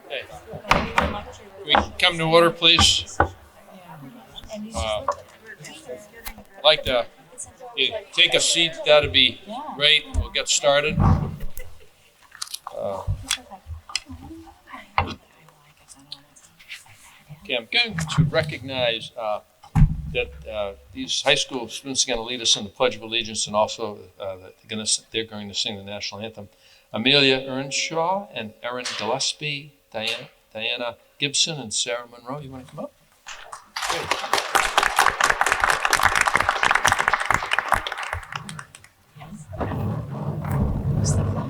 Hey. Can we come to order, please? I'd like to take a seat. That'd be great. We'll get started. Okay, I'm going to recognize that these high school students are going to lead us in the Pledge of Allegiance, and also that they're going to sing the national anthem. Amelia Earnshaw and Erin Gillespie, Diana Gibson, and Sarah Monroe. You want to come up? Great.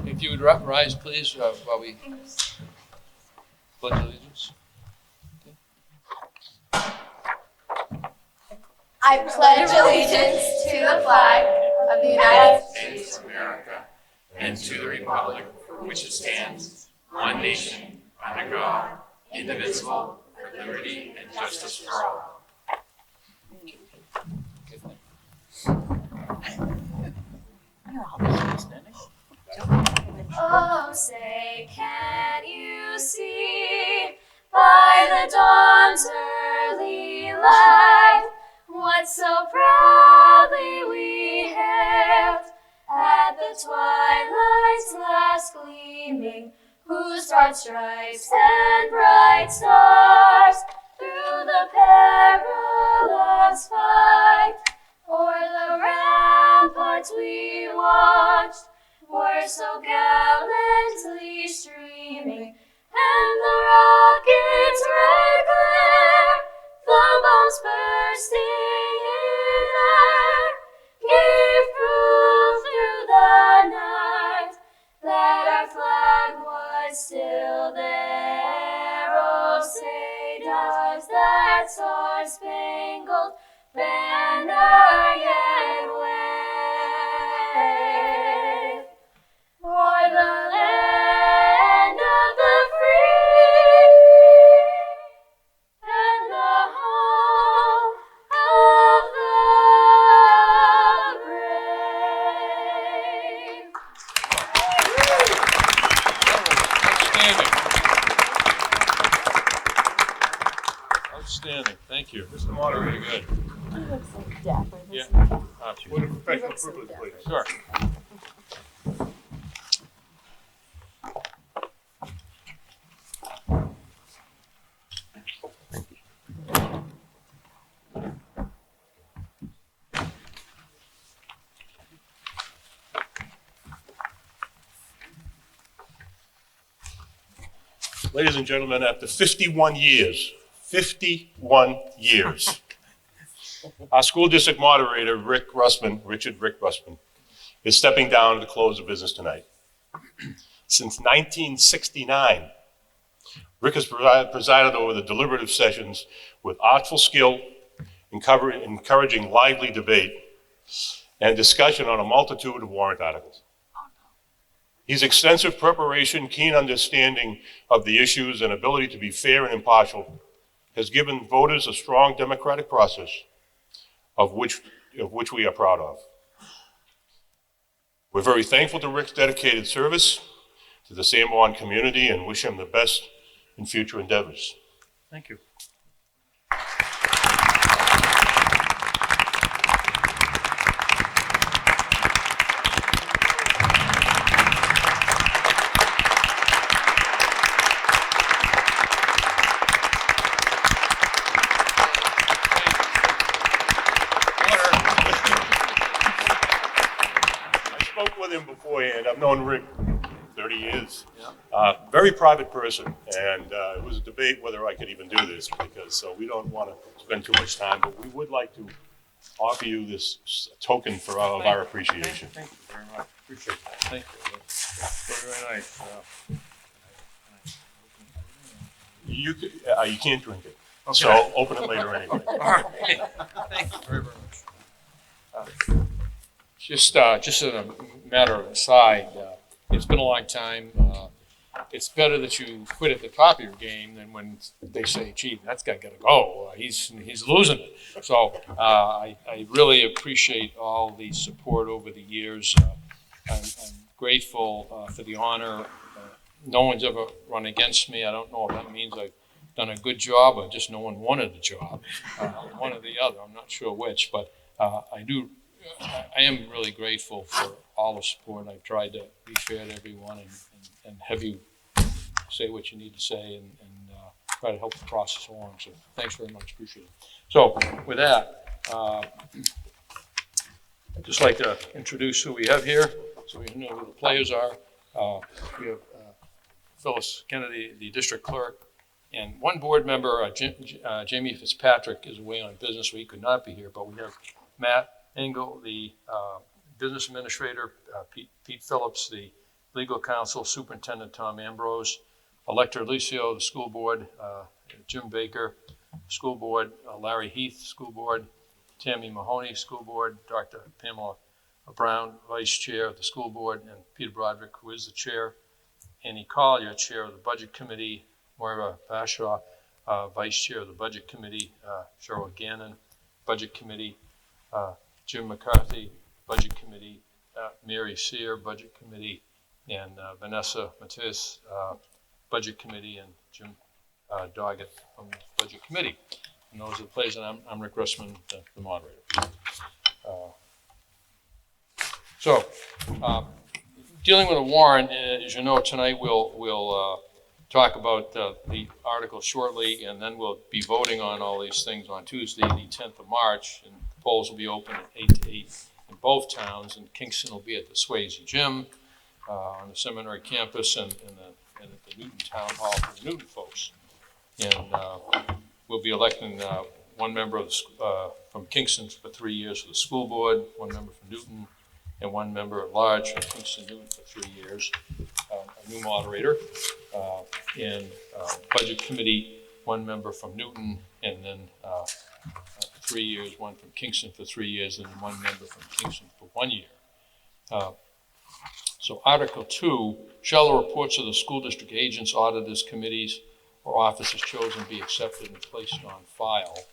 If you would rise, please, while we pledge allegiance. I pledge allegiance to the flag of the United States of America and to the republic for which it stands, one nation, under God, indivisible, with liberty and justice for all. Oh, say, can you see by the dawn's early light what so proudly we hailed at the twilight's last gleaming, whose broad stripes and bright stars through the perilous fight o'er the ramparts we watched were so gallantly streaming, and the rocket's red glare, the bombs bursting in air, gave proof through the night that our flag was still there. Oh, say does that star-spangled banner yet wave o'er the land of the free and the home of the brave. Outstanding. Thank you. Mr. Moderator, good. He looks like dapper. Yeah. With a professional privilege, please. Sure. Ladies and gentlemen, after 51 years, our school district moderator, Richard Russman, is stepping down at the close of business tonight. Since 1969, Rick has presided over the deliberative sessions with artful skill, encouraging lively debate and discussion on a multitude of warrant articles. His extensive preparation, keen understanding of the issues, and ability to be fair and impartial has given voters a strong democratic process of which we are proud of. We're very thankful to Rick's dedicated service to the Sanborn community and wish him the best in future endeavors. Thank you. Him beforehand. I've known Rick 30 years. Yeah. Very private person, and it was a debate whether I could even do this, because so we don't want to spend too much time, but we would like to offer you this token of our appreciation. Thank you very much. Appreciate that. Thank you. That's very nice. You can't drink it, Okay. so open it later anyway. All right. Thank you very much. Just as a matter of aside, it's been a long time. It's better that you quit at the top of your game than when they say, "Gee, that's guy got to go. He's losing it." So I really appreciate all the support over the years. I'm grateful for the honor no one's ever run against me. I don't know if that means I've done a good job or just no one wanted the job. One or the other, I'm not sure which, but I am really grateful for all the support. I've tried to be fair to everyone and have you say what you need to say and try to help the process along. So thanks very much, appreciate it. So with that, I'd just like to introduce who we have here so we know who the players are. We have Phyllis Kennedy, the district clerk, and one board member, Jamie Fitzpatrick, is away on business, so he could not be here, but we have Matt Engel, the business administrator, Pete Phillips, the legal counsel, Superintendent Tom Ambrose, Elector Alicio, the school board, Jim Baker, school board, Larry Heath, school board, Tammy Mahoney, school board, Dr. Pamela Brown, vice chair of the school board, and Peter Broderick, who is the chair, Annie Collier, chair of the budget committee, Moira Bashaw, vice chair of the budget committee, Cheryl Gannon, budget committee, Jim McCarthy, budget committee, Mary Sear, budget committee, and Vanessa Mattis, budget committee, and Jim Doggett from the budget committee. And those are the players, and I'm Rick Russman, the moderator. Dealing with a warrant, as you know, tonight we'll talk about the article shortly, and then we'll be voting on all these things on Tuesday, the 10th of March, and the polls will be open at 8 to 8 in both towns, and Kingston will be at the Swayze Gym on the seminary campus and at the Newton Town Hall for the Newton folks. And we'll be electing one member of from Kingston for 3 years for the school board, one member from Newton, and one member at large from Kingston Newton for 3 years, a new moderator, and budget committee, one member from Newton, and then for 3 years, one from Kingston for 3 years, and one member from Kingston for 1 year. So Article 2, shall the reports of the school district agents, auditors, committees, or officers chosen be accepted and placed on file?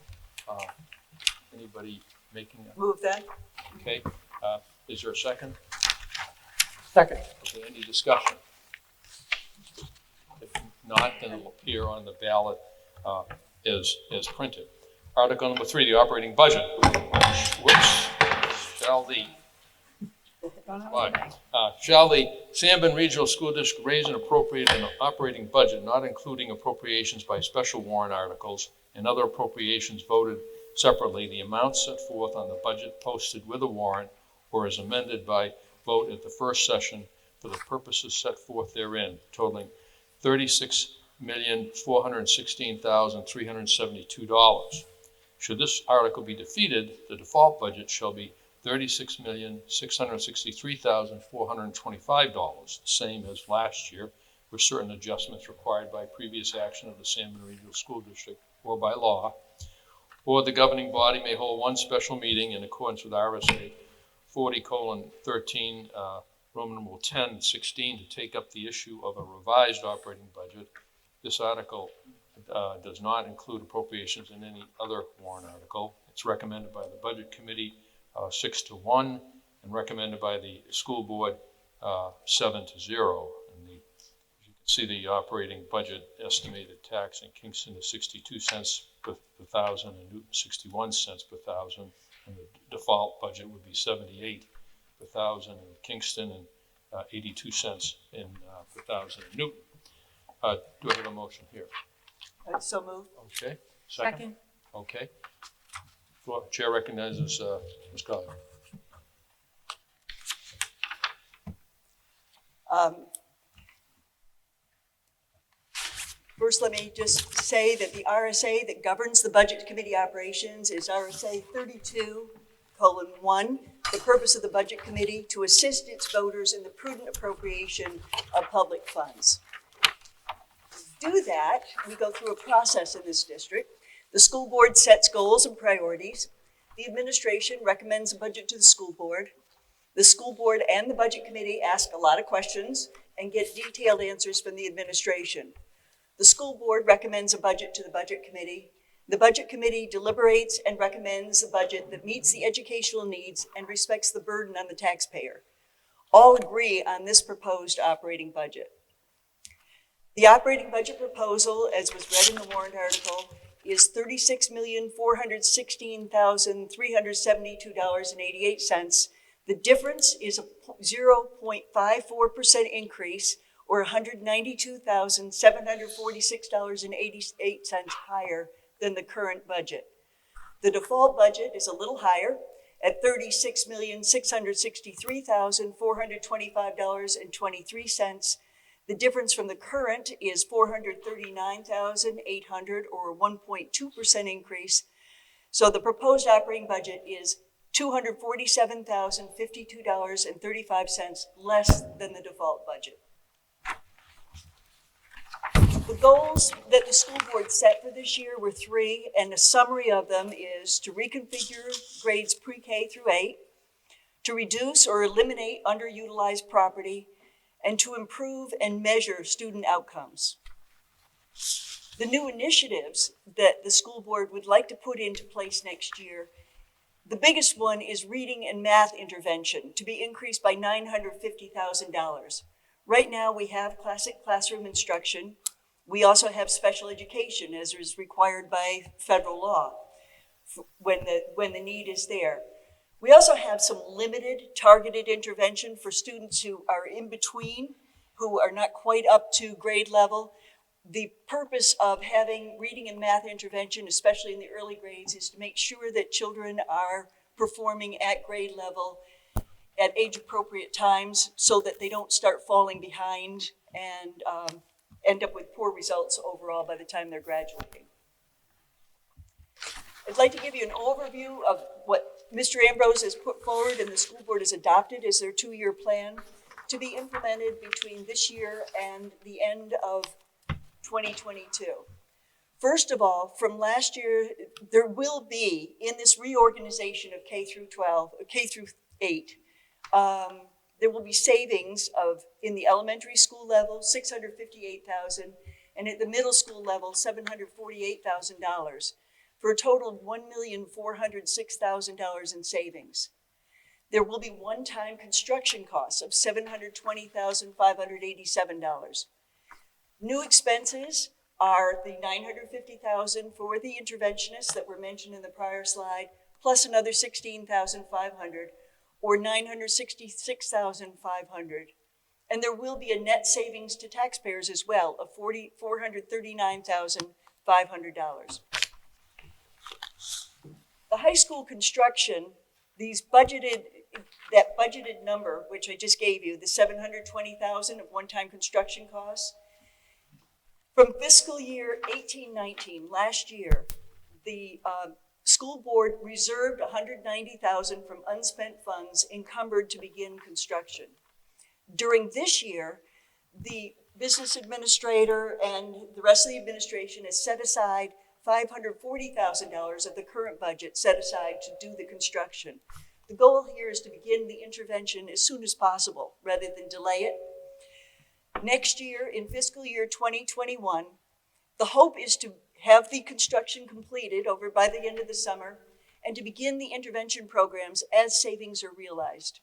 Anybody making that? Move that. Okay. Is there a second? Second. Okay, any discussion? If not, then it'll appear on the ballot as printed. Article number 3, the operating budget. Shall the Sanborn Regional School District raise and appropriate an operating budget, not including appropriations by special warrant articles and other appropriations voted separately, the amounts set forth on the budget posted with a warrant or as amended by vote at the first session for the purposes set forth therein, totaling $36,416,372. Should this article be defeated, the default budget shall be $36,663,425, the same as last year, with certain adjustments required by previous action of the Sanborn Regional School District or by law. Or the governing body may hold one special meeting in accordance with RSA 40:13, Roman numeral 10 and 16, to take up the issue of a revised operating budget. This article does not include appropriations in any other warrant article. It's recommended by the budget committee 6-1 and recommended by the school board 7-0. And as you can see, the operating budget estimated tax in Kingston is 62 cents per thousand and Newton 61 cents per thousand. And the default budget would be 78 per thousand in Kingston and 82 cents per thousand in Newton. Do I have a motion here? So moved. Okay. Second. Okay. Floor, chair recognizes Ms. Collier. First, let me just say that the RSA that governs the budget committee operations is RSA 32:1. The purpose of the budget committee to assist its voters in the prudent appropriation of public funds. To do that, we go through a process in this district. The school board sets goals and priorities. The administration recommends a budget to the school board. The school board and the budget committee ask a lot of questions and get detailed answers from the administration. The school board recommends a budget to the budget committee. The budget committee deliberates and recommends a budget that meets the educational needs and respects the burden on the taxpayer. All agree on this proposed operating budget. The operating budget proposal, as was read in the warrant article, is $36,416,372.88. The difference is a 0.54% increase, or $192,746.88 higher than the current budget. The default budget is a little higher at $36,663,425.23. The difference from the current is $439,800, or a 1.2% increase. So the proposed operating budget is $247,052.35 less than the default budget. The goals that the school board set for this year were 3, and a summary of them is to reconfigure grades pre-K through 8, to reduce or eliminate underutilized property, and to improve and measure student outcomes. The new initiatives that the school board would like to put into place next year, the biggest one is reading and math intervention, to be increased by $950,000. Right now we have classic classroom instruction. We also have special education, as is required by federal law when the need is there. We also have some limited targeted intervention for students who are in between, who are not quite up to grade level. The purpose of having reading and math intervention, especially in the early grades, is to make sure that children are performing at grade level at age-appropriate times so that they don't start falling behind and end up with poor results overall by the time they're graduating. I'd like to give you an overview of what Mr. Ambrose has put forward and the school board has adopted as their 2-year plan to be implemented between this year and the end of 2022. First of all, from last year, there will be, in this reorganization of K through 8, there will be savings of, in the elementary school level, $658,000, and at the middle school level, $748,000, for a total of $1,406,000 in savings. There will be one-time construction costs of $720,587. New expenses are the $950,000 for the interventionists that were mentioned in the prior slide, plus another $16,500, or $966,500. And there will be a net savings to taxpayers as well of $439,500. The high school construction, that budgeted number, which I just gave you, the $720,000 of one-time construction costs, from fiscal year 18-19, last year, the school board reserved $190,000 from unspent funds encumbered to begin construction. During this year, the business administrator and the rest of the administration has set aside $540,000 of the current budget set aside to do the construction. The goal here is to begin the intervention as soon as possible rather than delay it. Next year, in fiscal year 2021, the hope is to have the construction completed over by the end of the summer and to begin the intervention programs as savings are realized.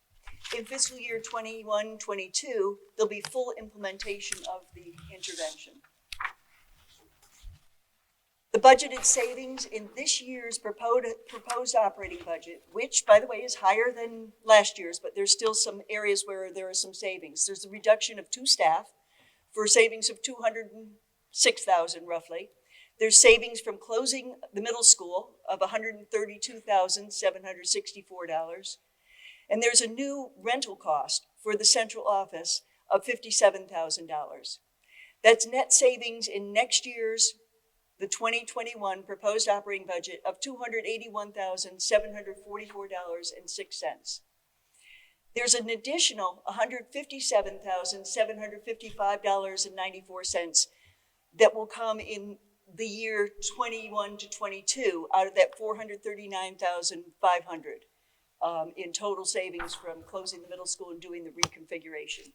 In fiscal year 21-22, there'll be full implementation of the intervention. The budgeted savings in this year's proposed operating budget, which, by the way, is higher than last year's, but there's still some areas where there are some savings. There's a reduction of 2 staff for savings of $206,000 roughly. There's savings from closing the middle school of $132,764. And there's a new rental cost for the central office of $57,000. That's net savings in next year's, the 2021 proposed operating budget of $281,744.06. There's an additional $157,755.94 that will come in the year 21 to 22 out of that $439,500 in total savings from closing the middle school and doing the reconfiguration.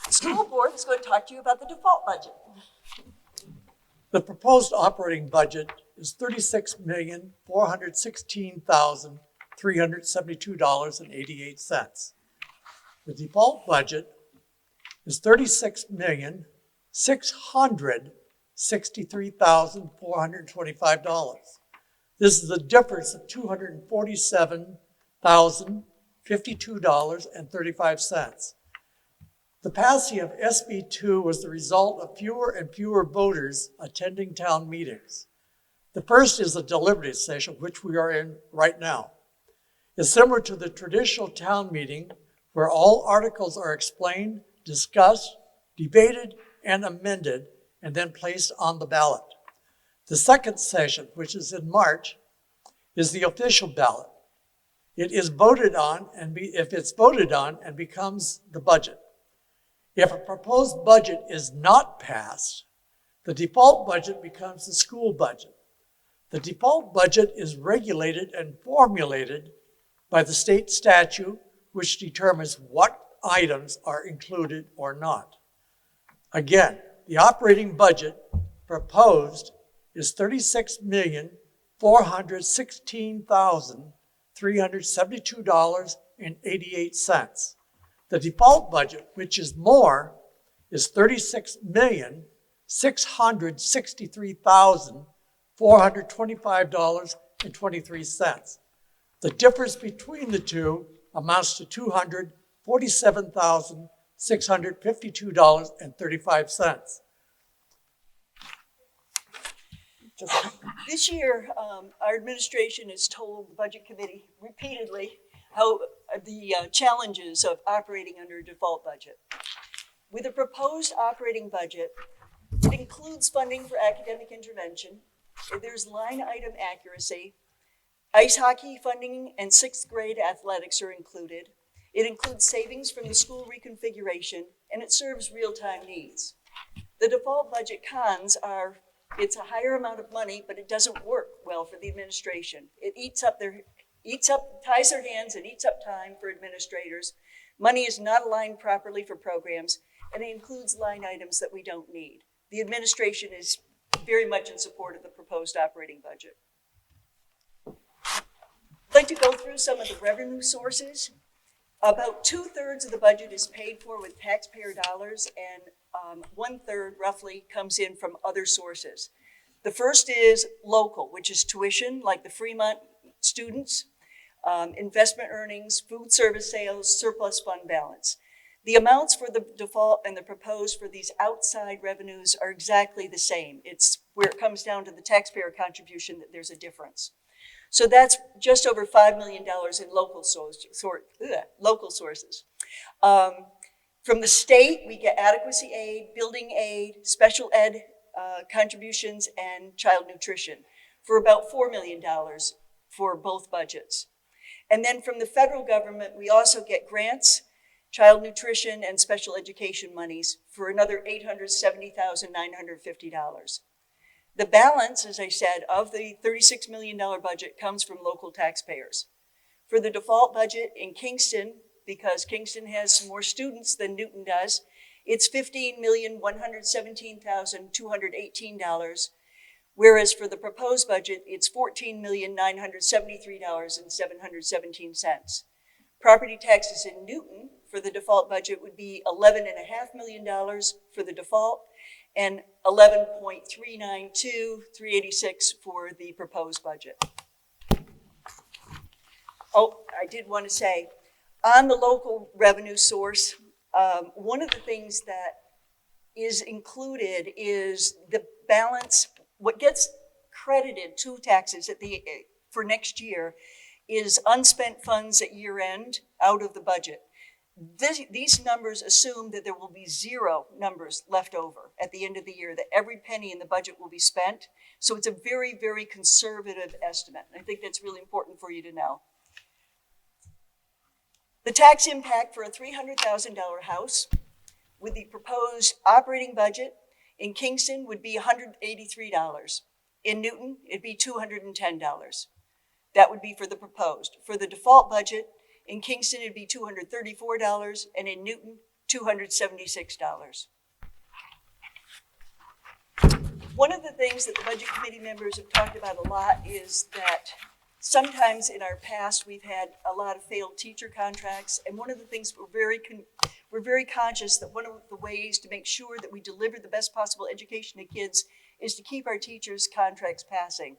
The school board is going to talk to you about the default budget. The proposed operating budget is $36,416,372.88. The default budget is $36,663,425. This is a difference of $247,052.35. The passing of SB 2 was the result of fewer and fewer voters attending town meetings. The first is the deliberative session, which we are in right now. It's similar to the traditional town meeting where all articles are explained, discussed, debated, and amended, and then placed on the ballot. The second session, which is in March, is the official ballot. It is voted on, and if it's voted on, and becomes the budget. If a proposed budget is not passed, the default budget becomes the school budget. The default budget is regulated and formulated by the state statute, which determines what items are included or not. Again, the operating budget proposed is $36,416,372.88. The default budget, which is more, is $36,663,425.23. The difference between the two amounts to $247,652.35. This year, our administration has told the Budget Committee repeatedly how the challenges of operating under a default budget. With a proposed operating budget, it includes funding for academic intervention. There's line item accuracy. Ice hockey funding and 6th grade athletics are included. It includes savings from the school reconfiguration, and it serves real-time needs. The default budget cons are it's a higher amount of money, but it doesn't work well for the administration. It ties their hands and eats up time for administrators. Money is not aligned properly for programs, and it includes line items that we don't need. The administration is very much in support of the proposed operating budget. I'd like to go through some of the revenue sources. About 2/3 of the budget is paid for with taxpayer dollars, and 1/3 roughly comes in from other sources. The first is local, which is tuition, like the Fremont students, investment earnings, food service sales, surplus fund balance. The amounts for the default and the proposed for these outside revenues are exactly the same. It's where it comes down to the taxpayer contribution that there's a difference. So that's just over $5 million in local sources. From the state, we get adequacy aid, building aid, special ed contributions, and child nutrition for about $4 million for both budgets. And then from the federal government, we also get grants, child nutrition, and special education monies for another $870,950. The balance, as I said, of the $36 million budget comes from local taxpayers. For the default budget in Kingston, because Kingston has more students than Newton does, it's $15,117,218, whereas for the proposed budget, it's $14,973,717. Property taxes in Newton for the default budget would be $11.5 million for the default, and $11.392,386 for the proposed budget. Oh, I did want to say, on the local revenue source, one of the things that is included is the balance. What gets credited to taxes for next year is unspent funds at year end out of the budget. These numbers assume that there will be zero numbers left over at the end of the year, that every penny in the budget will be spent. So it's a very, very conservative estimate. I think that's really important for you to know. The tax impact for a $300,000 house with the proposed operating budget in Kingston would be $183. In Newton, it'd be $210. That would be for the proposed. For the default budget, in Kingston, it'd be $234, and in Newton, $276. One of the things that the Budget Committee members have talked about a lot is that sometimes in our past, we've had a lot of failed teacher contracts, and one of the things we're we're very conscious that one of the ways to make sure that we deliver the best possible education to kids is to keep our teachers' contracts passing.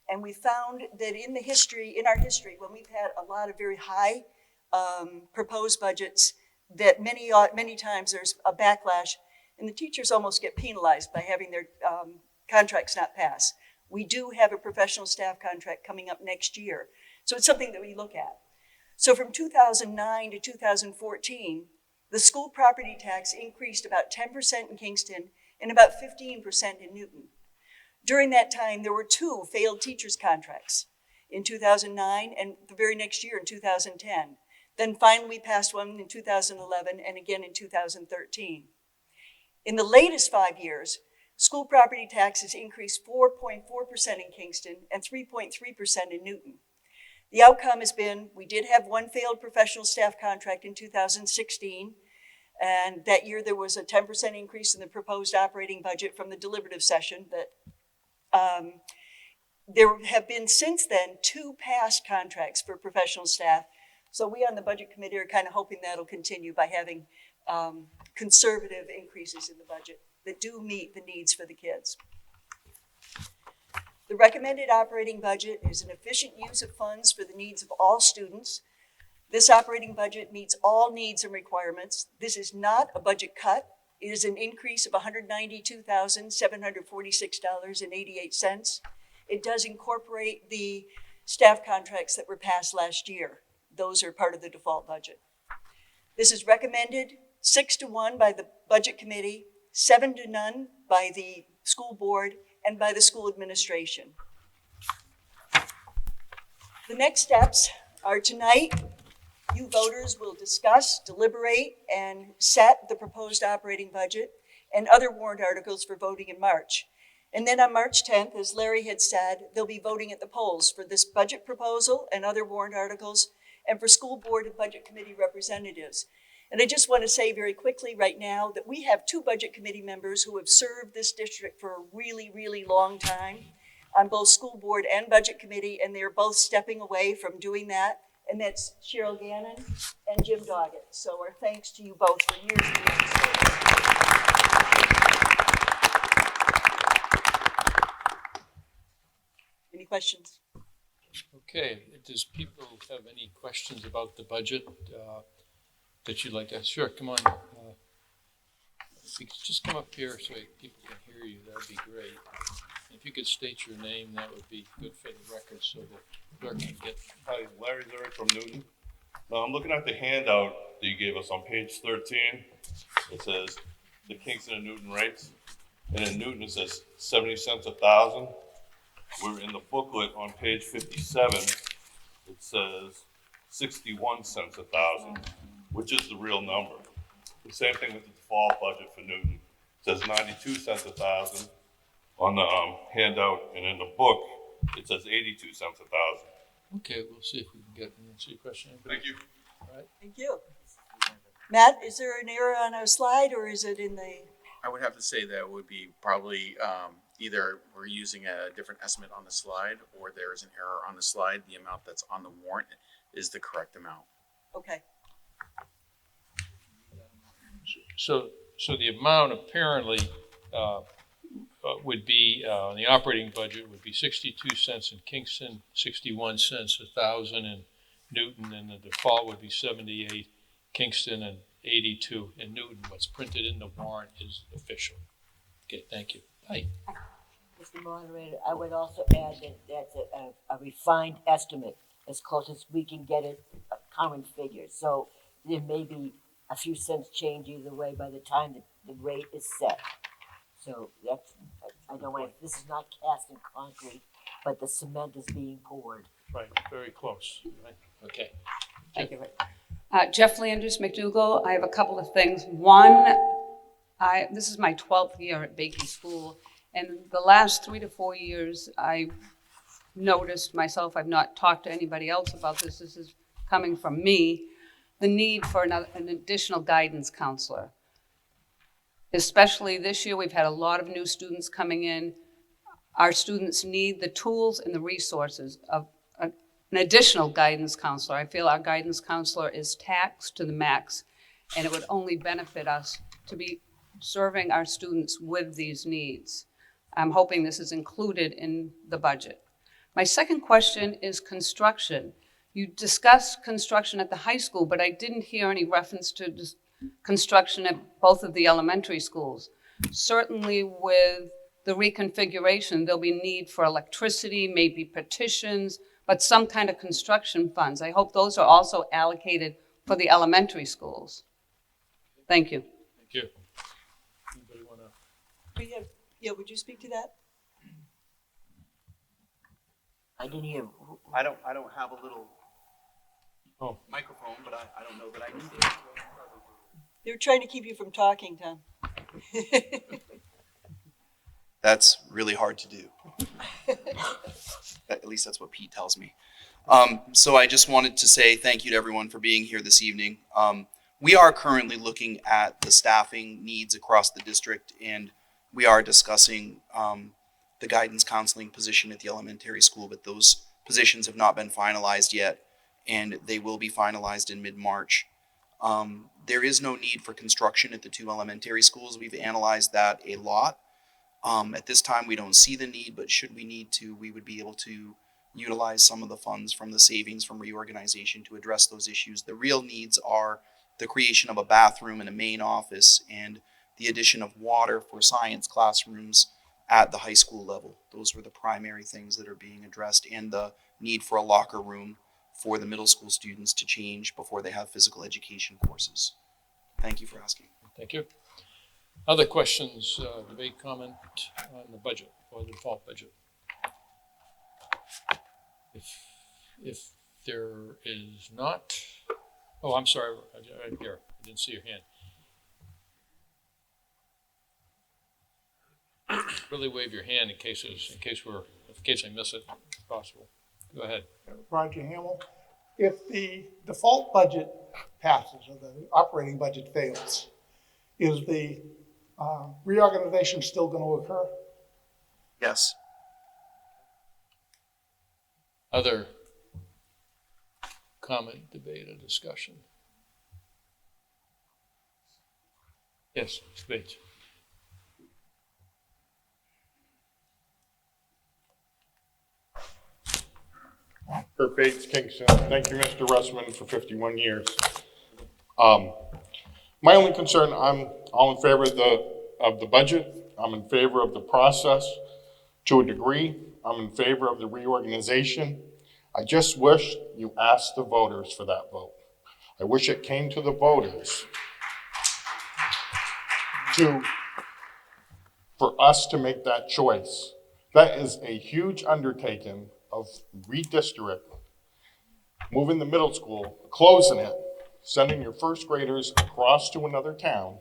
And we found that in our history, when we've had a lot of very high proposed budgets, that many times there's a backlash, and the teachers almost get penalized by having their contracts not pass. We do have a professional staff contract coming up next year, so it's something that we look at. So from 2009 to 2014, the school property tax increased about 10% in Kingston and about 15% in Newton. During that time, there were 2 failed teachers' contracts in 2009 and the very next year in 2010. Then finally we passed one in 2011 and again in 2013. In the latest 5 years, school property taxes increased 4.4% in Kingston and 3.3% in Newton. The outcome has been, we did have one failed professional staff contract in 2016, and that year there was a 10% increase in the proposed operating budget from the deliberative session. That there have been since then 2 past contracts for professional staff. So we on the budget committee are kind of hoping that'll continue by having conservative increases in the budget that do meet the needs for the kids. The recommended operating budget is an efficient use of funds for the needs of all students. This operating budget meets all needs and requirements. This is not a budget cut. It is an increase of $192,746.88. It does incorporate the staff contracts that were passed last year. Those are part of the default budget. This is recommended 6-1 by the budget committee, 7-0 by the school board, and by the school administration. The next steps are tonight, you voters will discuss, deliberate, and set the proposed operating budget and other warrant articles for voting in March. And then on March 10th, as Larry had said, they'll be voting at the polls for this budget proposal and other warrant articles, and for school board and budget committee representatives. And I just want to say very quickly right now that we have 2 budget committee members who have served this district for a really, really long time on both school board and budget committee, and they're both stepping away from doing that. And that's Cheryl Gannon and Jim Doggett. So our thanks to you both for years and years of service. Any questions? Okay, does people have any questions about the budget that you'd like to ask? Sure, come on. If you could just come up here so people can hear you, that would be great. If you could state your name, that would be good for the record so the clerk can get. Hi, Larry Zurich from Newton. Now I'm looking at the handout that you gave us on page 13. It says the Kingston and Newton rates. And in Newton it says 70 cents a thousand. We're in the booklet on page 57. It says 61 cents a thousand, which is the real number. The same thing with the default budget for Newton. It says 92 cents a thousand on the handout, and in the book, it says 82 cents a thousand. Okay, we'll see if we can get an answer to your question. Thank you. All right. Thank you. Matt, is there an error on our slide or is it in the? I would have to say that would be probably either we're using a different estimate on the slide or there is an error on the slide. The amount that's on the warrant is the correct amount. Okay. So the amount apparently would be, on the operating budget, would be 62 cents in Kingston, 61 cents a thousand in Newton, and the default would be 78 Kingston and 82 in Newton. What's printed in the warrant is official. Okay, thank you. Bye. Mr. Moderator, I would also add that that's a refined estimate, as close as we can get it, a current figure. So there may be a few cents change either way by the time that the rate is set. So that's, I don't want, this is not cast in concrete, but the cement is being poured. Right, very close. Right. Okay. Thank you. Jeff Landers, McDougal. I have a couple of things. One, this is my 12th year at Baker School, and the last 3 to 4 years, I've noticed myself, I've not talked to anybody else about this. This is coming from me, the need for an additional guidance counselor. Especially this year, we've had a lot of new students coming in. Our students need the tools and the resources of an additional guidance counselor. I feel our guidance counselor is taxed to the max, and it would only benefit us to be serving our students with these needs. I'm hoping this is included in the budget. My second question is construction. You discussed construction at the high school, but I didn't hear any reference to construction at both of the elementary schools. Certainly with the reconfiguration, there'll be need for electricity, maybe petitions, but some kind of construction funds. I hope those are also allocated for the elementary schools. Thank you. Thank you. Anybody want to? Yeah, would you speak to that? I didn't hear. I don't have a little Oh. microphone, but I don't know that I need it. They're trying to keep you from talking, Tom. That's really hard to do. At least that's what Pete tells me. So I just wanted to say thank you to everyone for being here this evening. We are currently looking at the staffing needs across the district, and we are discussing the guidance counseling position at the elementary school, but those positions have not been finalized yet, and they will be finalized in mid-March. There is no need for construction at the two elementary schools. We've analyzed that a lot. At this time, we don't see the need, but should we need to, we would be able to utilize some of the funds from the savings from reorganization to address those issues. The real needs are the creation of a bathroom and a main office and the addition of water for science classrooms at the high school level. Those were the primary things that are being addressed, and the need for a locker room for the middle school students to change before they have physical education courses. Thank you for asking. Thank you. Other questions, debate, comment on the budget or the default budget? If there is not, oh, I'm sorry, right here, I didn't see your hand. Really wave your hand in case I miss it, if possible. Go ahead. Roger Hamill. If the default budget passes or the operating budget fails, is the reorganization still going to occur? Yes. Other comment, debate, or discussion? Yes, debate. Kurt Bates, Kingston. Thank you, Mr. Russman, for 51 years. My only concern, I'm all in favor of the budget. I'm in favor of the process to a degree. I'm in favor of the reorganization. I just wish you asked the voters for that vote. I wish it came to the voters for us to make that choice. That is a huge undertaking of redistrict, moving the middle school, closing it, sending your first graders across to another town,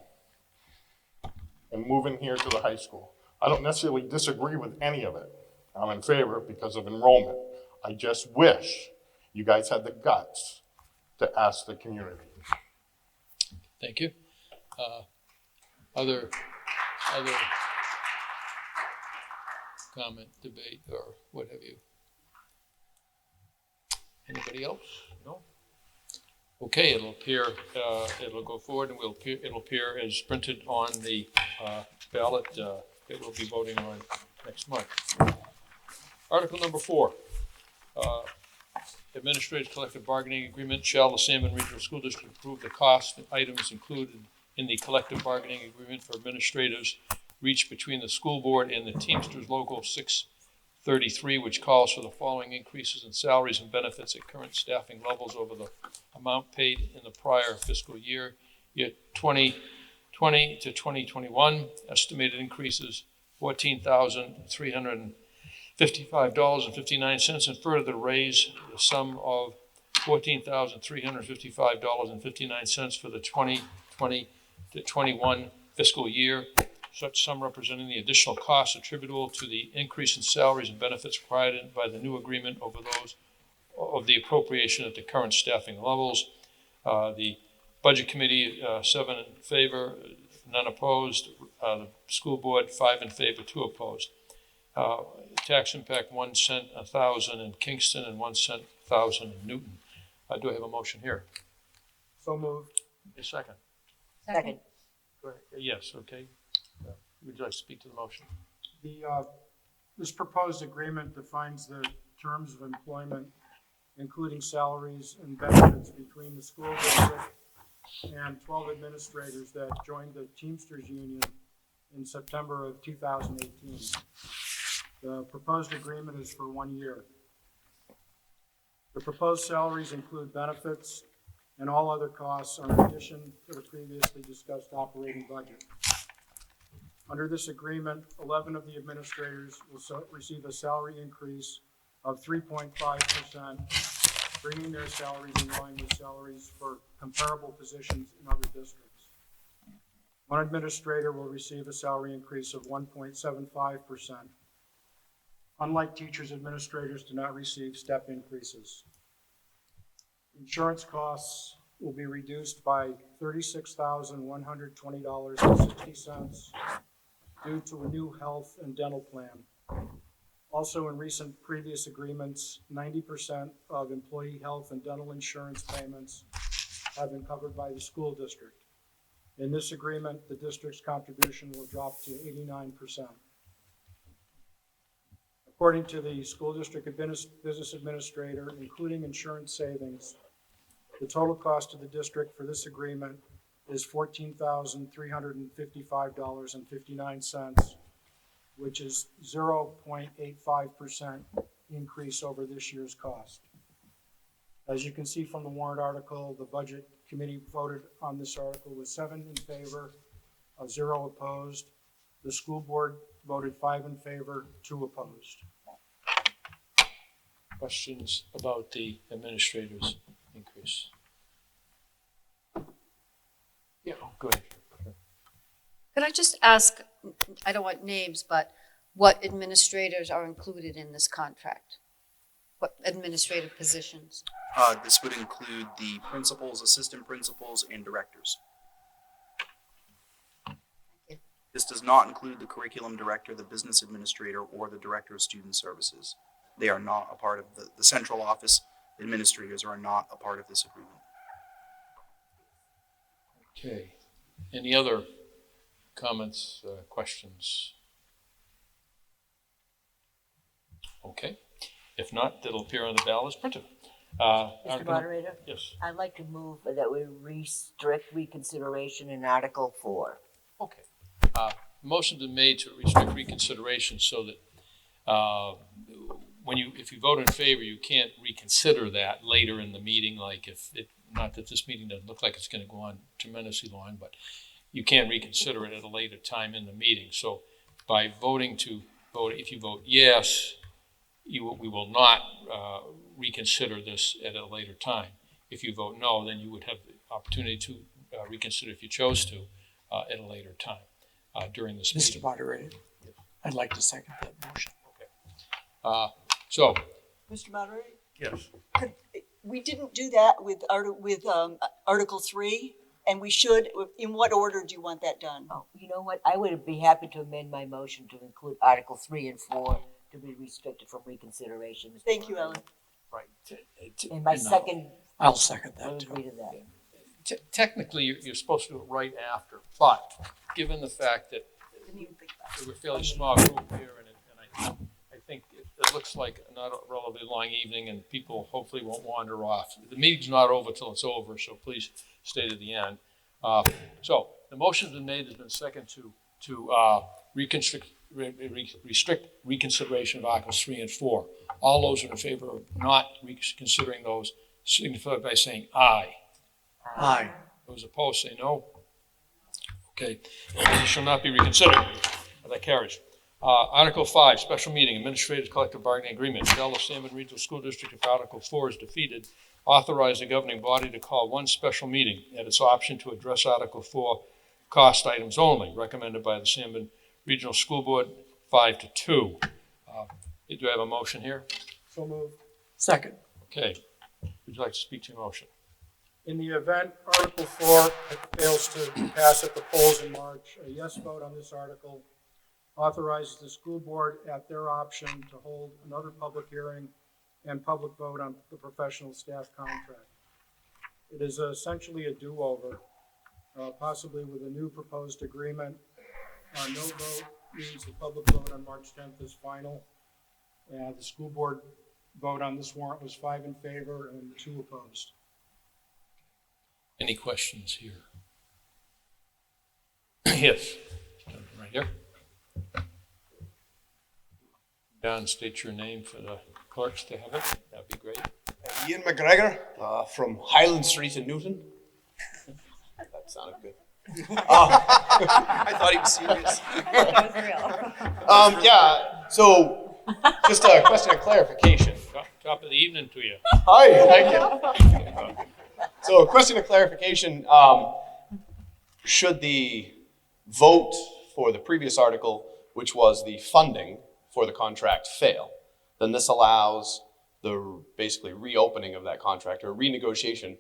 and moving here to the high school. I don't necessarily disagree with any of it. I'm in favor because of enrollment. I just wish you guys had the guts to ask the community. Thank you. Other comment, debate, or what have you? Anybody else? No? Okay, it'll appear, it'll go forward and it'll appear as printed on the ballot that we'll be voting on next month. Article number 4. Administrative collective bargaining agreement. Shall the Sanborn Regional School District approve the cost and items included in the collective bargaining agreement for administrators reached between the school board and the Teamsters Local 633, which calls for the following increases in salaries and benefits at current staffing levels over the amount paid in the prior fiscal year 2020 to 2021. Estimated increases $14,355.59, and further raise the sum of $14,355.59 for the 2020 to 21 fiscal year. Such sum representing the additional costs attributable to the increase in salaries and benefits provided by the new agreement over those of the appropriation at the current staffing levels. The Budget Committee, 7 in favor, none opposed. The School Board, 5 in favor, 2 opposed. Tax impact, 1 cent a thousand in Kingston and 1 cent a thousand in Newton. Do I have a motion here? So moved. A second. Second. Go ahead. Yes, okay. Would you like to speak to the motion? This proposed agreement defines the terms of employment, including salaries and benefits between the school district and 12 administrators that joined the Teamsters Union in September of 2018. The proposed agreement is for 1 year. The proposed salaries include benefits and all other costs are in addition to the previously discussed operating budget. Under this agreement, 11 of the administrators will receive a salary increase of 3.5%, bringing their salaries in line with salaries for comparable positions in other districts. One administrator will receive a salary increase of 1.75%. Unlike teachers, administrators do not receive step increases. Insurance costs will be reduced by $36,120.60 due to a new health and dental plan. Also, in recent previous agreements, 90% of employee health and dental insurance payments have been covered by the school district. In this agreement, the district's contribution will drop to 89%. According to the school district business administrator, including insurance savings, the total cost to the district for this agreement is $14,355.59, which is 0.85% increase over this year's cost. As you can see from the warrant article, the budget committee voted on this article with 7 in favor, 0 opposed. The school board voted 5 in favor, 2 opposed. Questions about the administrator's increase? Yeah, go ahead. Could I just ask, I don't want names, but what administrators are included in this contract? What administrative positions? This would include the principals, assistant principals, and directors. This does not include the curriculum director, the business administrator, or the director of student services. They are not a part of the central office. Administrators are not a part of this agreement. Okay. Any other comments, questions? Okay. If not, that'll appear on the ballot as printed. Mr. Moderator? Yes. I'd like to move that we restrict reconsideration in Article 4. Okay. Motion been made to restrict reconsideration so that if you vote in favor, you can't reconsider that later in the meeting. Like not that this meeting doesn't look like it's going to go on tremendously long, but you can't reconsider it at a later time in the meeting. So by if you vote yes, we will not reconsider this at a later time. If you vote no, then you would have the opportunity to reconsider if you chose to at a later time during this meeting. Mr. Moderator, I'd like to second that motion. Okay. Mr. Moderator? Yes. We didn't do that with Article 3, and we should. In what order do you want that done? Oh, you know what? I would be happy to amend my motion to include Article 3 and 4 to be restricted from reconsideration. Mr. Thank you, Moderator. Ellen. Right. And my second. I'll second I that would too. agree to that. Technically, you're supposed to do it right after, but given the fact that Didn't even think about it. we're a fairly small group here, and I think it looks like not a relatively long evening, and people hopefully won't wander off. The meeting's not over till it's over, so please stay to the end. So the motion's been made, there's been a second to restrict reconsideration of Articles 3 and 4. All those who are in favor of not reconsidering those signify by saying aye. Aye. Those opposed say no. Okay, these shall not be reconsidered. That carries. Article 5, special meeting, administrative collective bargaining agreement. Tell the Sanborn Regional School District if Article 4 is defeated, authorize the governing body to call one special meeting at its option to address Article 4 cost items only, recommended by the Sanborn Regional School Board 5-2. Do I have a motion here? So moved. Second. Okay. Would you like to speak to your motion? In the event Article 4 fails to pass at the polls in March, a yes vote on this article authorizes the school board at their option to hold another public hearing and public vote on the professional staff contract. It is essentially a do-over. possibly with a new proposed agreement. No vote means the public vote on March 10th is final. The school board vote on this warrant was 5 in favor and 2 opposed. Any questions here? Yes, right here. Don, state your name for the clerks to have it. That'd be great. Ian McGregor from Highland Street in Newton. That sounded good. I thought he was serious. That was real. Yeah, so just a question of clarification. Top of the evening to you. Hi, thank you. So a question of clarification. Should the vote for the previous article, which was the funding for the contract, fail, then this allows the basically reopening of that contract or renegotiation.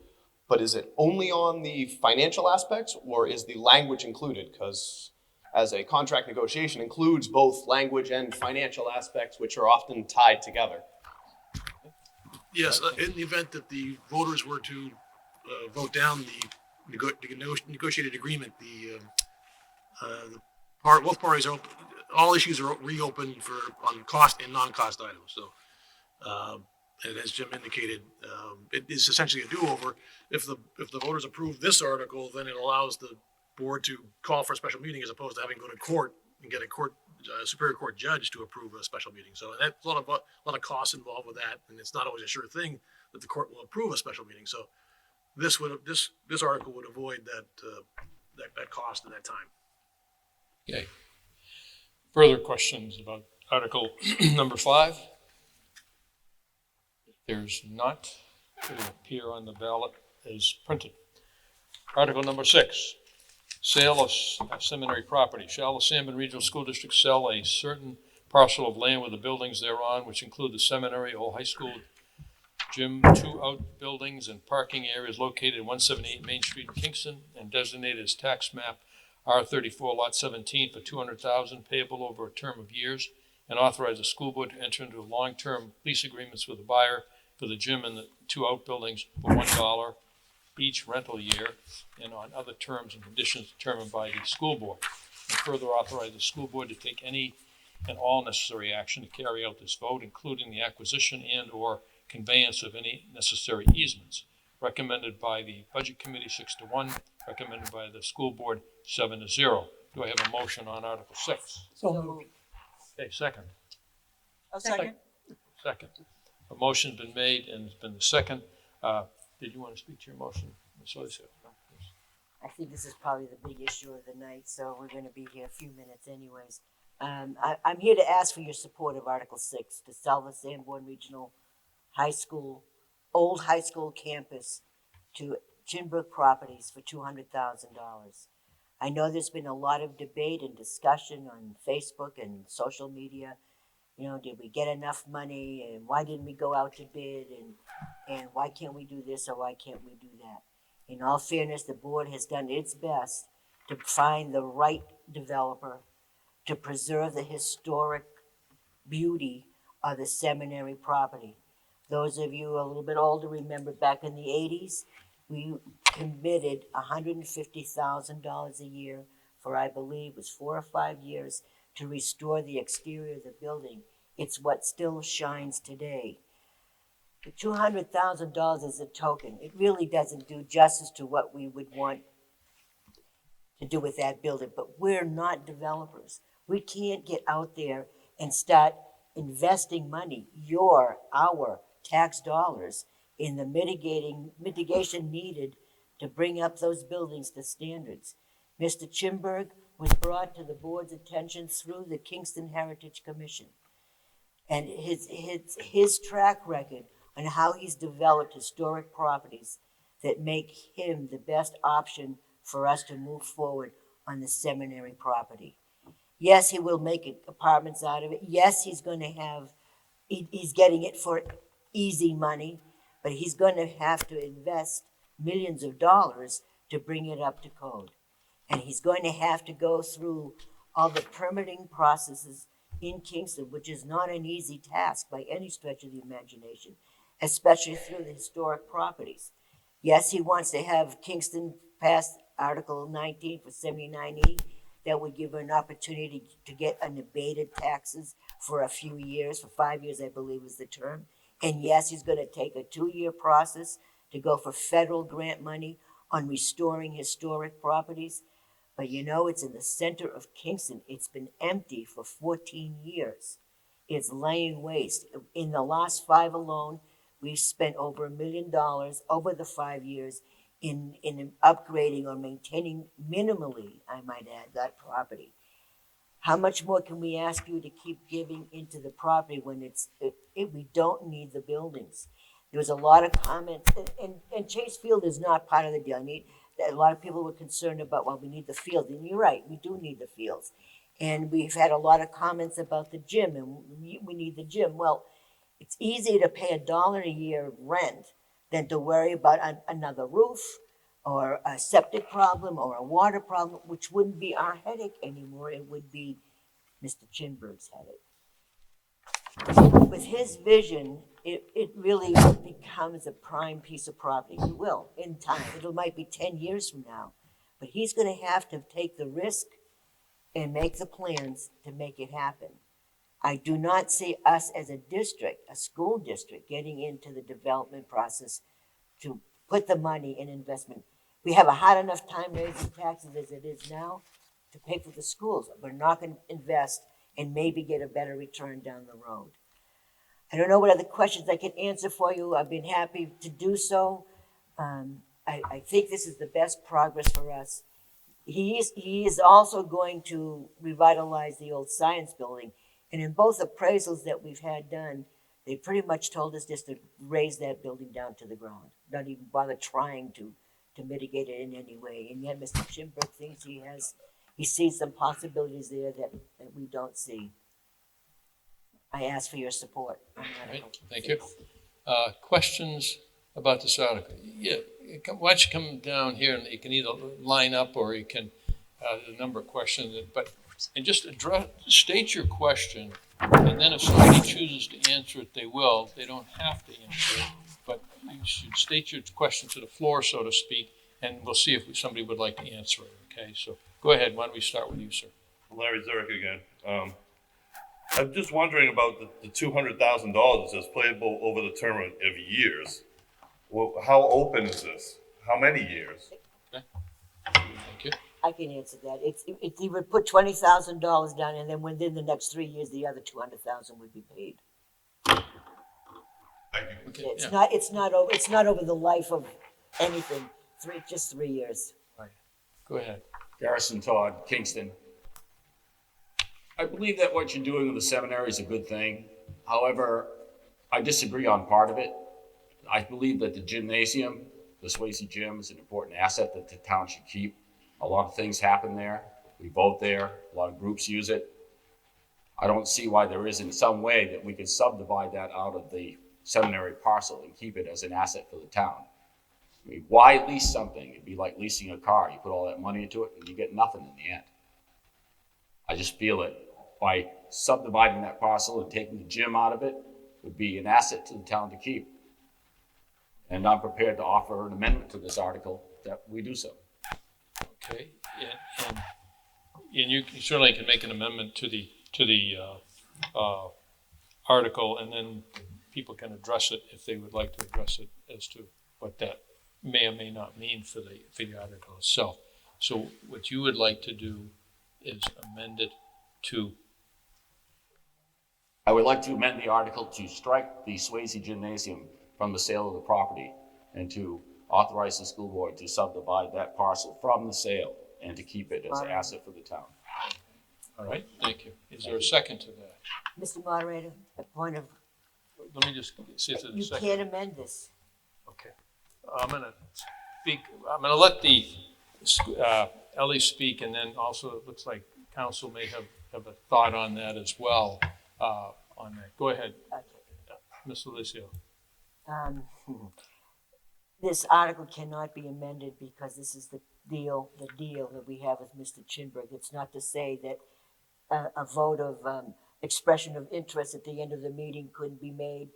But is it only on the financial aspects, or is the language included? Because as a contract negotiation includes both language and financial aspects, which are often tied together. Yes, in the event that the voters were to vote down the negotiated agreement, both parties are all issues are reopened on cost and non-cost items. So, and as Jim indicated, it is essentially a do-over. If the voters approve this article, then it allows the board to call for a special meeting as opposed to having to go to court and get a Superior Court judge to approve a special meeting. So that's a lot of costs involved with that, and it's not always a sure thing that the court will approve a special meeting. So this article would avoid that cost and that time. Okay. Further questions about Article number 5? If there's not, it will appear on the ballot as printed. Article number 6, sale of seminary property. Shall the Sanborn Regional School District sell a certain parcel of land with the buildings thereon, which include the seminary, old high school, gym, 2 outbuildings, and parking areas located at 178 Main Street in Kingston, and designated as tax map R34 Lot 17 for $200,000 payable over a term of years, and authorize the school board to enter into long-term lease agreements with the buyer for the gym and the 2 outbuildings for $1 each rental year, and on other terms and conditions determined by the school board. And further authorize the school board to take any and all necessary action to carry out this vote, including the acquisition and or conveyance of any necessary easements. Recommended by the Budget Committee 6-1, recommended by the School Board 7-0. Do I have a motion on Article 6? So moved. Okay, second. A second. Second. A motion's been made and it's been the second. Did you want to speak to your motion, Ms. Solisio? I think this is probably the big issue of the night, so we're going to be here a few minutes anyways. I'm here to ask for your support of Article 6 to sell the Sanborn Regional High School, old high school campus to Chinbrook Properties for $200,000. I know there's been a lot of debate and discussion on Facebook and social media. You know, did we get enough money, and why didn't we go out to bid, and why can't we do this or why can't we do that? In all fairness, the board has done its best to find the right developer to preserve the historic beauty of the seminary property. Those of you a little bit older remember back in the 80s, we committed $150,000 a year for, I believe, it was 4 or 5 years to restore the exterior of the building. It's what still shines today. The $200,000 is a token. It really doesn't do justice to what we would want to do with that building, but we're not developers. We can't get out there and start investing money, our tax dollars, in the mitigation needed to bring up those buildings to standards. Mr. Chimberg was brought to the board's attention through the Kingston Heritage Commission. And his track record on how he's developed historic properties that make him the best option for us to move forward on the seminary property. Yes, he will make apartments out of it. Yes, he's getting it for easy money, but he's going to have to invest millions of dollars to bring it up to code. And he's going to have to go through all the permitting processes in Kingston, which is not an easy task by any stretch of the imagination, especially through the historic properties. Yes, he wants to have Kingston pass Article 19 for 79E, that would give her an opportunity to get an abated taxes for a few years, for 5 years, I believe is the term. And yes, he's gonna take a 2-year process to go for federal grant money on restoring historic properties. But you know, it's in the center of Kingston. It's been empty for 14 years. It's laying waste. In the last 5 alone, we've spent over $1 million over the 5 years in upgrading or maintaining minimally, I might add, that property. How much more can we ask you to keep giving into the property when we don't need the buildings? There was a lot of comments, and Chase Field is not part of the deal. I mean, a lot of people were concerned about, well, we need the field, and you're right, we do need the fields. And we've had a lot of comments about the gym, and we need the gym. Well, it's easier to pay $1 a year rent than to worry about another roof or a septic problem or a water problem, which wouldn't be our headache anymore. It would be Mr. Chinberg's headache. With his vision, it really becomes a prime piece of property. It will, in time. It might be 10 years from now. But he's going to have to take the risk and make the plans to make it happen. I do not see us as a district, a school district, getting into the development process to put the money in investment. We have a hard enough time raising taxes as it is now to pay for the schools. We're not going to invest and maybe get a better return down the road. I don't know what other questions I can answer for you. I've been happy to do so. I think this is the best progress for us. He is also going to revitalize the old science building. And in both appraisals that we've had done, they pretty much told us just to raise that building down to the ground, not even bother trying to mitigate it in any way. And yet Mr. Chinberg thinks he sees some possibilities there that we don't see. I ask for your support. All right, thank you. Questions about this article? Yeah, why don't you come down here and you can either line up or you can, a number of questions, and just state your question, and then if somebody chooses to answer it, they will. They don't have to answer it, but you should state your question to the floor, so to speak, and we'll see if somebody would like to answer it, okay? So go ahead, why don't we start with you, sir? Larry Zurich again. I'm just wondering about the $200,000 that says payable over the term of years. Well, how open is this? How many years? Okay. Thank you. I can answer that. It's he would put $20,000 down, and then within the next 3 years, the other $200,000 would be paid. Thank you. Okay, It's not over the life of anything. Just 3 years. Right. Go ahead. Garrison Todd, Kingston. I believe that what you're doing with the seminary is a good thing. However, I disagree on part of it. I believe that the gymnasium, the Swayze gym, is an important asset that the town should keep. A lot of things happen there. We vote there. A lot of groups use it. I don't see why there isn't some way that we can subdivide that out of the seminary parcel and keep it as an asset for the town. I mean, why lease something? It'd be like leasing a car. You put all that money into it and you get nothing in the end. I just feel that by subdividing that parcel and taking the gym out of it would be an asset to the town to keep. And I'm prepared to offer an amendment to this article that we do so. Okay, and you certainly can make an amendment to the article, and then people can address it if they would like to address it as to what that may or may not mean for the article itself. So what you would like to do is amend it to? I would like to amend the article to strike the Swayze Gymnasium from the sale of the property and to authorize the school board to subdivide that parcel from the sale and to keep it as an asset for the town. All right, thank you. Is there a second to that? Mr. Moderator, a point of, Let me just see if there's a you second. can't amend this. Okay. I'm gonna let the Ellie speak, and then also it looks like council may have a thought on that as well, on that. Go ahead, Ms. Alicio. This article cannot be amended because this is the deal that we have with Mr. Chinberg. It's not to say that a vote of expression of interest at the end of the meeting couldn't be made,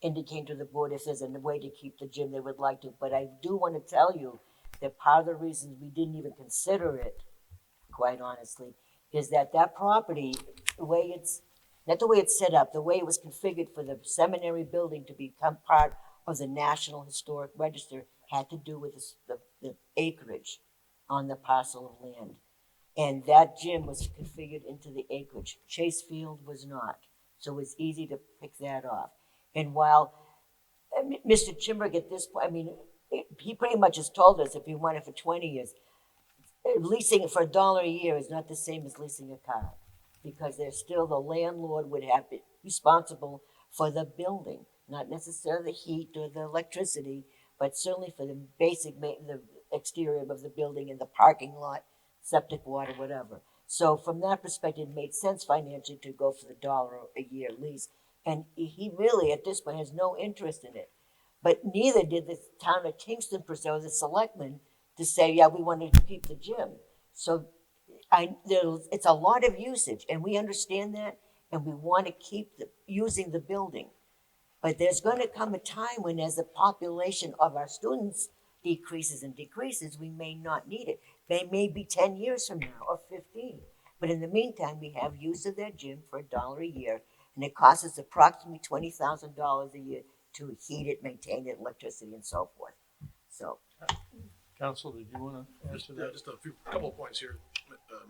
indicating to the board if there's a way to keep the gym they would like to. But I do want to tell you that part of the reasons we didn't even consider it, quite honestly, is that that property, the way it's, not the way it's set up, the way it was configured for the seminary building to become part of the National Historic Register had to do with the acreage on the parcel of land. And that gym was configured into the acreage. Chase Field was not. So it was easy to pick that off. And while Mr. Chimberg at this point, I mean, he pretty much has told us if he won it for 20 years, leasing it for $1 a year is not the same as leasing a car. Because there's still, the landlord would have been responsible for the building, not necessarily the heat or the electricity, but certainly for the basic, the exterior of the building and the parking lot, septic water, whatever. So from that perspective, it made sense financially to go for the $1 a year lease. And he really, at this point, has no interest in it. But neither did the town of Kingston pursue the selectmen to say, yeah, we wanted to keep the gym. So it's a lot of usage, and we understand that, and we want to keep using the building. But there's going to come a time when, as the population of our students decreases and decreases, we may not need it. They may be 10 years from now or 15. But in the meantime, we have use of that gym for $1 a year, and it costs us approximately $20,000 a year to heat it, maintain it, electricity, and so forth. So, Council, did you want to answer that? Just a couple of points here,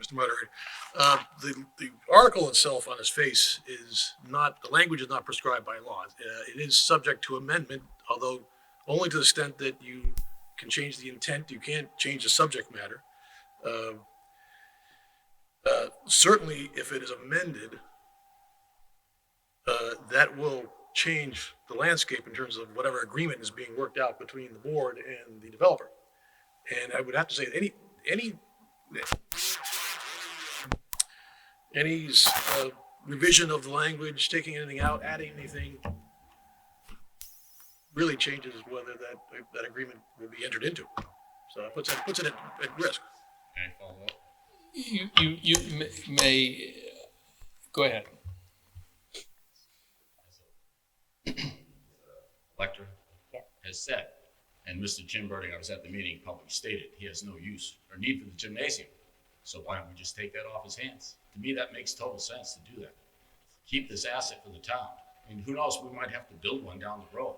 Mr. Moderator. The article itself on its face is not, the language is not prescribed by law. It is subject to amendment, although only to the extent that you can change the intent. You can't change the subject matter. Certainly, if it is amended, that will change the landscape in terms of whatever agreement is being worked out between the board and the developer. And I would have to say that any revision of the language, taking anything out, adding anything, really changes whether that agreement will be entered into. So it puts it at risk. Can I follow up? You may go ahead. Elector has said, and Mr. Chimberg, I was at the meeting, publicly stated, he has no use or need for the gymnasium. So why don't we just take that off his hands? To me, that makes total sense to do that. Keep this asset for the town. I mean, who knows, we might have to build one down the road.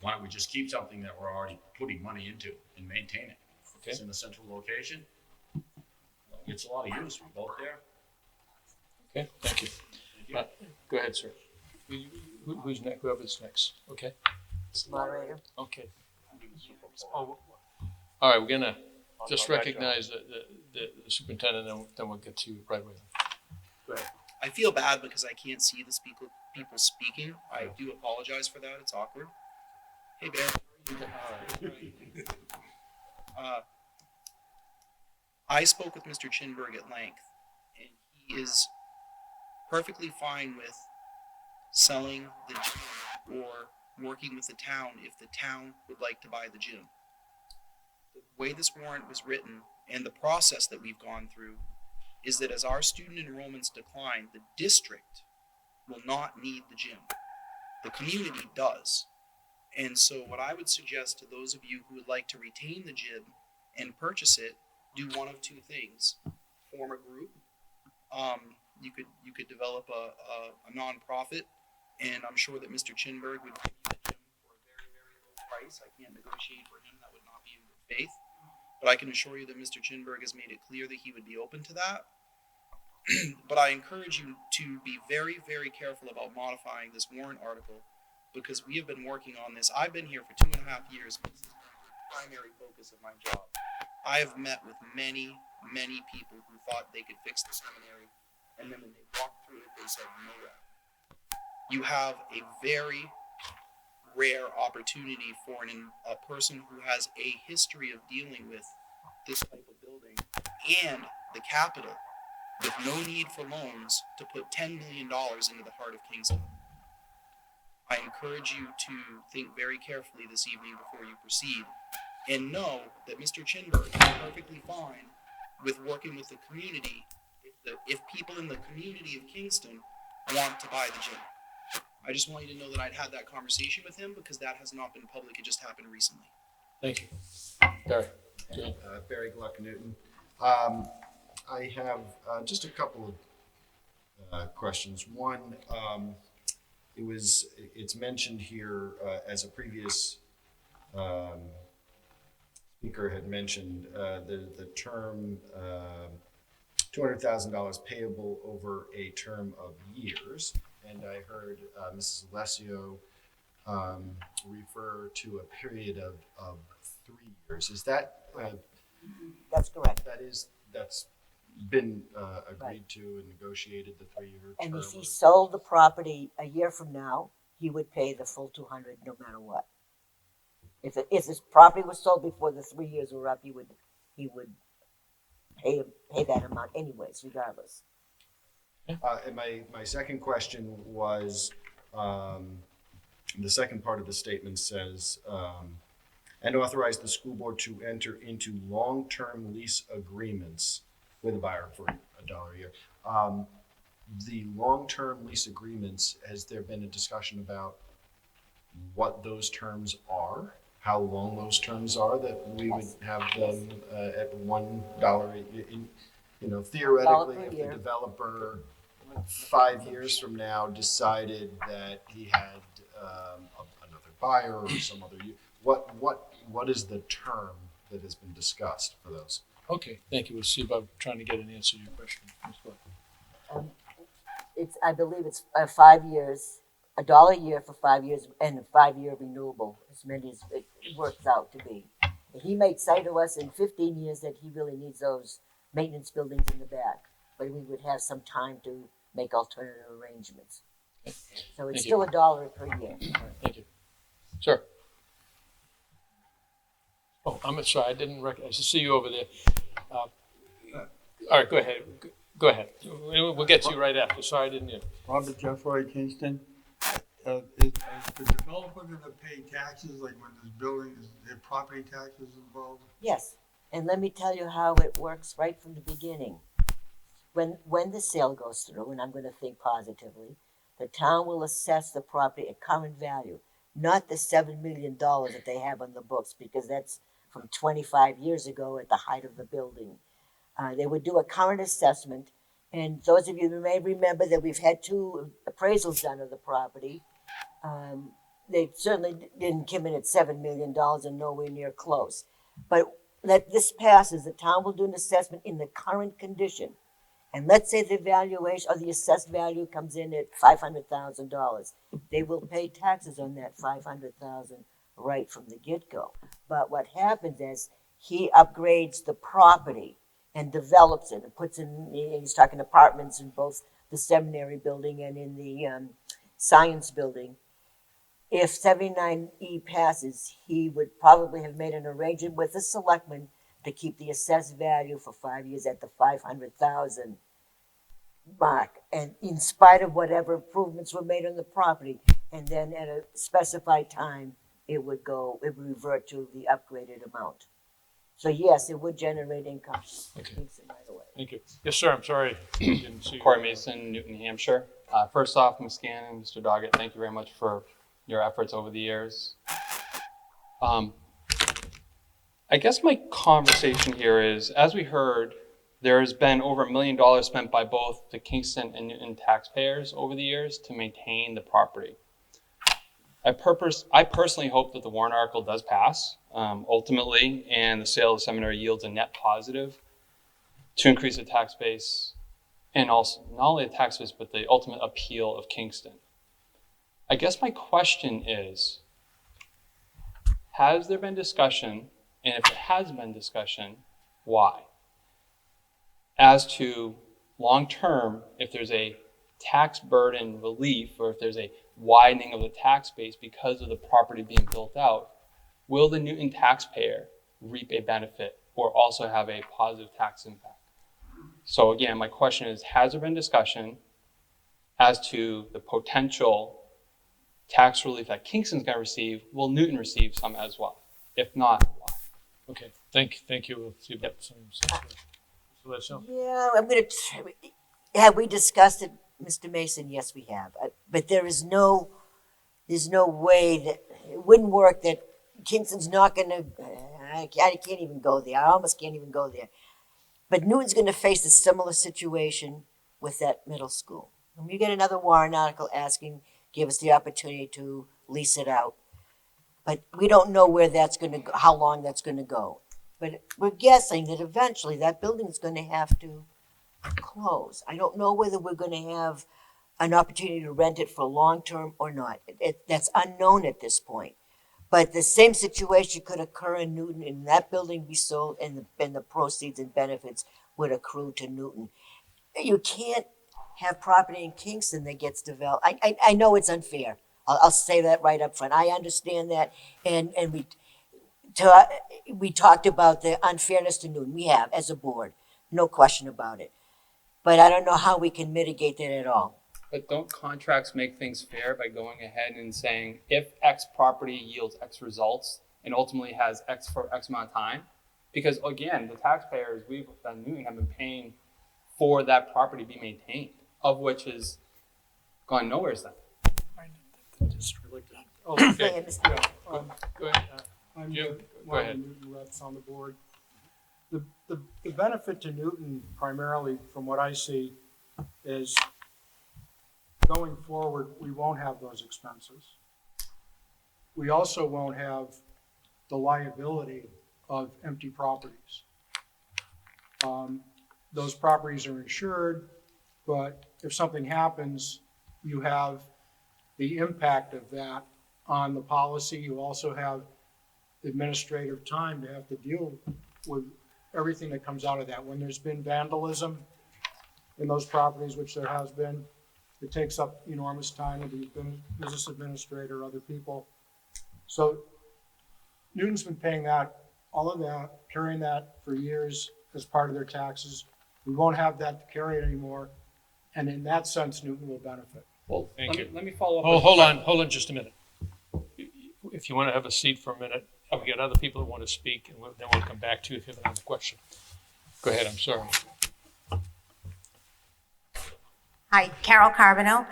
Why don't we just keep something that we're already putting money into and maintain it? Okay. It's in a central location. It's a lot of use. We're both there. Okay, thank you. Go ahead, sir. Who's next? Whoever's next. Okay. Moderator. Okay. Oh, all right, we're gonna just recognize the superintendent, and then we'll get to you right away. Go ahead. I feel bad because I can't see the people speaking. I do apologize for that. It's awkward. Hey, Bear. I spoke with Mr. Chinberg at length, and he is perfectly fine with selling the gym or working with the town if the town would like to buy the gym. The way this warrant was written and the process that we've gone through is that as our student enrollments decline, the district will not need the gym. The community does. And so what I would suggest to those of you who would like to retain the gym and purchase it, do one of two things. Form a group. You could develop a nonprofit, and I'm sure that Mr. Chinberg would give you the gym for a very, very low price. I can't negotiate for him. That would not be in good faith. But I can assure you that Mr. Chinberg has made it clear that he would be open to that. But I encourage you to be very, very careful about modifying this warrant article, because we have been working on this. I've been here for 2.5 years. This is the primary focus of my job. I have met with many, many people who thought they could fix the seminary, and then when they walked through it, they said no way. You have a very rare opportunity for a person who has a history of dealing with this type of building and the capital, with no need for loans, to put $10 million into the heart of Kingston. I encourage you to think very carefully this evening before you proceed, and know that Mr. Chinberg is perfectly fine with working with the community if people in the community of Kingston want to buy the gym. I just want you to know that I'd had that conversation with him, because that has not been public. It just happened recently. Thank you. Barry. Barry Gluck Newton. I have just a couple of questions. One, it's mentioned here as a previous speaker had mentioned the term $200,000 payable over a term of years, and I heard Mrs. Alessio refer to a period of 3 years. Is that? That's correct. That's been agreed to and negotiated, the 3-year term. And if he sold the property a year from now, he would pay the full 200 no matter what. If his property was sold before the 3 years were up, he would pay that amount anyways, regardless. And my second question was, the second part of the statement says, and authorize the school board to enter into long-term lease agreements with a buyer for $1 a year. The long-term lease agreements, has there been a discussion about what those terms are? How long those terms are, that we would have them at $1 theoretically, if the developer 5 years from now decided that he had another buyer or some other, what is the term that has been discussed for those? Okay, thank you. We'll see about trying to get an answer to your question. I believe it's 5 years, $1 a year for 5 years, and a 5-year renewable, as many as it works out to be. And he might say to us in 15 years that he really needs those maintenance buildings in the back, but we would have some time to make alternative arrangements. So it's still $1 per year. Thank you. Sir. Oh, I'm sorry, I didn't recognize. I see you over there. All right, go ahead. Go ahead. We'll get to you right after. Sorry, I didn't hear. Robert Jeffroy, Kingston. Is the developer going to pay taxes, like when this building is, there property taxes involved? Yes, and let me tell you how it works right from the beginning. When the sale goes through, and I'm going to think positively, the town will assess the property at current value, not the $7 million that they have on the books, because that's from 25 years ago at the height of the building. They would do a current assessment, and those of you who may remember that we've had 2 appraisals done of the property. They certainly didn't come in at $7 million and nowhere near close. But let this passes, the town will do an assessment in the current condition. And let's say the valuation or the assessed value comes in at $500,000. They will pay taxes on that $500,000 right from the get-go. But what happens is he upgrades the property and develops it and puts in, he's talking apartments in both the seminary building and in the science building. If 79E passes, he would probably have made an arrangement with the selectmen to keep the assessed value for 5 years at the $500,000 mark, and in spite of whatever improvements were made on the property, and then at a specified time, it would revert to the upgraded amount. So yes, it would generate income. Okay. Right away. Thank you. Yes, sir. I'm sorry. Didn't see you. Corey Mason, Newton, Hampshire. First off, Ms. Gannon, Mr. Doggett, thank you very much for your efforts over the years. I guess my conversation here is, as we heard, there has been over $1 million spent by both the Kingston and Newton taxpayers over the years to maintain the property. I personally hope that the warrant article does pass ultimately, and the sale of the seminary yields a net positive to increase the tax base, and also not only the tax base, but the ultimate appeal of Kingston. I guess my question is, has there been discussion, and if there has been discussion, why? As to long-term, if there's a tax burden relief, or if there's a widening of the tax base because of the property being built out, will the Newton taxpayer reap a benefit or also have a positive tax impact? So again, my question is, has there been discussion as to the potential tax relief that Kingston's going to receive? Will Newton receive some as well? If not, why? Okay, thank you. We'll see about the same. Yeah, have we discussed it, Mr. Mason? Yes, we have. But there's no way that it wouldn't work, that Kingston's not going to, I can't even go there. I almost can't even go there. But Newton's gonna face a similar situation with that middle school. When we get another warrant article asking, give us the opportunity to lease it out. But we don't know where that's gonna go, how long that's gonna go. But we're guessing that eventually that building's gonna have to close. I don't know whether we're gonna have an opportunity to rent it for long-term or not. That's unknown at this point. But the same situation could occur in Newton, and that building be sold, and the proceeds and benefits would accrue to Newton. You can't have property in Kingston that gets developed. I know it's unfair. I'll say that right up front. I understand that, and we talked about the unfairness to Newton. We have, as a board, no question about it. But I don't know how we can mitigate that at all. But don't contracts make things fair by going ahead and saying, if X property yields X results and ultimately has X for X amount of time? Because again, the taxpayers, we've done Newton, have been paying for that property to be maintained, of which has gone nowhere then. Oh, Okay. Go ahead. I'm Jim, go one of the ahead. Newton reps on the board. The benefit to Newton primarily, from what I see, is going forward, we won't have those expenses. We also won't have the liability of empty properties. Those properties are insured, but if something happens, you have the impact of that on the policy. You also have administrative time to have to deal with everything that comes out of that. When there's been vandalism in those properties, which there has been, it takes up enormous time of the business administrator, other people. So Newton's been paying that, all of that, carrying that for years as part of their taxes. We won't have that to carry it anymore. And in that sense, Newton will benefit. Well, thank you. Let me follow up. Oh, with- hold on just a minute. If you want to have a seat for a minute, we got other people that want to speak, and then we'll come back to you if you have another question. Go ahead, I'm sorry. Hi, Carol Carbonell,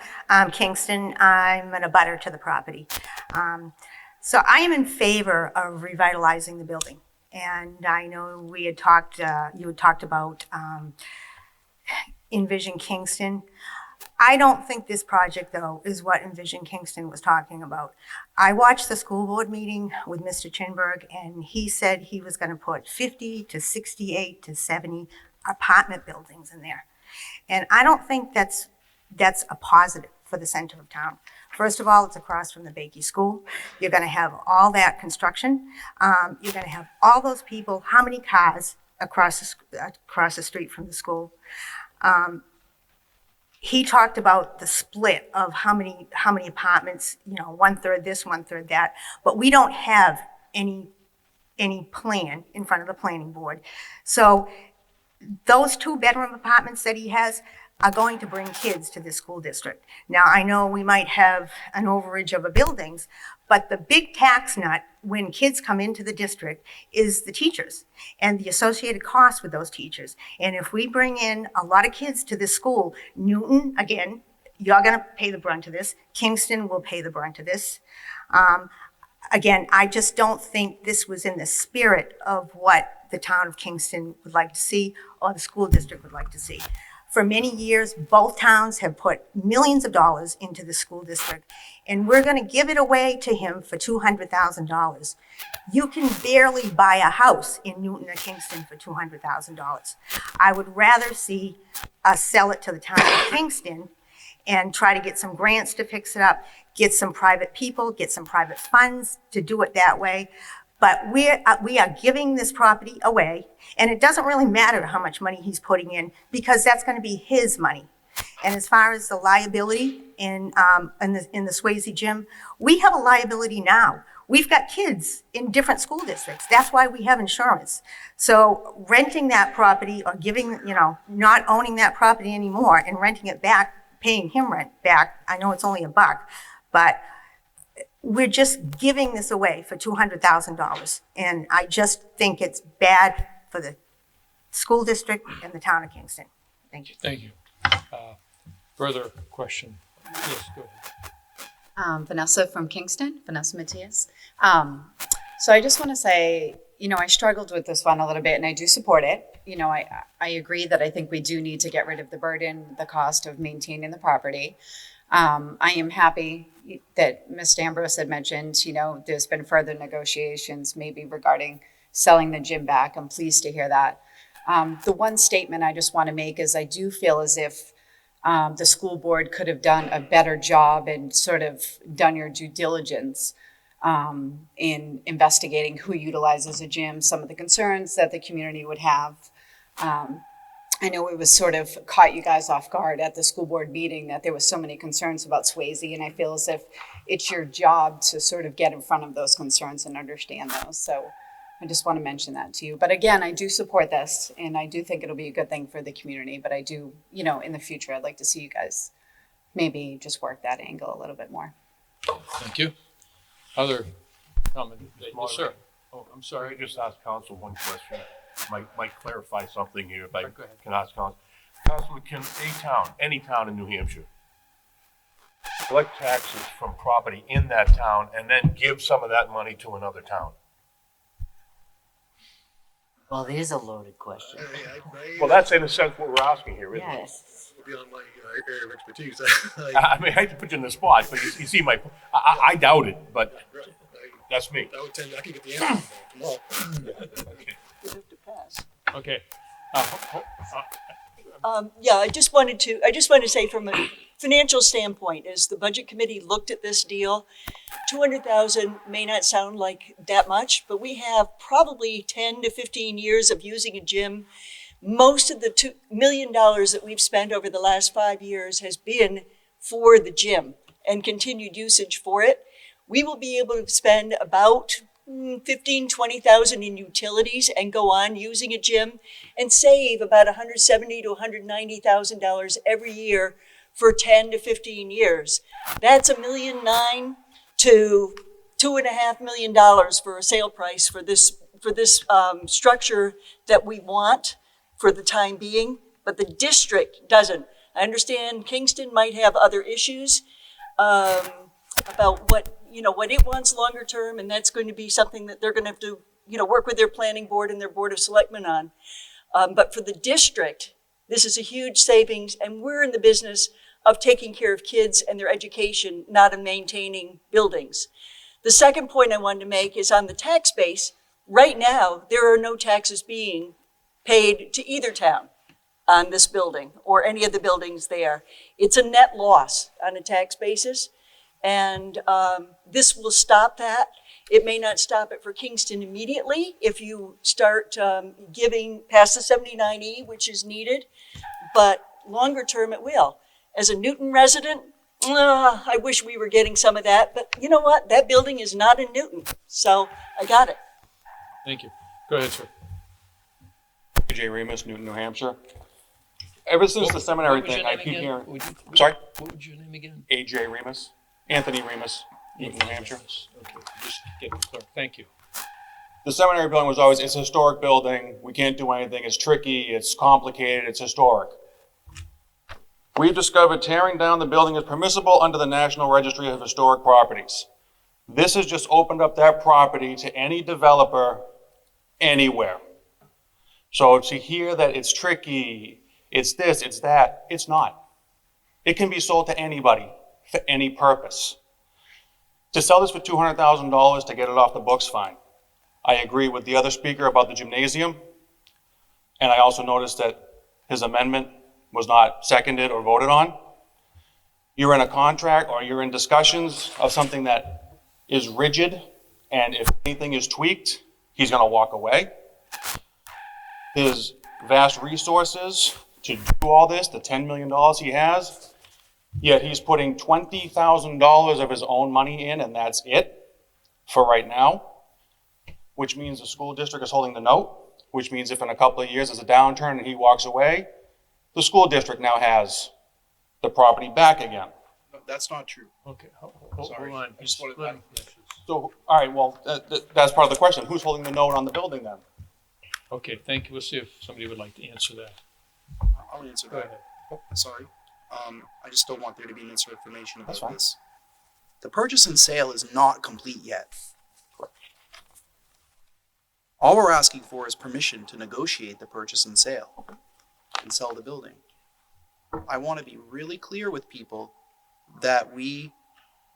Kingston. I'm an abutter to the property. So I am in favor of revitalizing the building. And I know we had talked, you had talked about Envision Kingston. I don't think this project, though, is what Envision Kingston was talking about. I watched the school board meeting with Mr. Chinberg, and he said he was going to put 50 to 68 to 70 apartment buildings in there. And I don't think that's a positive for the center of town. First of all, it's across from the Bakey School. You're going to have all that construction. You're going to have all those people. How many cars across the street from the school? He talked about the split of how many apartments, 1/3 this, 1/3 that, but we don't have any plan in front of the planning board. So those 2-bedroom apartments that he has are going to bring kids to this school district. Now, I know we might have an overage of buildings, but the big tax nut when kids come into the district is the teachers and the associated costs with those teachers. And if we bring in a lot of kids to this school, Newton, again, you're gonna pay the brunt of this. Kingston will pay the brunt of this. Again, I just don't think this was in the spirit of what the town of Kingston would like to see or the school district would like to see. For many years, both towns have put millions of dollars into the school district, and we're going to give it away to him for $200,000. You can barely buy a house in Newton or Kingston for $200,000. I would rather see us sell it to the town of Kingston and try to get some grants to fix it up, get some private people, get some private funds to do it that way. But we are giving this property away, and it doesn't really matter how much money he's putting in because that's going to be his money. And as far as the liability in the Swayze gym, we have a liability now. We've got kids in different school districts. That's why we have insurance. So renting that property or giving, not owning that property anymore and renting it back, paying him rent back, I know it's only $1, but we're just giving this away for $200,000. And I just think it's bad for the school district and the town of Kingston. Thank you. Thank you. Further question? Yes, go ahead. Vanessa from Kingston, Vanessa Matias. So I just want to say, you know, I struggled with this one a little bit and I do support it. You know, I agree that I think we do need to get rid of the burden, the cost of maintaining the property. I am happy that Ms. Ambrose had mentioned, you know, there's been further negotiations maybe regarding selling the gym back. I'm pleased to hear that. The one statement I just want to make is I do feel as if the school board could have done a better job and sort of done your due diligence in investigating who utilizes a gym, some of the concerns that the community would have. I know it was sort of caught you guys off guard at the school board meeting that there was so many concerns about Swayze, and I feel as if it's your job to sort of get in front of those concerns and understand those. So I just want to mention that to you. But again, I do support this, and I do think it'll be a good thing for the community, but I do, you know, in the future, I'd like to see you guys maybe just work that angle a little bit more. Thank you. Other comment? Yes, sir. Oh, I'm sorry. I just asked council one question. Might clarify something here if I Go ahead. can ask council. Councilor, can a town, any town in New Hampshire, collect taxes from property in that town and then give some of that money to another town? Well, there's a loaded question. Well, that's in a sense what we're asking here, isn't it? Yes. Beyond my area of expertise. I mean, I hate to put you in the spot, but you see I doubt it, but that's me. I would tend, I can get the answer tomorrow. Okay. Yeah, I just wanted to say from a financial standpoint, as the budget committee looked at this deal, 200,000 may not sound like that much, but we have probably 10 to 15 years of using a gym. Most of the $2 million that we've spent over the last 5 years has been for the gym and continued usage for it. We will be able to spend about 15, 20,000 in utilities and go on using a gym and save about $170,000 to $190,000 every year for 10 to 15 years. That's $1.9 million to $2.5 million for a sale price for this structure that we want for the time being, but the district doesn't. I understand Kingston might have other issues about what it wants longer term, and that's going to be something that they're going to have to, work with their planning board and their board of selectmen on. But for the district, this is a huge savings, and we're in the business of taking care of kids and their education, not of maintaining buildings. The second point I wanted to make is on the tax base. Right now, there are no taxes being paid to either town on this building or any of the buildings there. It's a net loss on a tax basis. And this will stop that. It may not stop it for Kingston immediately if you start giving past the 79E, which is needed, but longer term it will. As a Newton resident, I wish we were getting some of that, but you know what? That building is not in Newton, so I got it. Thank you. Go ahead, sir. AJ Remus, Newton, New Hampshire. Ever since the seminary what was thing, your I name keep again? hearing. Sorry? What was your name again? AJ Remus. Anthony Remus, Newton, New Hampshire. Okay, just get it clear. Thank you. The seminary building was always, it's a historic building. We can't do anything. It's tricky. It's complicated. It's historic. We've discovered tearing down the building is permissible under the National Registry of Historic Properties. This has just opened up that property to any developer anywhere. So to hear that it's tricky, it's this, it's that, it's not. It can be sold to anybody for any purpose. To sell this for $200,000 to get it off the books, fine. I agree with the other speaker about the gymnasium. And I also noticed that his amendment was not seconded or voted on. You're in a contract or you're in discussions of something that is rigid, and if anything is tweaked, he's gonna walk away. His vast resources to do all this, the $10 million he has, yet he's putting $20,000 of his own money in, and that's it for right now, which means the school district is holding the note, which means if in a couple of years there's a downturn and he walks away, the school district now has the property back again. That's not true. Okay, hold Sorry. on. I just wanted that. So, all right, well, that's part of the question. Who's holding the note on the building then? Okay, thank you. We'll see if somebody would like to answer that. I'll answer Go that. ahead. Sorry. I just don't want there to be misinformation That's about fine. this. The purchase and sale is not complete yet. All we're asking for is permission to negotiate the purchase and sale and sell the building. I want to be really clear with people that we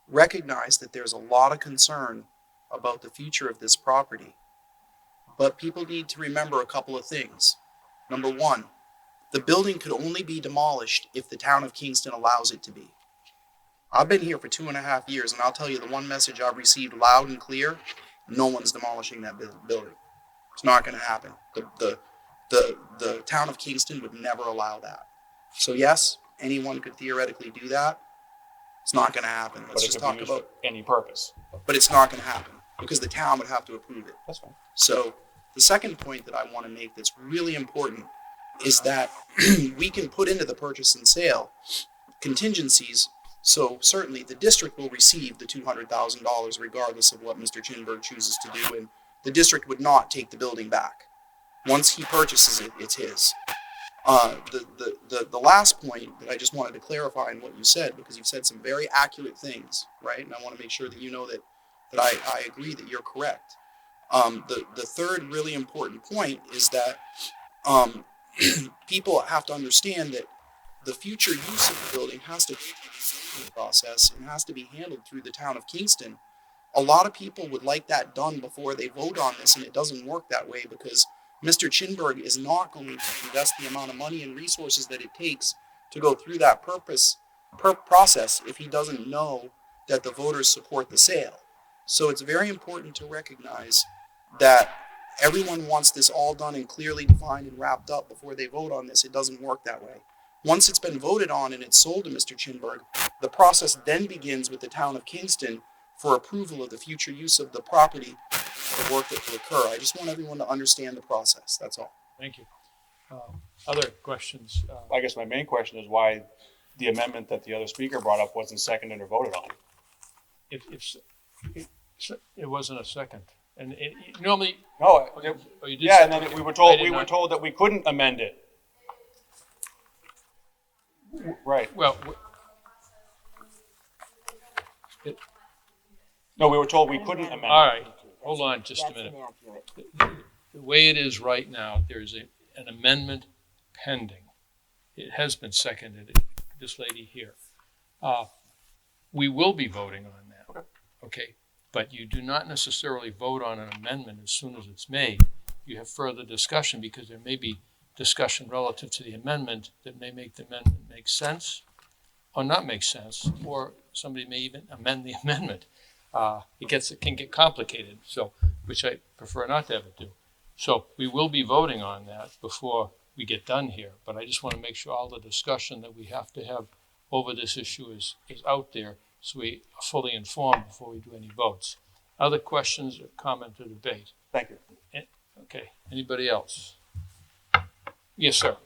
recognize that there's a lot of concern about the future of this property. But people need to remember a couple of things. Number one, the building could only be demolished if the town of Kingston allows it to be. I've been here for 2.5 years, and I'll tell you the one message I've received loud and clear: no one's demolishing that building. It's not going to happen. The town of Kingston would never allow that. So yes, anyone could theoretically do that. It's not going to happen. Let's just talk about any purpose. But it's not going to happen because the town would have to approve it. That's fine. So the second point that I want to make that's really important is that we can put into the purchase and sale contingencies. So certainly the district will receive the $200,000 regardless of what Mr. Chinberg chooses to do, and the district would not take the building back. Once he purchases it, it's his. The last point that I just wanted to clarify in what you said, because you've said some very accurate things, right? And I want to make sure that you know that I agree that you're correct. The third really important point is that people have to understand that the future use of the building has to be through the process and has to be handled through the town of Kingston. A lot of people would like that done before they vote on this, and it doesn't work that way because Mr. Chinberg is not going to invest the amount of money and resources that it takes to go through that process if he doesn't know that the voters support the sale. So it's very important to recognize that everyone wants this all done and clearly defined and wrapped up before they vote on this. It doesn't work that way. Once it's been voted on and it's sold to Mr. Chinberg, the process then begins with the town of Kingston for approval of the future use of the property, the work that will occur. I just want everyone to understand the process. That's all. Thank you. Other questions? I guess my main question is why the amendment that the other speaker brought up wasn't seconded or voted on. It wasn't a second. And normally. No. You did yeah, and then we were told that we couldn't amend it. Right. Well. No, we were told we couldn't amend it. All right. Hold on just a minute. The way it is right now, there's an amendment pending. It has been seconded, this lady here. We will be voting on that. Okay. But you do not necessarily vote on an amendment as soon as it's made. You have further discussion because there may be discussion relative to the amendment that may make the amendment make sense or not make sense, or somebody may even amend the amendment. It can get complicated, so which I prefer not to have it do. So we will be voting on that before we get done here, but I just want to make sure all the discussion that we have to have over this issue is out there so we are fully informed before we do any votes. Other questions or comment or debate? Thank you. Okay, anybody else? Yes, sir.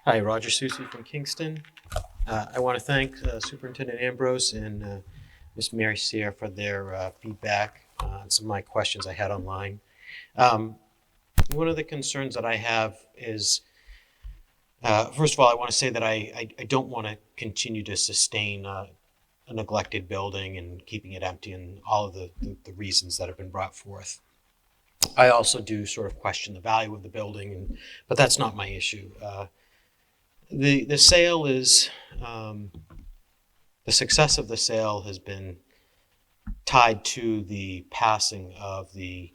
Hi, Roger Susi from Kingston. I want to thank Superintendent Ambrose and Ms. Mary Cyr for their feedback on some of my questions I had online. One of the concerns that I have is, first of all, I want to say that I don't want to continue to sustain a neglected building and keeping it empty and all of the reasons that have been brought forth. I also do sort of question the value of the building, but that's not my issue. The sale is, the success of the sale has been tied to the passing of the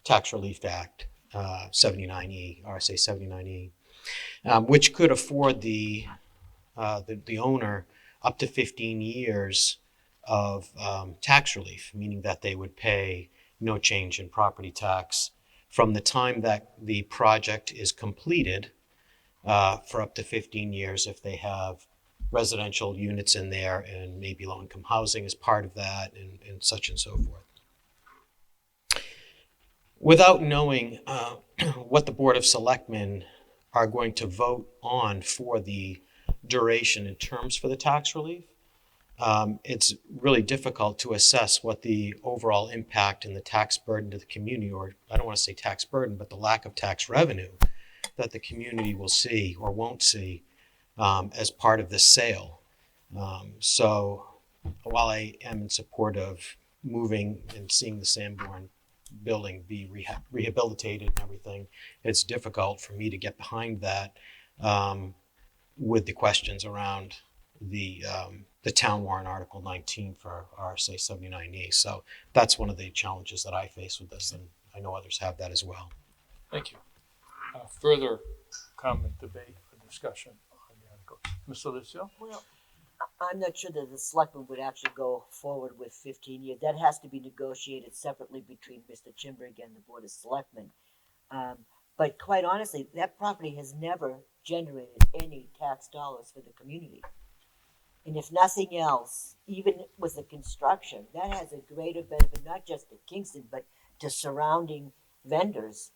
Tax Relief Act, 79E, RSA 79E, which could afford the owner up to 15 years of tax relief, meaning that they would pay no change in property tax from the time that the project is completed for up to 15 years if they have residential units in there and maybe low-income housing is part of that and such and so forth. Without knowing what the Board of Selectmen are going to vote on for the duration and terms for the tax relief, it's really difficult to assess what the overall impact and the tax burden to the community, or I don't want to say tax burden, but the lack of tax revenue that the community will see or won't see as part of this sale. So while I am in support of moving and seeing the Sanborn building be rehabilitated and everything, it's difficult for me to get behind that with the questions around the town warrant Article 19 for RSA 79E. So that's one of the challenges that I face with this, and I know others have that as well. Thank you. Further comment, debate, or discussion on the article? Ms. Alicio? Well, I'm not sure that the selectmen would actually go forward with 15 years. That has to be negotiated separately between Mr. Chimberg and the Board of Selectmen. But quite honestly, that property has never generated any tax dollars for the community. And if nothing else, even with the construction, that has a greater benefit, not just to Kingston, but to surrounding vendors,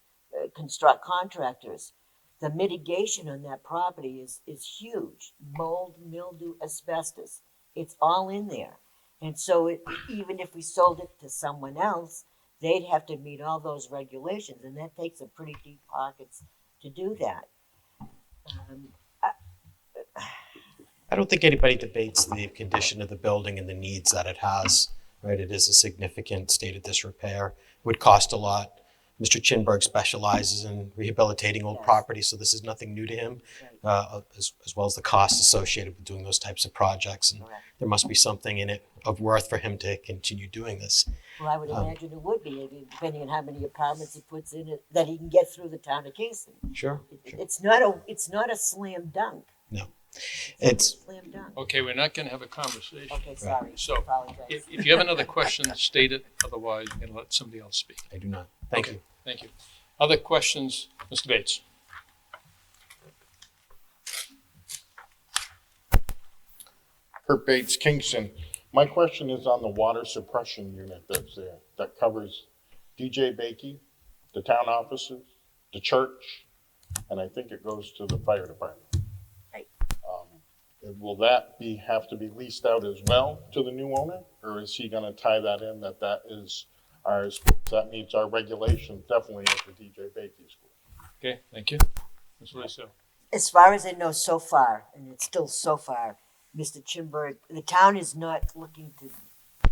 construct contractors. The mitigation on that property is huge. Mold, mildew, asbestos. It's all in there. And so even if we sold it to someone else, they'd have to meet all those regulations, and that takes some pretty deep pockets to do that. I don't think anybody debates the condition of the building and the needs that it has, right? It is a significant state of disrepair. It would cost a lot. Mr. Chinberg specializes in rehabilitating old property, so this is nothing new to him, as well as the costs associated with doing those types of projects. And there must be something in it of worth for him to continue doing this. Well, I would imagine it would be, depending on how many apartments he puts in it, that he can get through the town of Kingston. Sure. It's not a slam dunk. No. It's slam dunk. Okay, we're not gonna have a conversation. Okay, sorry. So Apologize. if you have another question, state it. Otherwise, we're gonna let somebody else speak. I do not. Thank you. Thank you. Other questions? Mr. Bates? Kurt Bates, Kingston. My question is on the water suppression unit that's there, that covers DJ Bakey, the town offices, the church, and I think it goes to the fire department. Right. Will that have to be leased out as well to the new owner, or is he gonna tie that in, that is ours, that meets our regulations, definitely at the DJ Bakey School? Okay, thank you. Ms. Alicio? As far as I know so far, and it's still so far, Mr. Chimberg, the town is not looking to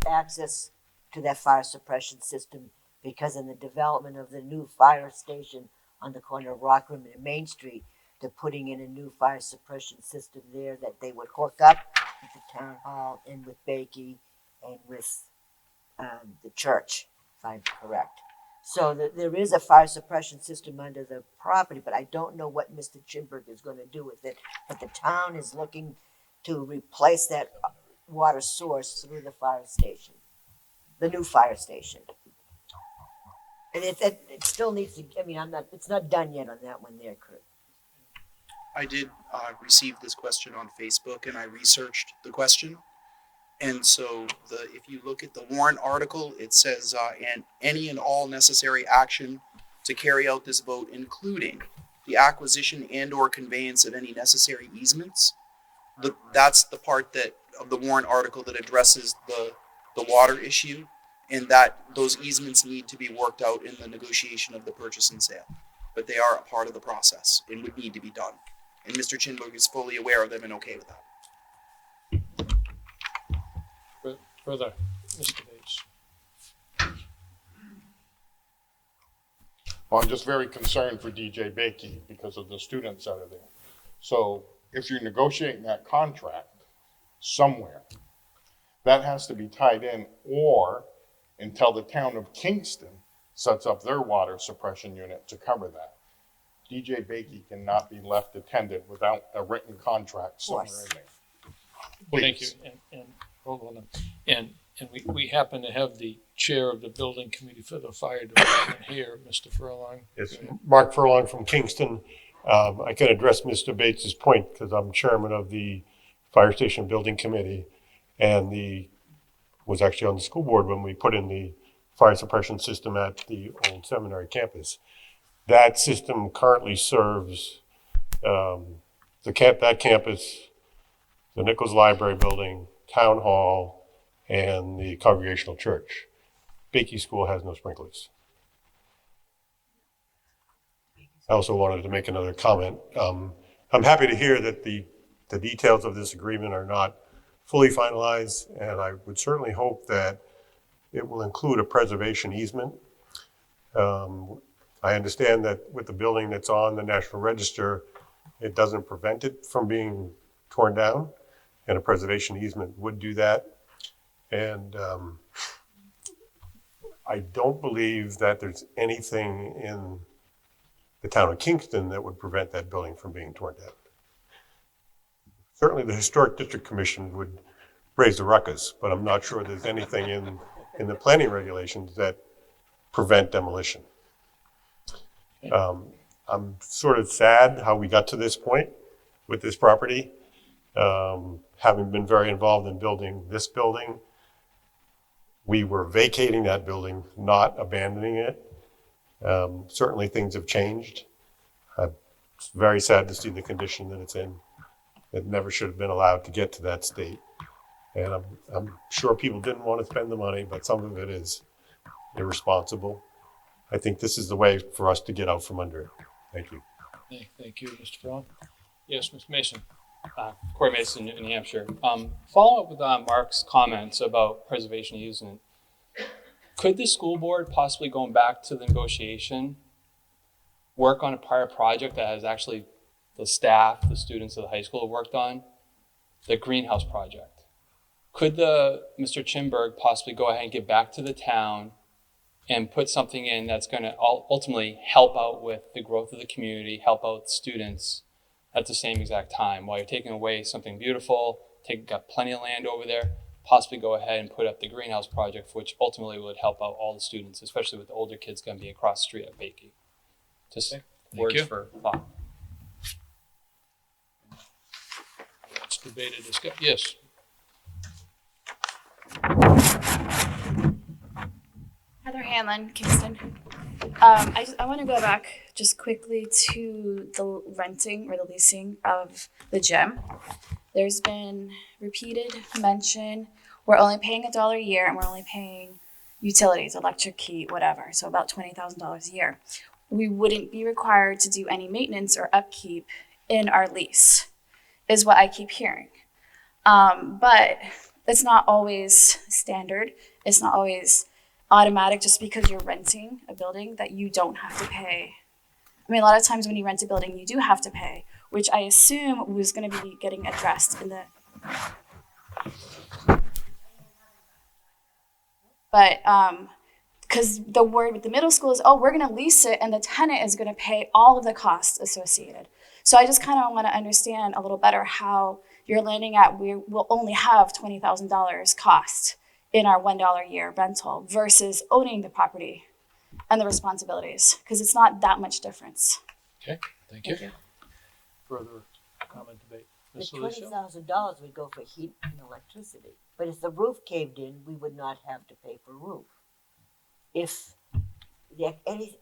access to that fire suppression system because in the development of the new fire station on the corner of Rockroom and Main Street, they're putting in a new fire suppression system there that they would hook up with the town hall and with Bakey and with the church, if I'm correct. So there is a fire suppression system under the property, but I don't know what Mr. Chimberg is going to do with it. But the town is looking to replace that water source through the fire station, the new fire station. And it still needs to, I mean, it's not done yet on that one there, Kurt. I did receive this question on Facebook and I researched the question. And so if you look at the warrant article, it says, and any and all necessary action to carry out this vote, including the acquisition and or conveyance of any necessary easements. That's the part of the warrant article that addresses the water issue, and that those easements need to be worked out in the negotiation of the purchase and sale. But they are a part of the process and would need to be done. And Mr. Chinberg is fully aware of them and okay with that. Further, Mr. Bates? Well, I'm just very concerned for DJ Bakey because of the students that are there. So if you're negotiating that contract somewhere, that has to be tied in, or until the town of Kingston sets up their water suppression unit to cover that. DJ Bakey cannot be left attended without a written contract somewhere in there. Well, thank you. And hold on. And we happen to have the chair of the building committee for the fire department here, Mr. Furlong. Yes, Mark Furlong from Kingston. I can address Mr. Bates's point because I'm chairman of the fire station building committee and was actually on the school board when we put in the fire suppression system at the old seminary campus. That system currently serves that campus, the Nichols Library Building, Town Hall, and the Congregational Church. Bakey School has no sprinklers. I also wanted to make another comment. I'm happy to hear that the details of this agreement are not fully finalized, and I would certainly hope that it will include a preservation easement. I understand that with the building that's on the National Register, it doesn't prevent it from being torn down, and a preservation easement would do that. And I don't believe that there's anything in the town of Kingston that would prevent that building from being torn down. Certainly the Historic District Commission would raise the ruckus, but I'm not sure there's anything in the planning regulations that prevent demolition. I'm sort of sad how we got to this point with this property. Having been very involved in building this building, we were vacating that building, not abandoning it. Certainly things have changed. It's very sad to see the condition that it's in. It never should have been allowed to get to that state. And I'm sure people didn't want to spend the money, but some of it is irresponsible. I think this is the way for us to get out from under it. Thank you. Thank you, Mr. Brown. Yes, Ms. Mason. Corey Mason, New Hampshire. Follow up with Mark's comments about preservation easement. Could the school board possibly, going back to the negotiation, work on a prior project that has actually the staff, the students of the high school have worked on, the greenhouse project? Could Mr. Chimberg possibly go ahead and get back to the town and put something in that's going to ultimately help out with the growth of the community, help out students at the same exact time? While you're taking away something beautiful, got plenty of land over there, possibly go ahead and put up the greenhouse project, which ultimately would help out all the students, especially with the older kids going to be across the street at Bakey. Just words for thought. Let's debate and discuss. Yes. Heather Hanlon, Kingston. I want to go back just quickly to the renting or the leasing of the gym. There's been repeated mention, we're only paying $1 a year and we're only paying utilities, electric, heat, whatever, so about $20,000 a year. We wouldn't be required to do any maintenance or upkeep in our lease, is what I keep hearing. But it's not always standard. It's not always automatic just because you're renting a building that you don't have to pay. I mean, a lot of times when you rent a building, you do have to pay, which I assume was going to be getting addressed in the. But because the word with the middle school is, oh, we're going to lease it and the tenant is going to pay all of the costs associated. So I just kind of want to understand a little better how you're landing at we will only have $20,000 cost in our $1 a year rental versus owning the property and the responsibilities, because it's not that much difference. Okay, thank you. Further comment, debate. The $20,000 would go for heat and electricity, but if the roof caved in, we would not have to pay for roof. If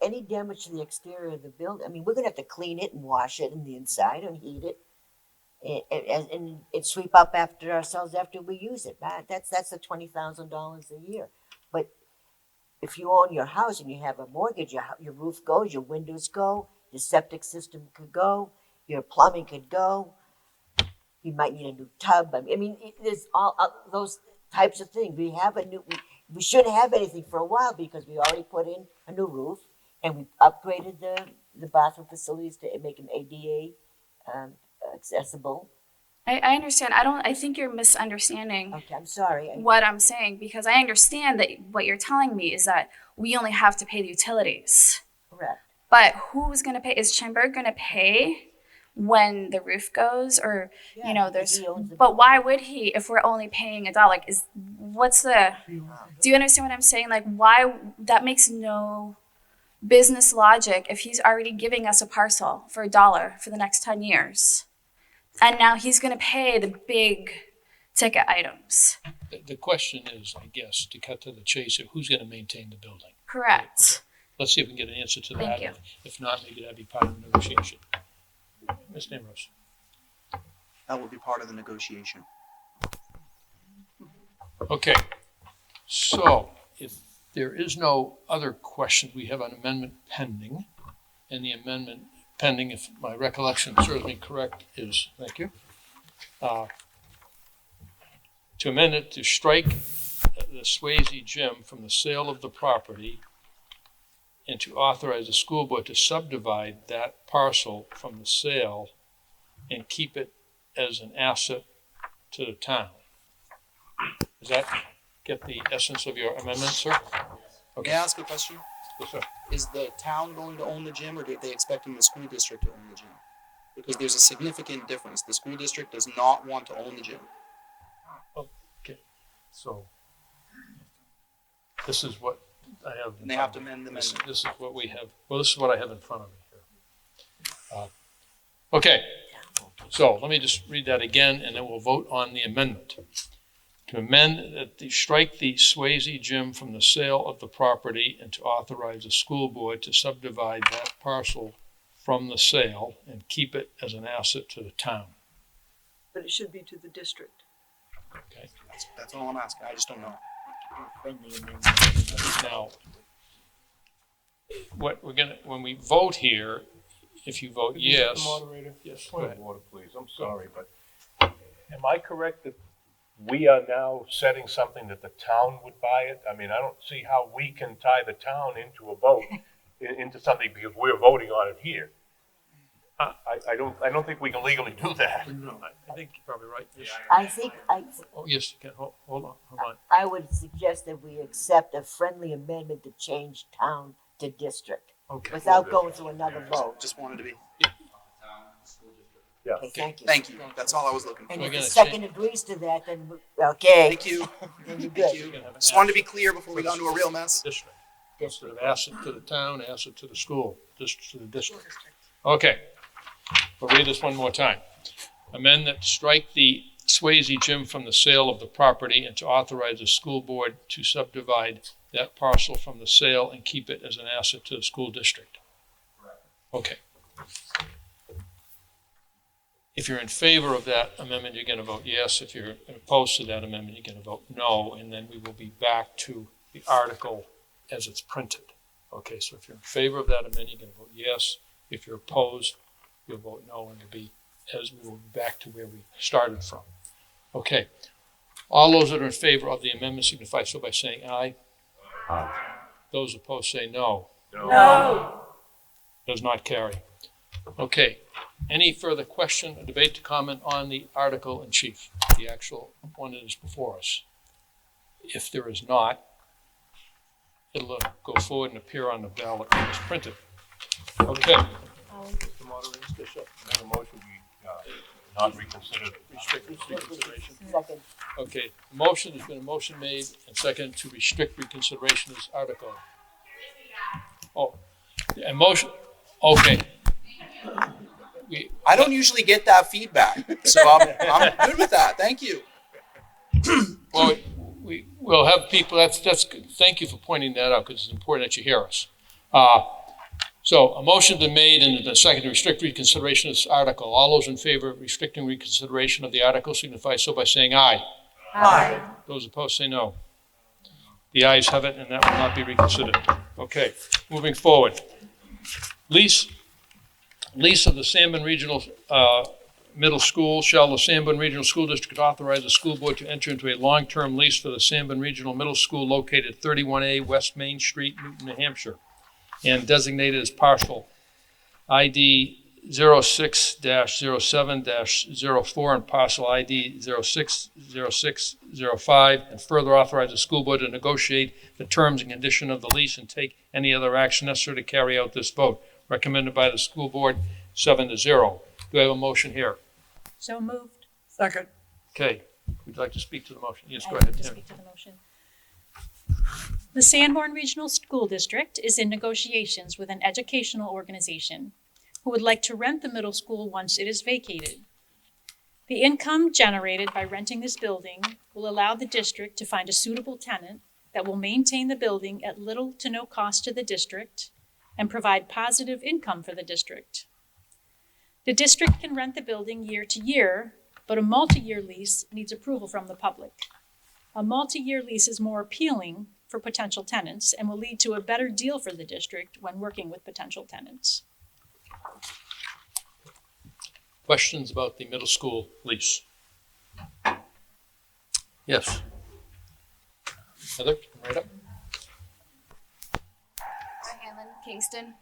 any damage to the exterior of the building, I mean, we're gonna have to clean it and wash it in the inside and heat it, and sweep up after ourselves after we use it. That's the $20,000 a year. But if you own your house and you have a mortgage, your roof goes, your windows go, your septic system could go, your plumbing could go. You might need a new tub. I mean, there's all those types of things. We shouldn't have anything for a while because we already put in a new roof and we upgraded the bathroom facilities to make them ADA accessible. I understand. I think you're misunderstanding. Okay, I'm sorry. What I'm saying, because I understand that what you're telling me is that we only have to pay the utilities. Correct. But who's going to pay? Is Chimberg going to pay when the roof goes, or there's? But why would he if we're only paying $1? Like, do you understand what I'm saying? Like, why? That makes no business logic if he's already giving us a parcel for $1 for the next 10 years. And now he's going to pay the big ticket items. The question is, I guess, to cut to the chase, of who's going to maintain the building. Correct. Let's see if we can get an answer to that. Thank you. If not, maybe that'd be part of the negotiation. Ms. Namros. That will be part of the negotiation. Okay. So if there is no other question, we have an amendment pending. And the amendment pending, if my recollection serves me correct, is, thank you, to amend it to strike the Swayze Gym from the sale of the property and to authorize the school board to subdivide that parcel from the sale and keep it as an asset to the town. Does that get the essence of your amendment, sir? Okay. May I ask a question? Yes, sir. Is the town going to own the gym, or are they expecting the school district to own the gym? Because there's a significant difference. The school district does not want to own the gym. Okay, so this is what I have. And they have to amend the amendment. This is what we have, well, this is what I have in front of me here. Okay, so let me just read that again, and then we'll vote on the amendment. To amend that strike the Swayze Gym from the sale of the property and to authorize the school board to subdivide that parcel from the sale and keep it as an asset to the town. But it should be to the district. Okay. That's all I'm asking. I just don't know. Now, what we're gonna, when we vote here, if you vote yes. Moderator? Yes, go Point of ahead. order, please. I'm sorry, but am I correct that we are now setting something that the town would buy it? I mean, I don't see how we can tie the town into a vote, into something because we're voting on it here. I don't think we can legally do that. No, I think you're probably right. Yes. Oh, yes, you can. Hold on. I would suggest that we accept a friendly amendment to change town to district. Okay. Without going through another vote. Just wanted to be. Yeah. Okay, thank you. Thank you. That's all I was looking for. And if the second agrees to that, then, okay. Thank you. Then you're Thank good. you. Just wanted to be clear before we got into a real mess. District. Instead of asset to the town, asset to the school, district to the district. Okay, we'll read this one more time. Amend that strike the Swayze Gym from the sale of the property and to authorize the school board to subdivide that parcel from the sale and keep it as an asset to the school district. Okay. If you're in favor of that amendment, you're going to vote yes. If you're opposed to that amendment, you're going to vote no, and then we will be back to the article as it's printed. Okay, so if you're in favor of that amendment, you're going to vote yes. If you're opposed, you'll vote no, and we will be back to where we started from. Okay, all those that are in favor of the amendment signify so by saying aye. Aye. Those opposed say no. No. Does not carry. Okay, any further question or debate to comment on the article in chief, the actual one that is before us? If there is not, it'll go forward and appear on the ballot as printed. Okay. Mr. Moderator, yes, sir. Make a motion, we not reconsider. Restrict reconsideration. Second. Okay, motion, there's been a motion made and second to restrict reconsideration of this article. Oh, a motion, okay. I don't usually get that feedback, so I'm good with that. Thank you. Well, we will have people, that's good. Thank you for pointing that out because it's important that you hear us. So a motion's been made and a second to restrict reconsideration of this article. All those in favor of restricting reconsideration of the article signify so by saying aye. Aye. Those opposed say no. The ayes have it and that will not be reconsidered. Okay, moving forward. Lease of the Sanborn Regional Middle School. Shall the Sanborn Regional School District authorize the school board to enter into a long-term lease for the Sanborn Regional Middle School located 31A West Main Street, Newton, New Hampshire, and designated as parcel ID 06-07-04 and parcel ID 060605, and further authorize the school board to negotiate the terms and condition of the lease and take any other action necessary to carry out this vote. Recommended by the school board, 7-0. Do I have a motion here? So moved. Second. Okay, would you like to speak to the motion? Yes, go I'd like ahead, to Tammy. speak to the motion. The Sanborn Regional School District is in negotiations with an educational organization who would like to rent the middle school once it is vacated. The income generated by renting this building will allow the district to find a suitable tenant that will maintain the building at little to no cost to the district and provide positive income for the district. The district can rent the building year to year, but a multi-year lease needs approval from the public. A multi-year lease is more appealing for potential tenants and will lead to a better deal for the district when working with potential tenants. Questions about the middle school lease? Yes. Heather, right up. Hi, Hanlon, Kingston.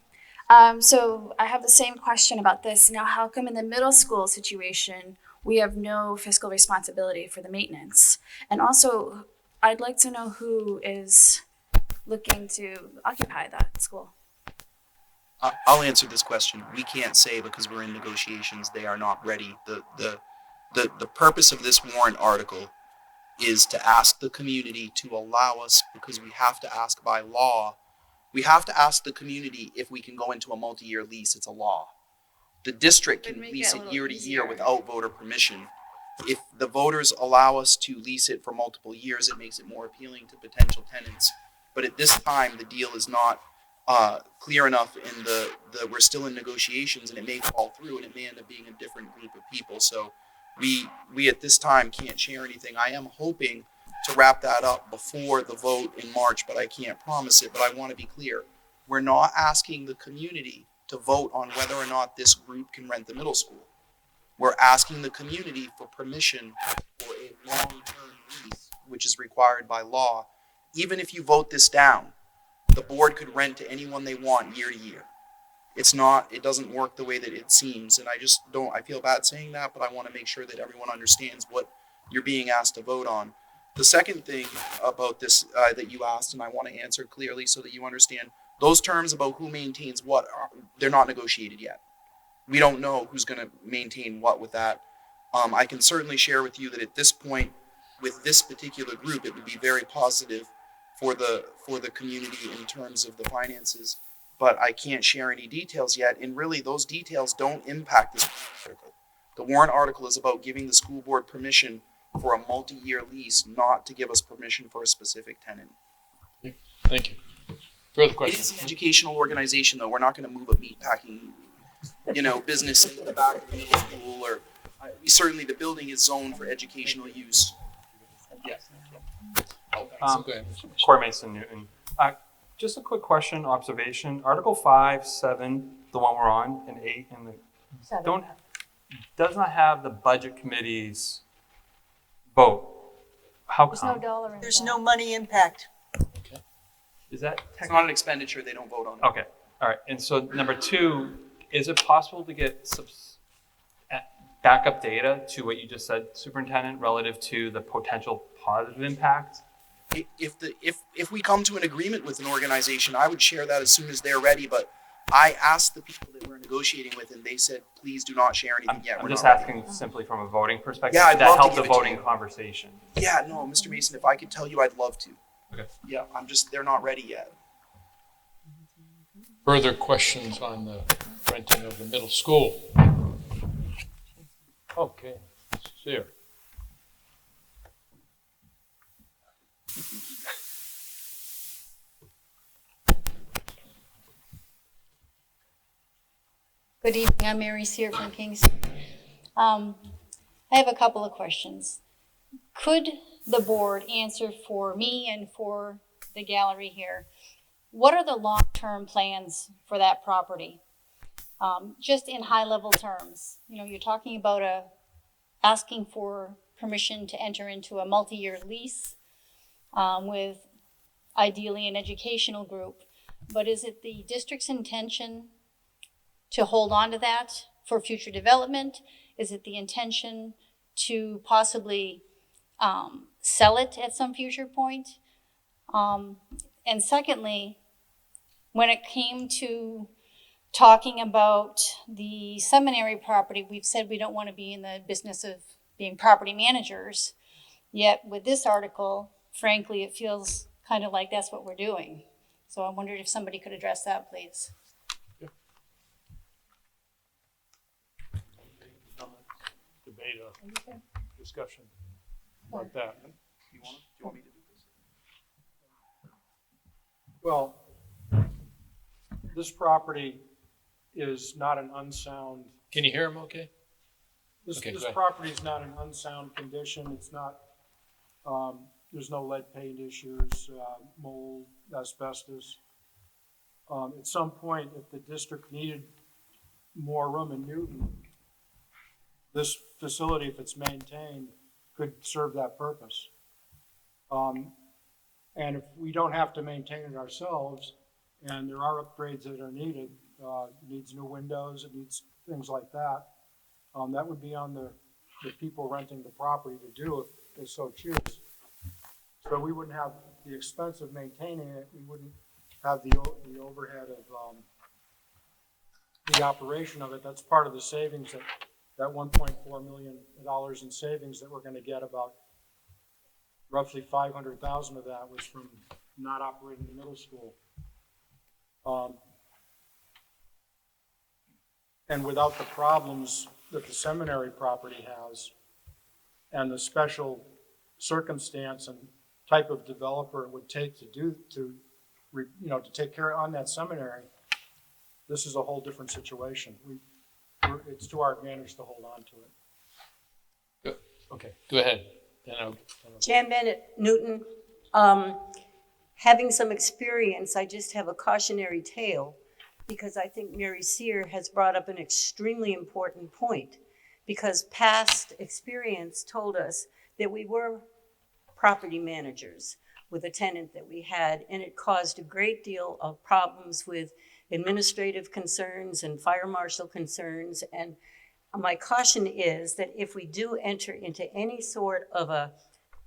So I have the same question about this. Now, how come in the middle school situation, we have no fiscal responsibility for the maintenance? And also, I'd like to know who is looking to occupy that school. I'll answer this question. We can't say because we're in negotiations. They are not ready. The purpose of this warrant article is to ask the community to allow us, because we have to ask by law, we have to ask the community if we can go into a multi-year lease. It's a law. The district can lease it year to year without voter permission. If the voters allow us to lease it for multiple years, it makes it more appealing to potential tenants. But at this time, the deal is not clear enough in we're still in negotiations, and it may fall through and it may end up being a different group of people. So we at this time can't share anything. I am hoping to wrap that up before the vote in March, but I can't promise it. But I want to be clear. We're not asking the community to vote on whether or not this group can rent the middle school. We're asking the community for permission for a long-term lease, which is required by law. Even if you vote this down, the board could rent to anyone they want year to year. It doesn't work the way that it seems. And I feel bad saying that, but I want to make sure that everyone understands what you're being asked to vote on. The second thing about this that you asked, and I want to answer clearly so that you understand, those terms about who maintains what, they're not negotiated yet. We don't know who's going to maintain what with that. I can certainly share with you that at this point, with this particular group, it would be very positive for the community in terms of the finances, but I can't share any details yet. And really, those details don't impact this article. The warrant article is about giving the school board permission for a multi-year lease, not to give us permission for a specific tenant. Thank you. Further questions? It is an educational organization, though. We're not going to move a meatpacking, business into the back of the middle school, or certainly the building is zoned for educational use. Yes. Corey Mason Newton. Just a quick question, observation. Article 5, 7, the one we're on, and 8, and does not have the budget committee's vote. How come? There's no money impact. Is that It's not an expenditure. They don't vote on it. okay? All right. And so number 2, is it possible to get some backup data to what you just said, Superintendent, relative to the potential positive impact? If we come to an agreement with an organization, I would share that as soon as they're ready. But I asked the people that we're negotiating with, and they said, "Please do not share anything yet." I'm just asking simply from a voting perspective. Yeah, I'd that love to help the give it to voting you. conversation. Yeah, no, Mr. Mason, if I could tell you, I'd love to. Okay. Yeah, they're not ready yet. Further questions on the renting of the middle school? Okay, Sarah. Good evening, I'm Mary Sear from Kingston. I have a couple of questions. Could the board answer for me and for the gallery here, what are the long-term plans for that property? Just in high-level terms, you're talking about asking for permission to enter into a multi-year lease with ideally an educational group, but is it the district's intention to hold on to that for future development? Is it the intention to possibly sell it at some future point? And secondly, when it came to talking about the seminary property, we've said we don't want to be in the business of being property managers. Yet with this article, frankly, it feels kind of like that's what we're doing. So I wondered if somebody could address that, please. Debate, discussion about that. Do you want me to do this? Well, this property is not an unsound. Can you hear him okay? This Okay, go ahead. property is not in unsound condition. It's not, there's no lead paint issues, mold, asbestos. At some point, if the district needed more room in Newton, this facility, if it's maintained, could serve that purpose. And if we don't have to maintain it ourselves, and there are upgrades that are needed, it needs new windows, it needs things like that, that would be on the people renting the property to do if they so choose. So we wouldn't have the expense of maintaining it, we wouldn't have the overhead of the operation of it. That's part of the savings, that $1.4 million in savings that we're going to get. About roughly 500,000 of that was from not operating the middle school. And without the problems that the seminary property has and the special circumstance and type of developer it would take to take care on that seminary, this is a whole different situation. It's to our advantage to hold on to it. Good. Okay, go ahead. Jan Bennett, Newton. Having some experience, I just have a cautionary tale because I think Mary Sear has brought up an extremely important point, because past experience told us that we were property managers with a tenant that we had, and it caused a great deal of problems with administrative concerns and fire marshal concerns. And my caution is that if we do enter into any sort of a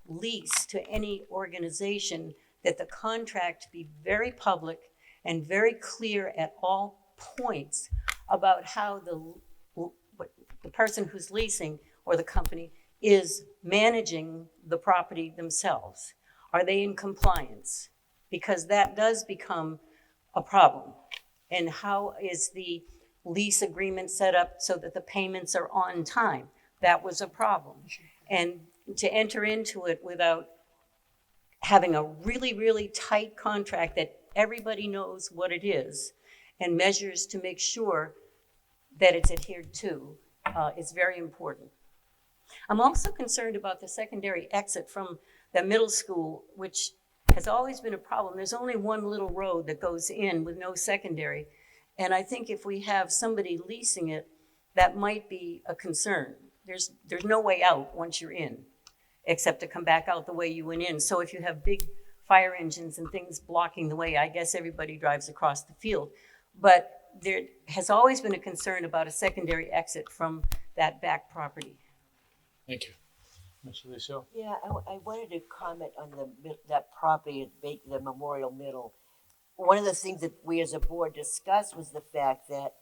lease to any organization, that the contract be very public and very clear at all points about how the person who's leasing or the company is managing the property themselves. Are they in compliance? Because that does become a problem. And how is the lease agreement set up so that the payments are on time? That was a problem. And to enter into it without having a really, really tight contract that everybody knows what it is and measures to make sure that it's adhered to is very important. I'm also concerned about the secondary exit from the middle school, which has always been a problem. There's only one little road that goes in with no secondary. And I think if we have somebody leasing it, that might be a concern. There's no way out once you're in, except to come back out the way you went in. So if you have big fire engines and things blocking the way, I guess everybody drives across the field. But there has always been a concern about a secondary exit from that back property. Thank you. Mr. Lucio? Yeah, I wanted to comment on that property at the Memorial Middle. One of the things that we as a board discussed was the fact that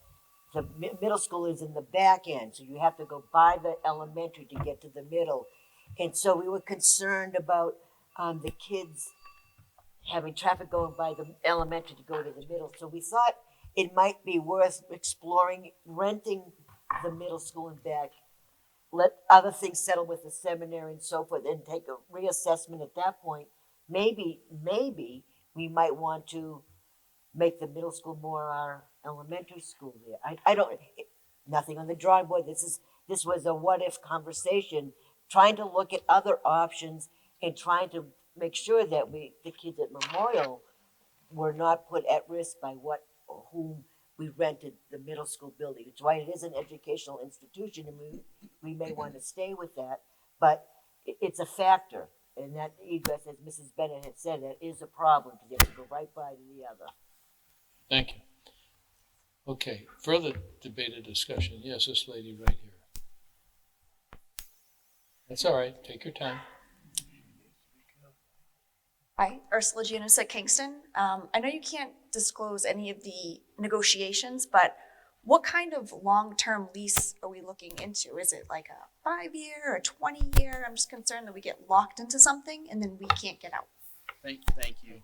the middle school is in the back end, so you have to go by the elementary to get to the middle. And so we were concerned about the kids having traffic going by the elementary to go to the middle. So we thought it might be worth exploring renting the middle school and back, let other things settle with the seminary and so forth, and take a reassessment at that point. Maybe we might want to make the middle school more our elementary school there. I don't, nothing on the drawing board. This was a what if conversation, trying to look at other options and trying to make sure that the kids at Memorial were not put at risk by whom we rented the middle school building. It's why it is an educational institution, and we may want to stay with that, but it's a factor. And that egress, as Mrs. Bennett had said, that is a problem because you have to go right by to the other. Thank you. Okay, further debate or discussion? Yes, this lady right here. That's all right, take your time. Hi, Ursula Janus at Kingston. I know you can't disclose any of the negotiations, but what kind of long-term lease are we looking into? Is it like a 5-year or 20-year? I'm just concerned that we get locked into something and then we can't get out. Thank you.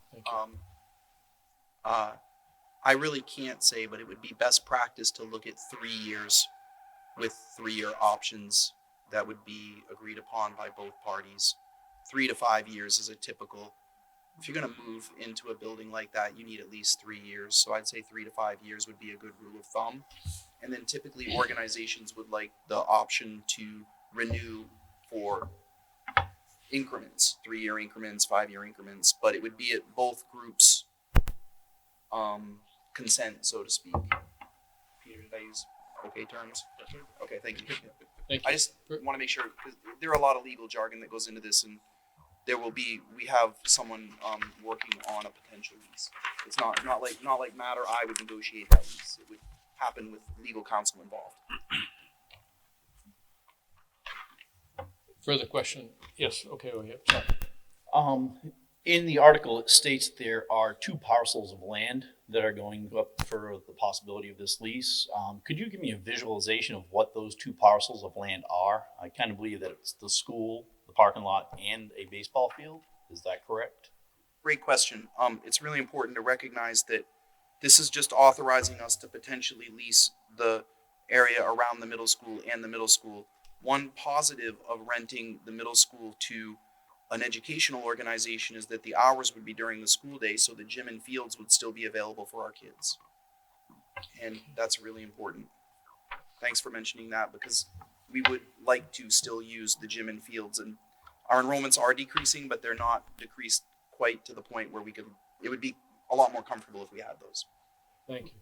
I really can't say, but it would be best practice to look at 3 years with 3-year options that would be agreed upon by both parties. 3 to 5 years is a typical. If you're going to move into a building like that, you need at least 3 years. So I'd say 3 to 5 years would be a good rule of thumb. And then typically organizations would like the option to renew for increments, 3-year increments, 5-year increments, but it would be at both groups' consent, so to speak. Peter, did I use okay terms? Okay, thank you. Thank you. I just want to make sure, because there are a lot of legal jargon that goes into this, and we have someone working on a potential lease. It's not like Matt or I would negotiate that lease. It would happen with legal counsel involved. Further question? Yes, okay, oh, yeah, sorry. In the article, it states there are 2 parcels of land that are going up for the possibility of this lease. Could you give me a visualization of what those 2 parcels of land are? I kind of believe that it's the school, the parking lot, and a baseball field. Is that correct? Great question. It's really important to recognize that this is just authorizing us to potentially lease the area around the middle school and the middle school. One positive of renting the middle school to an educational organization is that the hours would be during the school day, so the gym and fields would still be available for our kids. And that's really important. Thanks for mentioning that, because we would like to still use the gym and fields, and our enrollments are decreasing, but they're not decreased quite to the point where it would be a lot more comfortable if we had those. Thank you.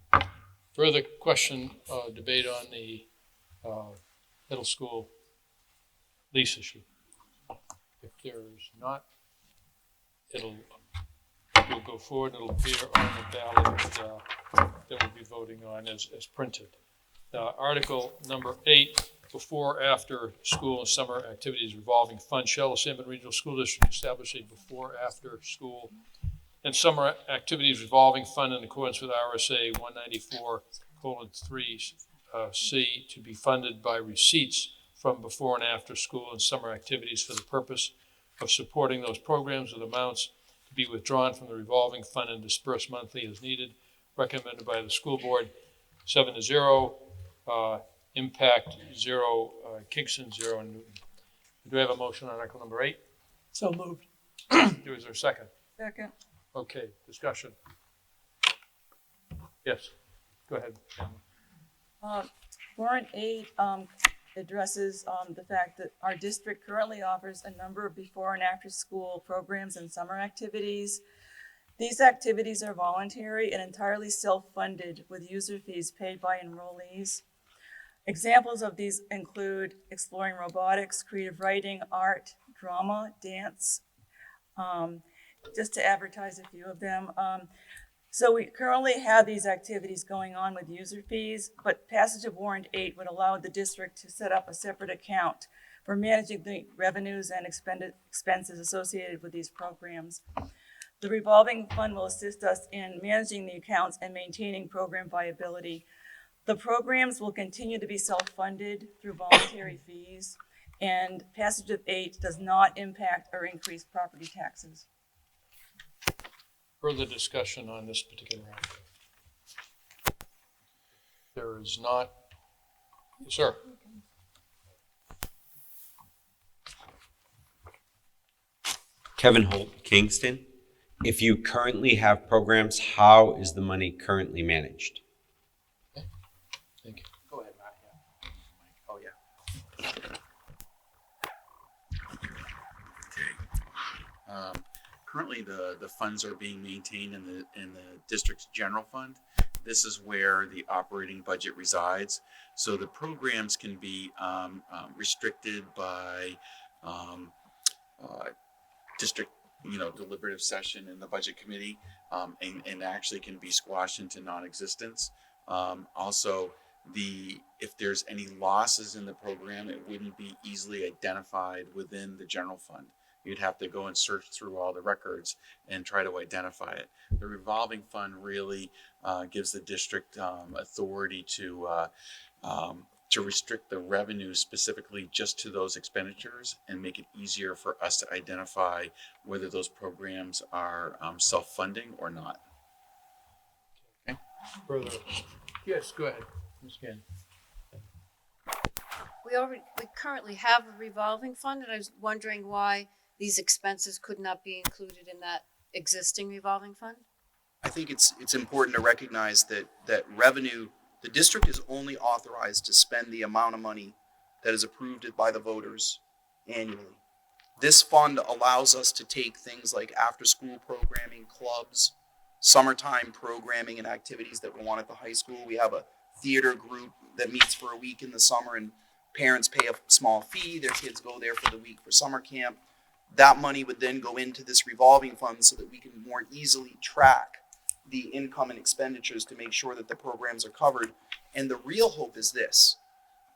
Further question, debate on the middle school lease issue? If there's not, we'll go forward. It'll appear on the ballot that we'll be voting on as printed. Article number 8, before, after school and summer activities revolving fund. Shall the Sanborn Regional School District establish a before, after school and summer activities revolving fund in accordance with RSA 194:3C to be funded by receipts from before and after school and summer activities for the purpose of supporting those programs with amounts to be withdrawn from the revolving fund and dispersed monthly as needed, recommended by the school board, 7-0, impact 0, Kingston 0, and Newton. Do we have a motion on article number 8? So moved. Is there a second? Second. Okay, discussion. Yes, go ahead, Pamela. Warrant 8 addresses the fact that our district currently offers a number of before and after school programs and summer activities. These activities are voluntary and entirely self-funded with user fees paid by enrollees. Examples of these include exploring robotics, creative writing, art, drama, dance, just to advertise a few of them. So we currently have these activities going on with user fees, but passage of Warrant 8 would allow the district to set up a separate account for managing the revenues and expenses associated with these programs. The revolving fund will assist us in managing the accounts and maintaining program viability. The programs will continue to be self-funded through voluntary fees, and passage of 8 does not impact or increase property taxes. Further discussion on this particular article? There is not. Yes, sir. Kevin Holt, Kingston. If you currently have programs, how is the money currently managed? Thank you. Go ahead, Matt. Yeah. Oh, yeah. Currently, the funds are being maintained in the district's general fund. This is where the operating budget resides. So the programs can be restricted by district, deliberative session in the budget committee, and actually can be squashed into non-existence. Also, if there's any losses in the program, it wouldn't be easily identified within the general fund. You'd have to go and search through all the records and try to identify it. The revolving fund really gives the district authority to restrict the revenue specifically just to those expenditures and make it easier for us to identify whether those programs are self-funding or not. Okay. Further. Yes, go ahead, Ms. Gann. We currently have a revolving fund, and I was wondering why these expenses could not be included in that existing revolving fund? I think it's important to recognize that revenue, the district is only authorized to spend the amount of money that is approved by the voters annually. This fund allows us to take things like after-school programming, clubs, summertime programming and activities that we want at the high school. We have a theater group that meets for a week in the summer, and parents pay a small fee. Their kids go there for the week for summer camp. That money would then go into this revolving fund so that we can more easily track the income and expenditures to make sure that the programs are covered. And the real hope is this,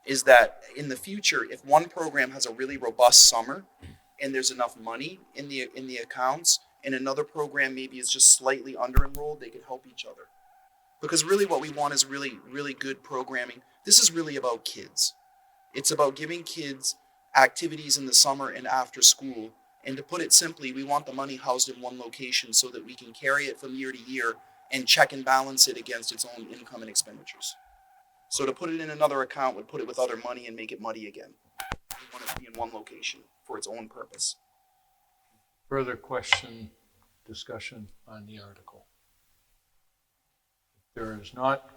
is that in the future, if one program has a really robust summer and there's enough money in the accounts, and another program maybe is just slightly under enrolled, they can help each other. Because really what we want is really, really good programming. This is really about kids. It's about giving kids activities in the summer and after school. And to put it simply, we want the money housed in one location so that we can carry it from year to year and check and balance it against its own income and expenditures. So to put it in another account would put it with other money and make it muddy again. We want it to be in one location for its own purpose. Further question, discussion on the article? If there is not,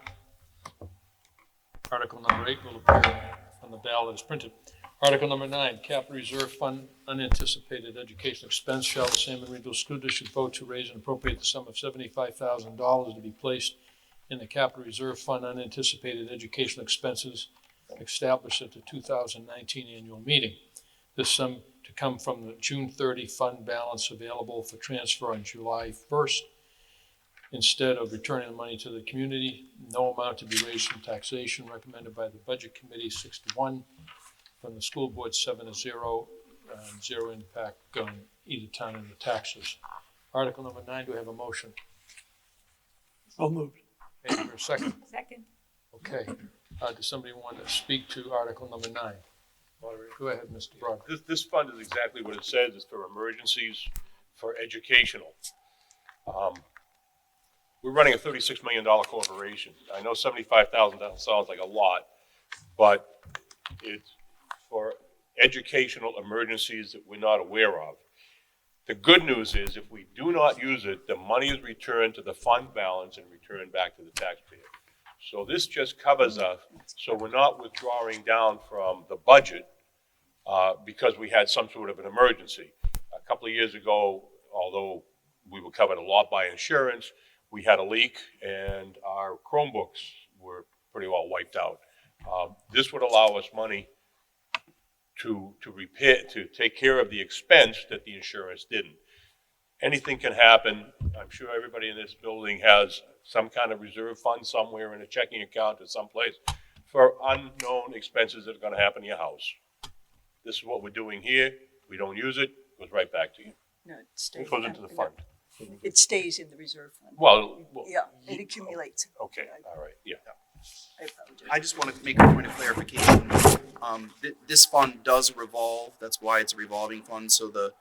article number 8 will appear on the ballot as printed. Article number 9, Capital Reserve Fund Unanticipated Educational Expense. Shall the Sanborn Regional School District vote to raise and appropriate the sum of $75,000 to be placed in the Capital Reserve Fund Unanticipated Educational Expenses established at the 2019 annual meeting. This sum to come from the June 30 fund balance available for transfer on July 1st. Instead of returning the money to the community, no amount to be raised from taxation recommended by the Budget Committee 6-1. From the school board 7-0, zero impact on either town and the taxes. Article number 9, do we have a motion? So moved. Okay, for a second. Second. Okay, does somebody want to speak to article number 9? Go ahead, Mr. Broad. This fund is exactly what it says. It's for emergencies, for educational. We're running a $36 million corporation. I know $75,000 sounds like a lot, but it's for educational emergencies that we're not aware of. The good news is if we do not use it, the money is returned to the fund balance and returned back to the taxpayer. So this just covers us, so we're not withdrawing down from the budget because we had some sort of an emergency. A couple of years ago, although we were covered a lot by insurance, we had a leak and our Chromebooks were pretty well wiped out. This would allow us money to repair, to take care of the expense that the insurance didn't. Anything can happen. I'm sure everybody in this building has some kind of reserve fund somewhere in a checking account or someplace for unknown expenses that are going to happen in your house. This is what we're doing here. We don't use it, it goes right back to you. No, it stays. It goes into the fund. It stays in the reserve fund. Well, Yeah, it accumulates. okay, all right, yeah. I apologize. I just want to make a point of clarification. This fund does revolve. That's why it's a revolving fund. So the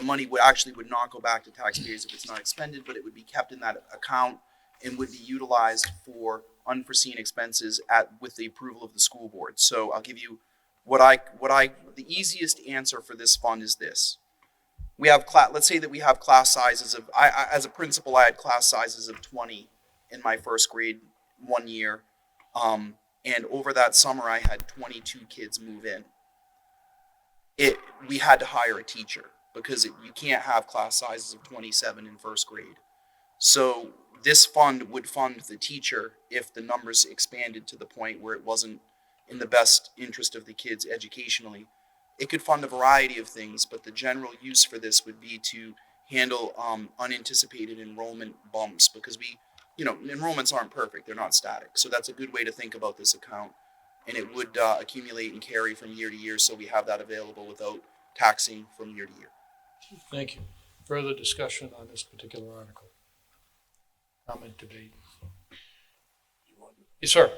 money would not go back to taxpayers if it's not expended, but it would be kept in that account and would be utilized for unforeseen expenses with the approval of the school board. So I'll give you the easiest answer for this fund is this. We have let's say that we have class sizes of, as a principal, I had class sizes of 20 in my first grade one year. And over that summer, I had 22 kids move in. We had to hire a teacher because you can't have class sizes of 27 in first grade. So this fund would fund the teacher if the numbers expanded to the point where it wasn't in the best interest of the kids educationally. It could fund a variety of things, but the general use for this would be to handle unanticipated enrollment bumps because enrollments aren't perfect, they're not static. So that's a good way to think about this account. And it would accumulate and carry from year to year, so we have that available without taxing from year to year. Thank you. Further discussion on this particular article? Comment, debate? Yes, sir.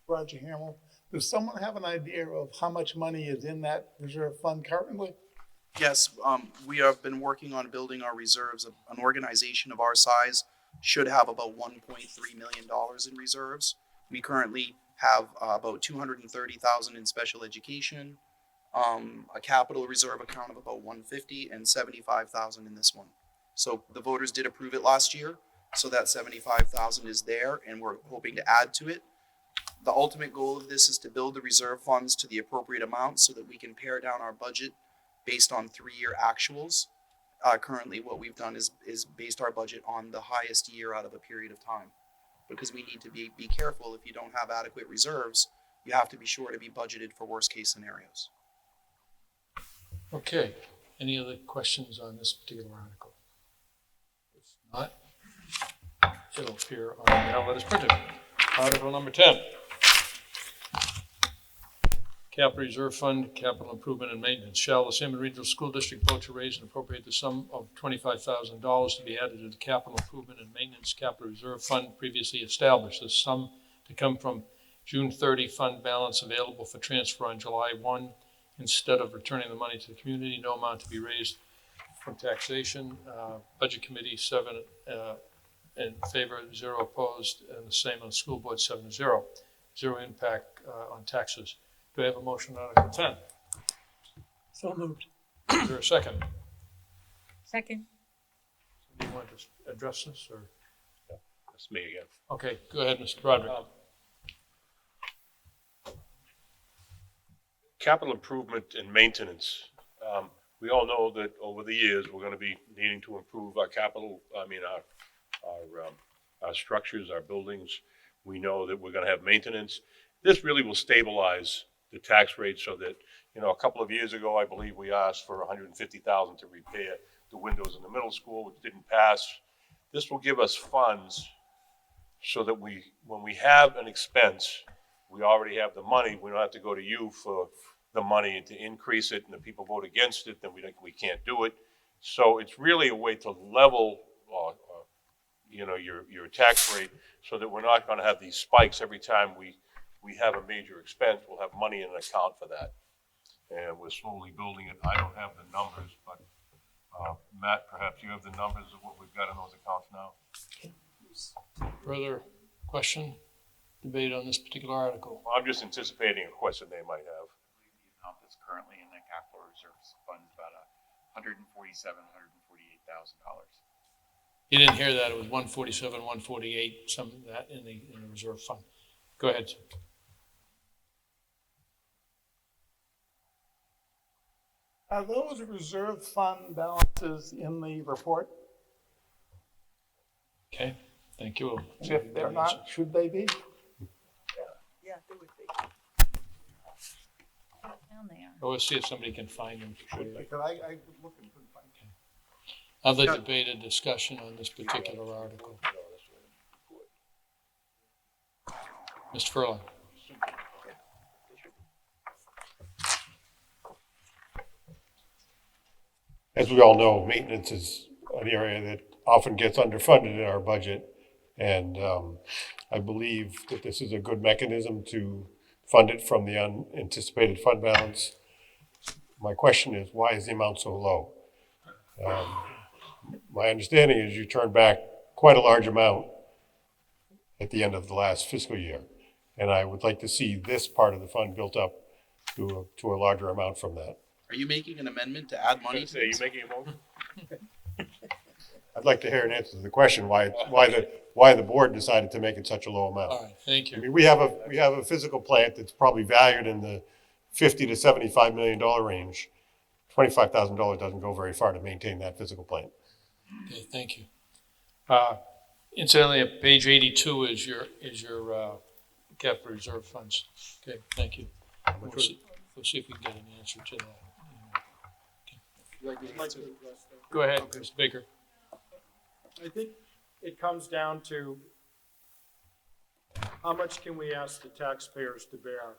Roger Hamill. Does someone have an idea of how much money is in that reserve fund currently? Yes, we have been working on building our reserves. An organization of our size should have about $1.3 million in reserves. We currently have about $230,000 in special education, a capital reserve account of about $150,000 and $75,000 in this one. So the voters did approve it last year, so that $75,000 is there, and we're hoping to add to it. The ultimate goal of this is to build the reserve funds to the appropriate amount so that we can pare down our budget based on 3-year actuals currently what we've done is based our budget on the highest year out of a period of time. Because we need to be careful. If you don't have adequate reserves, you have to be sure to be budgeted for worst case scenarios. Okay, any other questions on this particular article? If not, it'll appear on the ballot as printed. Article number 10. Capital Reserve Fund, Capital Improvement and Maintenance. Shall the Sanborn Regional School District vote to raise and appropriate the sum of $25,000 to be added to the Capital Improvement and Maintenance Capital Reserve Fund previously established? This sum to come from June 30 fund balance available for transfer on July 1 instead of returning the money to the community. No amount to be raised from taxation. Budget Committee 7 in favor, 0 opposed, and the same on the school board 7-0. 0 impact on taxes. Do I have a motion on Article 10? So moved. Is there a second? Second. Do you want to address this, or? That's me again. Okay, go ahead, Mr. Broderick. Capital improvement and maintenance. We all know that over the years, we're gonna be needing to improve our capital, our structures, our buildings. We know that we're gonna have maintenance. This really will stabilize the tax rate so that, a couple of years ago, I believe we asked for $150,000 to repair the windows in the middle school, which didn't pass. This will give us funds so that when we have an expense, we already have the money. We don't have to go to you for the money to increase it, and if people vote against it, then we can't do it. So it's really a way to level, your tax rate so that we're not gonna have these spikes every time we have a major expense. We'll have money in an account for that. And we're slowly building it. I don't have the numbers, but Matt, perhaps you have the numbers of what we've got in those accounts now. Further question, debate on this particular article? Well, I'm just anticipating a question they might have. The amount that's currently in the capital reserves fund is about $147,000, $148,000. You didn't hear that. It was 147, 148, some of that in the reserve fund. Go ahead, sir. Are those reserve fund balances in the report? Okay, thank you. If they're not, should they be? Yeah, they would be. Down there. Well, we'll see if somebody can find them. Because I look and couldn't find them. Other debated discussion on this particular article. Mr. Furlong. As we all know, maintenance is an area that often gets underfunded in our budget. And I believe that this is a good mechanism to fund it from the unanticipated fund balance. My question is, why is the amount so low? My understanding is you turned back quite a large amount at the end of the last fiscal year. And I would like to see this part of the fund built up to a larger amount from that. Are you making an amendment to add money to Are you this? making a motion? I'd like to hear an answer to the question, why the board decided to make it such a low amount. All right, thank you. I mean, we have a physical plant that's probably valued in the $50 to $75 million range. $25,000 doesn't go very far to maintain that physical plant. Okay, thank you. Incidentally, at page 82 is your capital reserve funds. Okay, thank you. We'll see if we can get an answer to that. I'd like to address that. Go ahead, Mr. Baker. I think it comes down to how much can we ask the taxpayers to bear?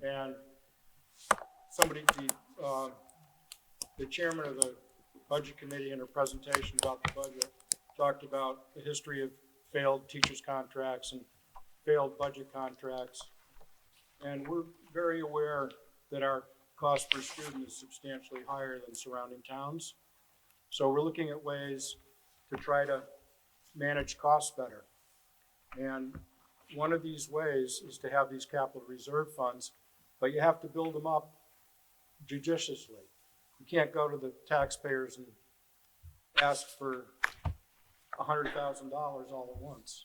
And the chairman of the budget committee in her presentation about the budget talked about the history of failed teachers' contracts and failed budget contracts. And we're very aware that our cost per student is substantially higher than surrounding towns. So we're looking at ways to try to manage costs better. And one of these ways is to have these capital reserve funds, but you have to build them up judiciously. You can't go to the taxpayers and ask for $100,000 all at once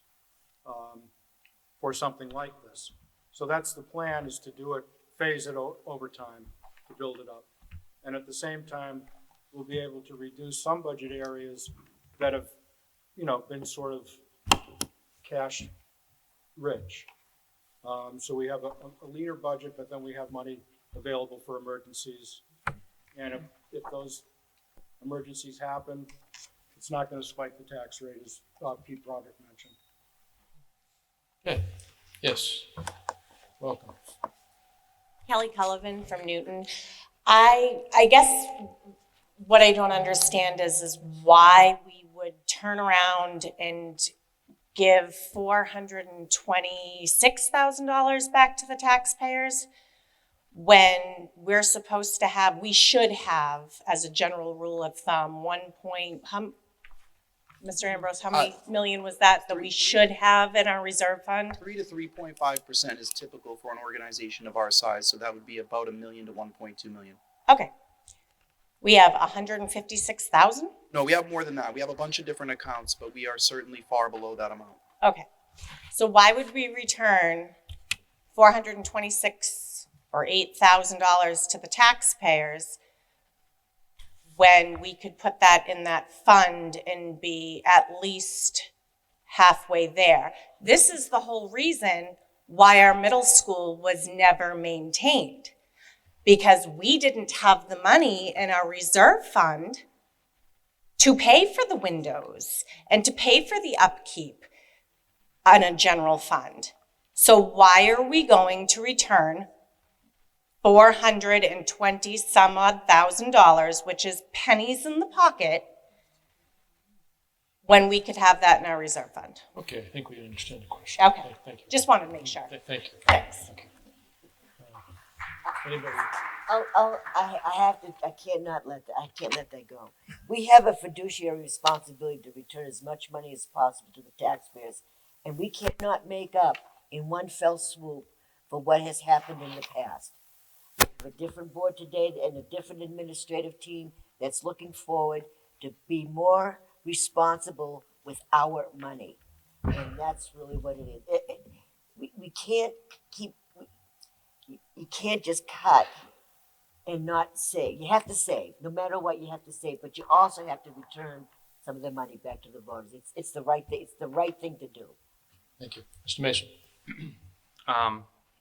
for something like this. So that's the plan, is to do it, phase it over time to build it up. And at the same time, we'll be able to reduce some budget areas that have, been sort of cash rich. So we have a leaner budget, but then we have money available for emergencies. And if those emergencies happen, it's not going to spike the tax rate, as Pete Broderick mentioned. Okay, yes, welcome. Kelly Cullivan from Newton. I guess what I don't understand is why we would turn around and give $426,000 back to the taxpayers when we're supposed to have, we should have, as a general rule of thumb, Mr. Ambrose, how many million was that we should have in our reserve fund? 3 to 3.5% is typical for an organization of our size, so that would be about $1 million to 1.2 million. Okay. We have 156,000? No, we have more than that. We have a bunch of different accounts, but we are certainly far below that amount. Okay. So why would we return $426 or $8,000 to the taxpayers when we could put that in that fund and be at least halfway there? This is the whole reason why our middle school was never maintained, because we didn't have the money in our reserve fund to pay for the windows and to pay for the upkeep on a general fund. So why are we going to return $420 some odd thousand, which is pennies in the pocket, when we could have that in our reserve fund? Okay, I think we understand the question. Okay, thank you. Just wanted to make sure. Thank you. Thanks. Anybody? I can't let that go. We have a fiduciary responsibility to return as much money as possible to the taxpayers, and we cannot make up in one fell swoop for what has happened in the past. We have a different board today and a different administrative team that's looking forward to be more responsible with our money, and that's really what it is. We can't keep. You can't just cut and not save. You have to save. No matter what, you have to save. But you also have to return some of the money back to the voters. It's the right thing. It's the right thing to do. Thank you. Mr. Mason.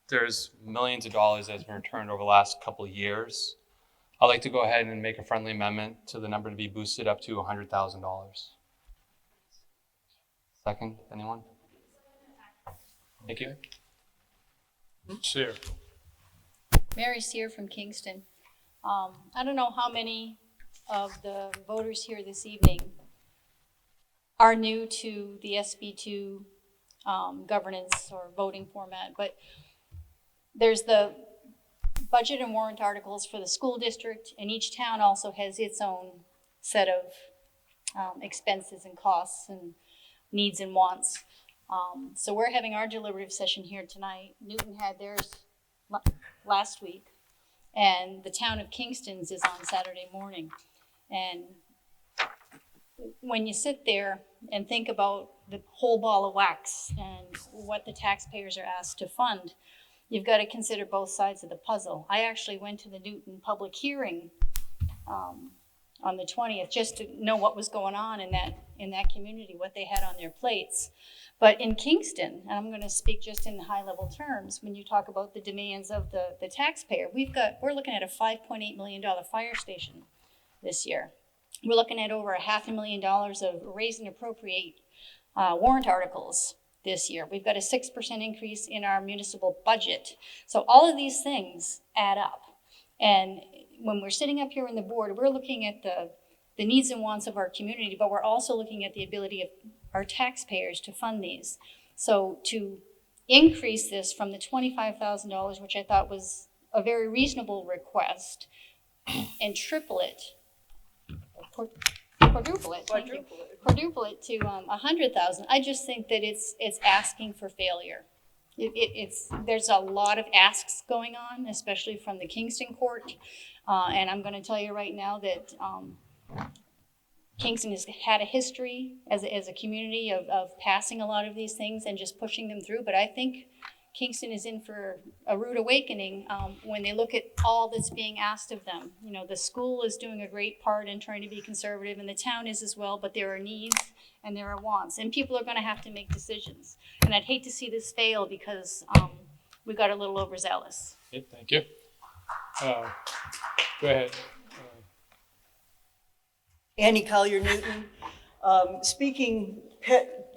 There's millions of dollars that's been returned over the last couple of years. I'd like to go ahead and make a friendly amendment to the number to be boosted up to $100,000. Second, anyone? Thank you. Sear. Mary Sear from Kingston. I don't know how many of the voters here this evening are new to the SB2 governance or voting format, but there's the budget and warrant articles for the school district, and each town also has its own set of expenses and costs and needs and wants. So we're having our deliberative session here tonight. Newton had theirs last week, and the town of Kingston's is on Saturday morning. And when you sit there and think about the whole ball of wax and what the taxpayers are asked to fund, you've got to consider both sides of the puzzle. I actually went to the Newton public hearing on the 20th just to know what was going on in that community, what they had on their plates. But in Kingston, and I'm going to speak just in high level terms, when you talk about the demands of the taxpayer, we're looking at a $5.8 million fire station this year. We're looking at over $500,000 of raise and appropriate warrant articles this year. We've got a 6% increase in our municipal budget. So all of these things add up. And when we're sitting up here in the board, we're looking at the needs and wants of our community, but we're also looking at the ability of our taxpayers to fund these. So to increase this from the $25,000, which I thought was a very reasonable request, and triple it, quadruple it to 100,000. I just think that it's asking for failure. There's a lot of asks going on, especially from the Kingston court, and I'm going to tell you right now that Kingston has had a history as a community of passing a lot of these things and just pushing them through. But I think Kingston is in for a rude awakening when they look at all that's being asked of them. You know, the school is doing a great part in trying to be conservative, and the town is as well, but there are needs and there are wants, and people are going to have to make decisions. And I'd hate to see this fail because we got a little overzealous. Okay, thank you. Go ahead. Annie Collier-Newton.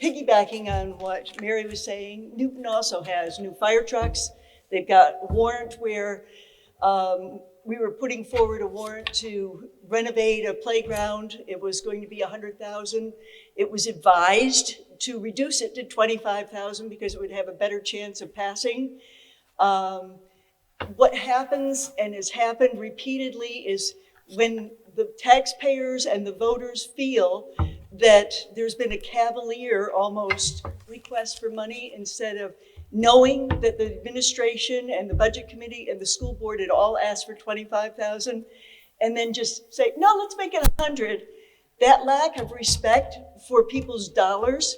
Piggybacking on what Mary was saying, Newton also has new fire trucks. They've got a warrant where we were putting forward a warrant to renovate a playground. It was going to be $100,000. It was advised to reduce it to $25,000 because it would have a better chance of passing. What happens and has happened repeatedly is when the taxpayers and the voters feel that there's been a cavalier almost request for money instead of knowing that the administration and the budget committee and the school board had all asked for $25,000 and then just say, no, let's make it 100. That lack of respect for people's dollars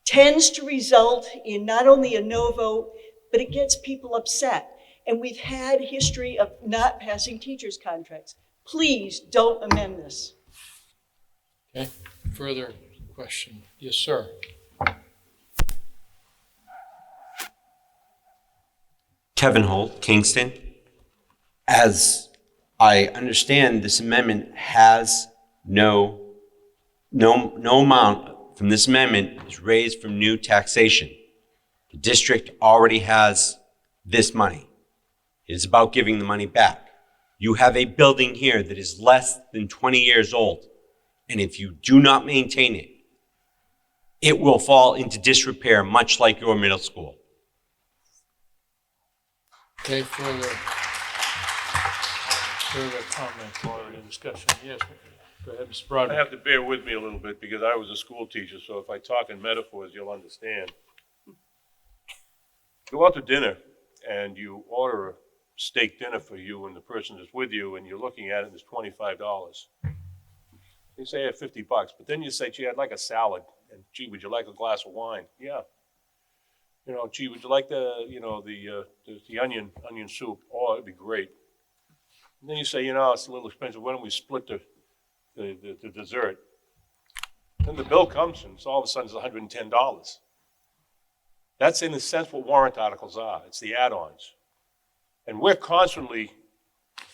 tends to result in not only a no vote, but it gets people upset. And we've had history of not passing teachers' contracts. Please don't amend this. Okay, further question? Yes, sir. Kevin Holt, Kingston. As I understand, this amendment has no amount from this amendment is raised from new taxation. The district already has this money. It is about giving the money back. You have a building here that is less than 20 years old, and if you do not maintain it, it will fall into disrepair, much like your middle school. Okay, further comment or discussion? Yes, go ahead, Mr. Broderick. I have to bear with me a little bit because I was a school teacher, so if I talk in metaphors, you'll understand. Go out to dinner and you order a steak dinner for you and the person that's with you, and you're looking at it and it's $25. You say I have $50, but then you say, gee, I'd like a salad, and gee, would you like a glass of wine? Yeah. You know, gee, would you like the onion soup? Oh, it'd be great. And then you say, you know, it's a little expensive. Why don't we split the dessert? Then the bill comes and it's all of a sudden it's $110. That's in a sense what warrant articles are. It's the add-ons. And we're constantly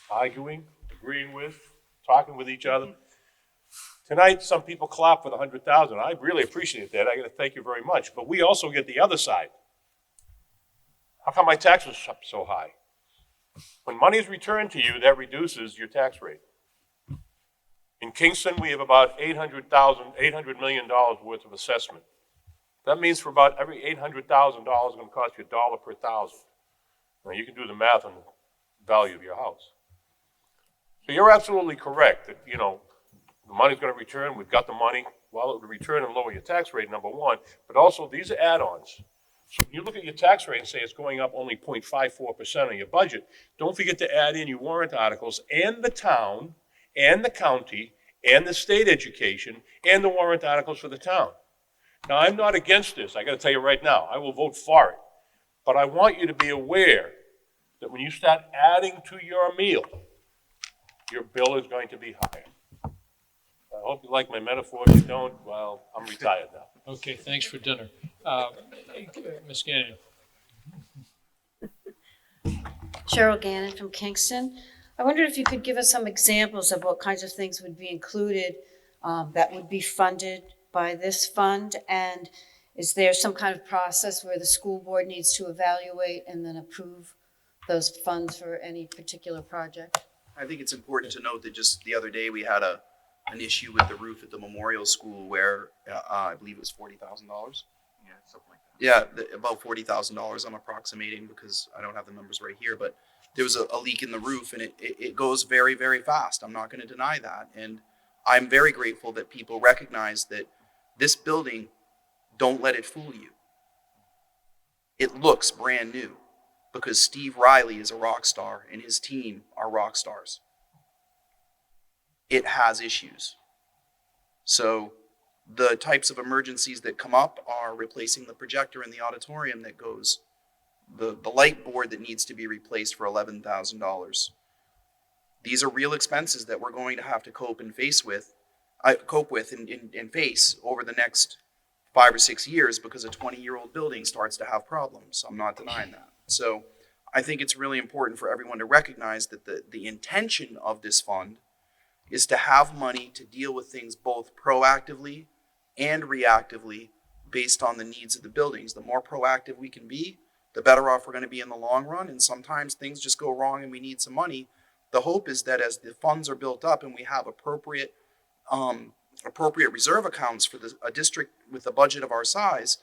arguing, agreeing with, talking with each other. Tonight, some people clap for the $100,000. I really appreciate that. I got to thank you very much. But we also get the other side. How come my tax was up so high? When money is returned to you, that reduces your tax rate. In Kingston, we have about $800 million worth of assessment. That means for about every $800,000, it's going to cost you $1 per thousand. Now, you can do the math on the value of your house. So you're absolutely correct that, you know, the money's going to return. We've got the money. Well, it would return and lower your tax rate, number one. But also, these are add-ons. So when you look at your tax rate and say it's going up only 0.54% on your budget, don't forget to add in your warrant articles and the town and the county and the state education and the warrant articles for the town. Now, I'm not against this. I got to tell you right now, I will vote for it. But I want you to be aware that when you start adding to your meal, your bill is going to be higher. I hope you like my metaphor. If you don't, well, I'm retired now. Okay, thanks for dinner. Ms. Gannon. Cheryl Gannon from Kingston. I wondered if you could give us some examples of what kinds of things would be included that would be funded by this fund, and is there some kind of process where the school board needs to evaluate and then approve those funds for any particular project? I think it's important to note that just the other day we had an issue with the roof at the memorial school where I believe it was $40,000. Yeah, something like that. Yeah, about $40,000 I'm approximating because I don't have the numbers right here, but there was a leak in the roof and it goes very, very fast. I'm not going to deny that. And I'm very grateful that people recognize that this building, don't let it fool you. It looks brand new because Steve Riley is a rock star and his team are rock stars. It has issues. So the types of emergencies that come up are replacing the projector in the auditorium that goes the light board that needs to be replaced for $11,000. These are real expenses that we're going to have to cope with and face over the next 5 or 6 years, because a 20-year-old building starts to have problems. I'm not denying that. So I think it's really important for everyone to recognize that the intention of this fund is to have money to deal with things both proactively and reactively based on the needs of the buildings. The more proactive we can be, the better off we're going to be in the long run. And sometimes things just go wrong and we need some money. The hope is that as the funds are built up and we have appropriate reserve accounts for a district with a budget of our size,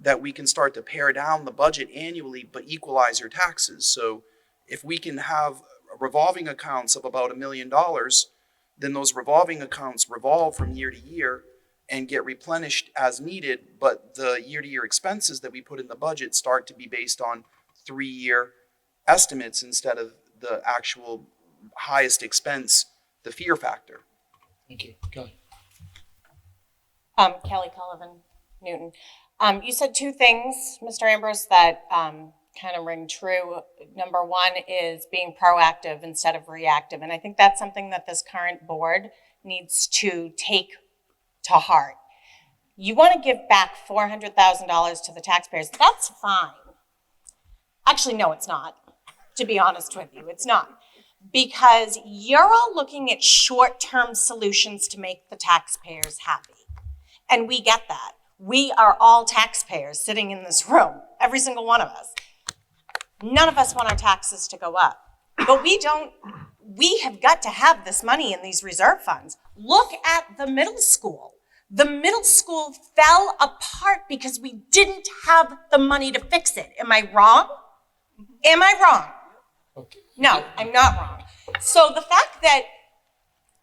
that we can start to pare down the budget annually but equalize your taxes. So if we can have revolving accounts of about $1 million, then those revolving accounts revolve from year to year and get replenished as needed, but the year-to-year expenses that we put in the budget start to be based on 3-year estimates instead of the actual highest expense, the fear factor. Thank you. Kelly. Kelly Cullivan, Newton. You said two things, Mr. Ambrose, that kind of ring true. Number one is being proactive instead of reactive. And I think that's something that this current board needs to take to heart. You want to give back $400,000 to the taxpayers. That's fine. Actually, no, it's not. To be honest with you, it's not. Because you're all looking at short-term solutions to make the taxpayers happy. And we get that. We are all taxpayers sitting in this room, every single one of us. None of us want our taxes to go up. But we have got to have this money in these reserve funds. Look at the middle school. The middle school fell apart because we didn't have the money to fix it. Am I wrong? Am I wrong? Okay. No, I'm not wrong. So the fact that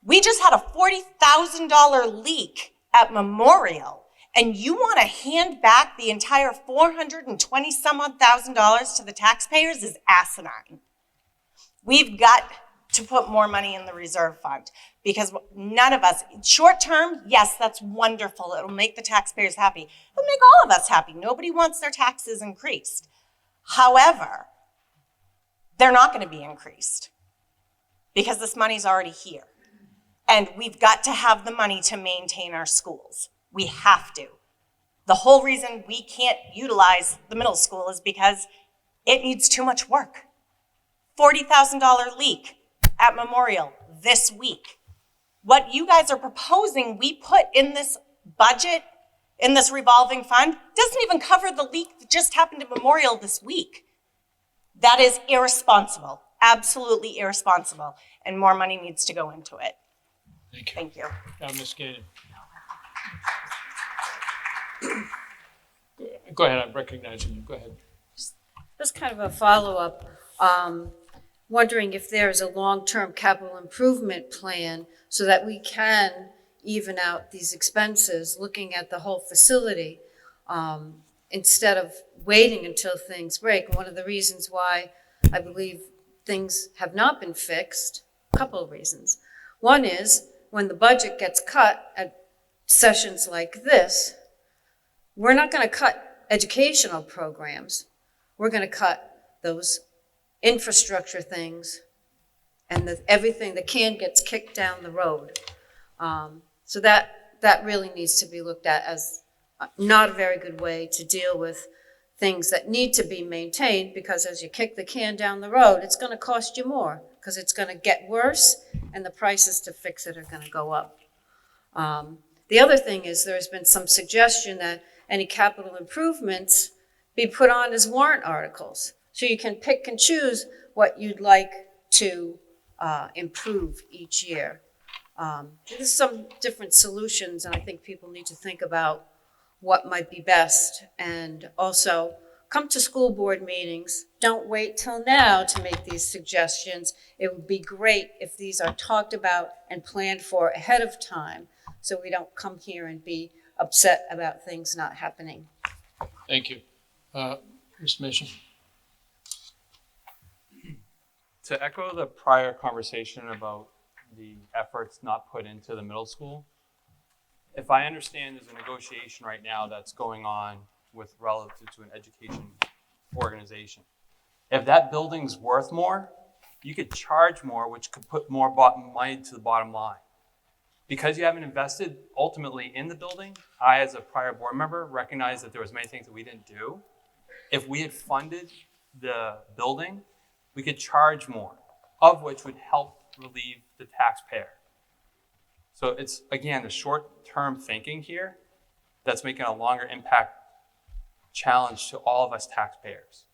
we just had a $40,000 leak at Memorial, and you want to hand back the entire $420,000 to the taxpayers is asinine. We've got to put more money in the reserve fund because none of us, short term, yes, that's wonderful. It'll make the taxpayers happy. It'll make all of us happy. Nobody wants their taxes increased. However, they're not going to be increased because this money's already here. And we've got to have the money to maintain our schools. We have to. The whole reason we can't utilize the middle school is because it needs too much work. $40,000 leak at Memorial this week. What you guys are proposing we put in this budget, in this revolving fund, doesn't even cover the leak that just happened at Memorial this week. That is irresponsible, absolutely irresponsible, and more money needs to go into it. Thank you. Thank you. Ms. Gaten. Go ahead, I'm recognizing you. Go ahead. Just kind of a follow-up. Wondering if there is a long-term capital improvement plan so that we can even out these expenses, looking at the whole facility, instead of waiting until things break. One of the reasons why I believe things have not been fixed, a couple of reasons. One is when the budget gets cut at sessions like this, we're not going to cut educational programs. We're going to cut those infrastructure things and everything, the can gets kicked down the road. So that really needs to be looked at as not a very good way to deal with things that need to be maintained, because as you kick the can down the road, it's going to cost you more because it's going to get worse and the prices to fix it are going to go up. The other thing is there's been some suggestion that any capital improvements be put on as warrant articles. So you can pick and choose what you'd like to improve each year. There's some different solutions, and I think people need to think about what might be best. And also, come to school board meetings. Don't wait till now to make these suggestions. It would be great if these are talked about and planned for ahead of time, so we don't come here and be upset about things not happening. Thank you. Mr. Mason. To echo the prior conversation about the efforts not put into the middle school, if I understand there's a negotiation right now that's going on with relative to an education organization. If that building's worth more, you could charge more, which could put more money to the bottom line. Because you haven't invested ultimately in the building, I, as a prior board member, recognize that there was many things that we didn't do. If we had funded the building, we could charge more, of which would help relieve the taxpayer. So it's, again, the short-term thinking here that's making a longer impact challenge to all of us taxpayers.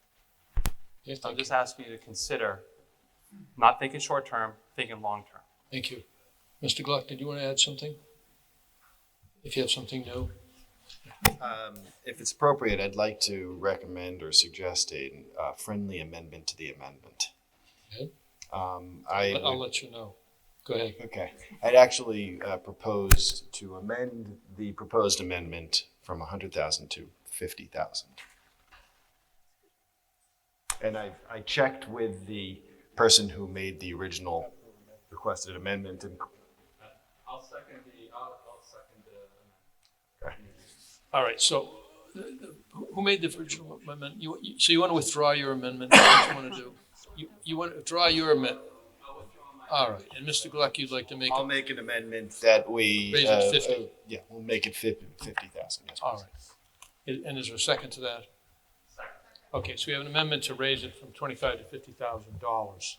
Yes, So I'm thank just asking you to consider not thinking short-term, thinking long-term. Thank you. Mr. Gluck, did you want to add something? If you have something new? If it's appropriate, I'd like to recommend or suggest a friendly amendment to the amendment. Okay. I'll let you know. Go ahead. Okay. I'd actually proposed to amend the proposed amendment from 100,000 to 50,000. And I checked with the person who made the original requested amendment, and I'll second the Okay. All right, so who made the original amendment? So you want to withdraw your amendment? What you want to do? You want to withdraw your amendment? All right, and Mr. Gluck, you'd like to make? I'll make an amendment that we raise it 50. Yeah, we'll make it 50,000. Yes, all right, and is there a second to that? Okay, so we have an amendment to raise it from $25,000 to $50,000.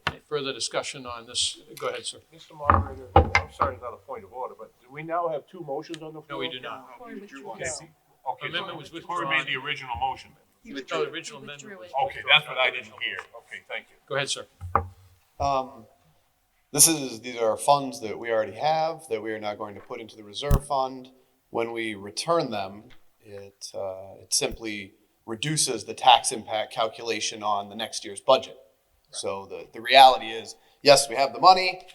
Any further discussion on this? Go ahead, sir. Mr. Moderator, I'm sorry, another point of order, but do we now have two motions on the floor? No, we do not. Okay, Amendment was Corey withdrawn. made the original motion. No, the original amendment was Okay, that's what I didn't hear. Okay, thank you. Go ahead, sir. These are funds that we already have that we are now going to put into the reserve fund. When we return them, it simply reduces the tax impact calculation on the next year's budget. So the reality is, yes, we have the money.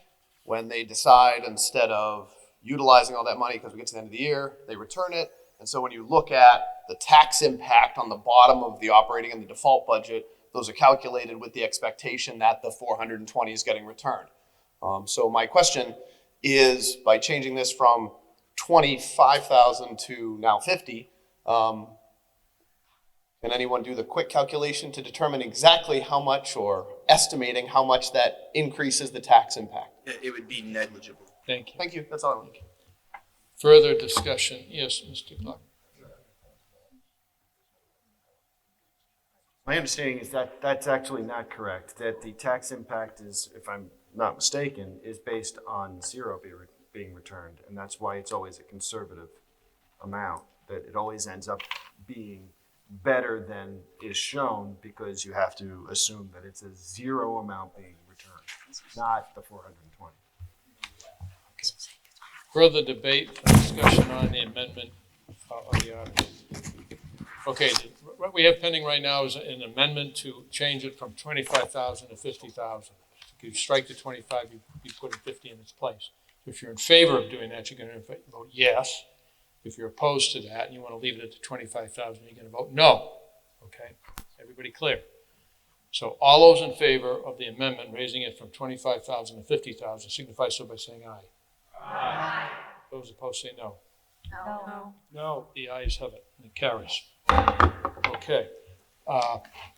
When they decide, instead of utilizing all that money because we get to the end of the year, they return it. And so when you look at the tax impact on the bottom of the operating and the default budget, those are calculated with the expectation that the 420 is getting returned. So my question is, by changing this from 25,000 to now 50, can anyone do the quick calculation to determine exactly how much, or estimating how much that increases the tax impact? It would be negligible. Thank you. Thank you. That's all I want. Further discussion? Yes, Mr. Gluck. My understanding is that that's actually not correct, that the tax impact is, if I'm not mistaken, is based on zero being returned, and that's why it's always a conservative amount, that it always ends up being better than is shown, because you have to assume that it's a zero amount being returned, not the 420. Further debate, discussion on the amendment of the article. Okay, what we have pending right now is an amendment to change it from 25,000 to 50,000. If you strike the 25, you put 50 in its place. If you're in favor of doing that, you're going to vote yes. If you're opposed to that and you want to leave it at the 25,000, you're going to vote no. Okay, everybody clear? So all those in favor of the amendment raising it from 25,000 to 50,000 signify so by saying aye. Aye. Those opposed say no. No. No. The ayes have it. It carries. Okay.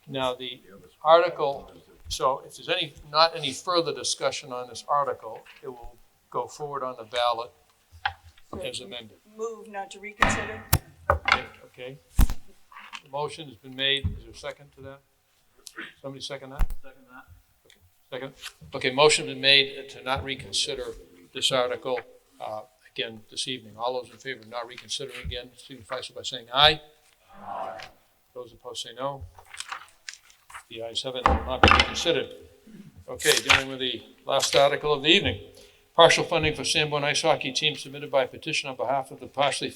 Now the article. So if there's not any further discussion on this article, it will go forward on the ballot as amended. Move not to reconsider. Okay. The motion has been made. Is there a second to that? Somebody second that? Second that. Okay. Second. Okay. Motion been made to not reconsider this article again this evening. All those in favor of not reconsidering again, signify so by saying aye. Aye. Those opposed say no. The ayes have it. It will not be reconsidered. Okay. Dealing with the last article of the evening. Partial funding for Sanborn ice hockey team submitted by petition on behalf of the partially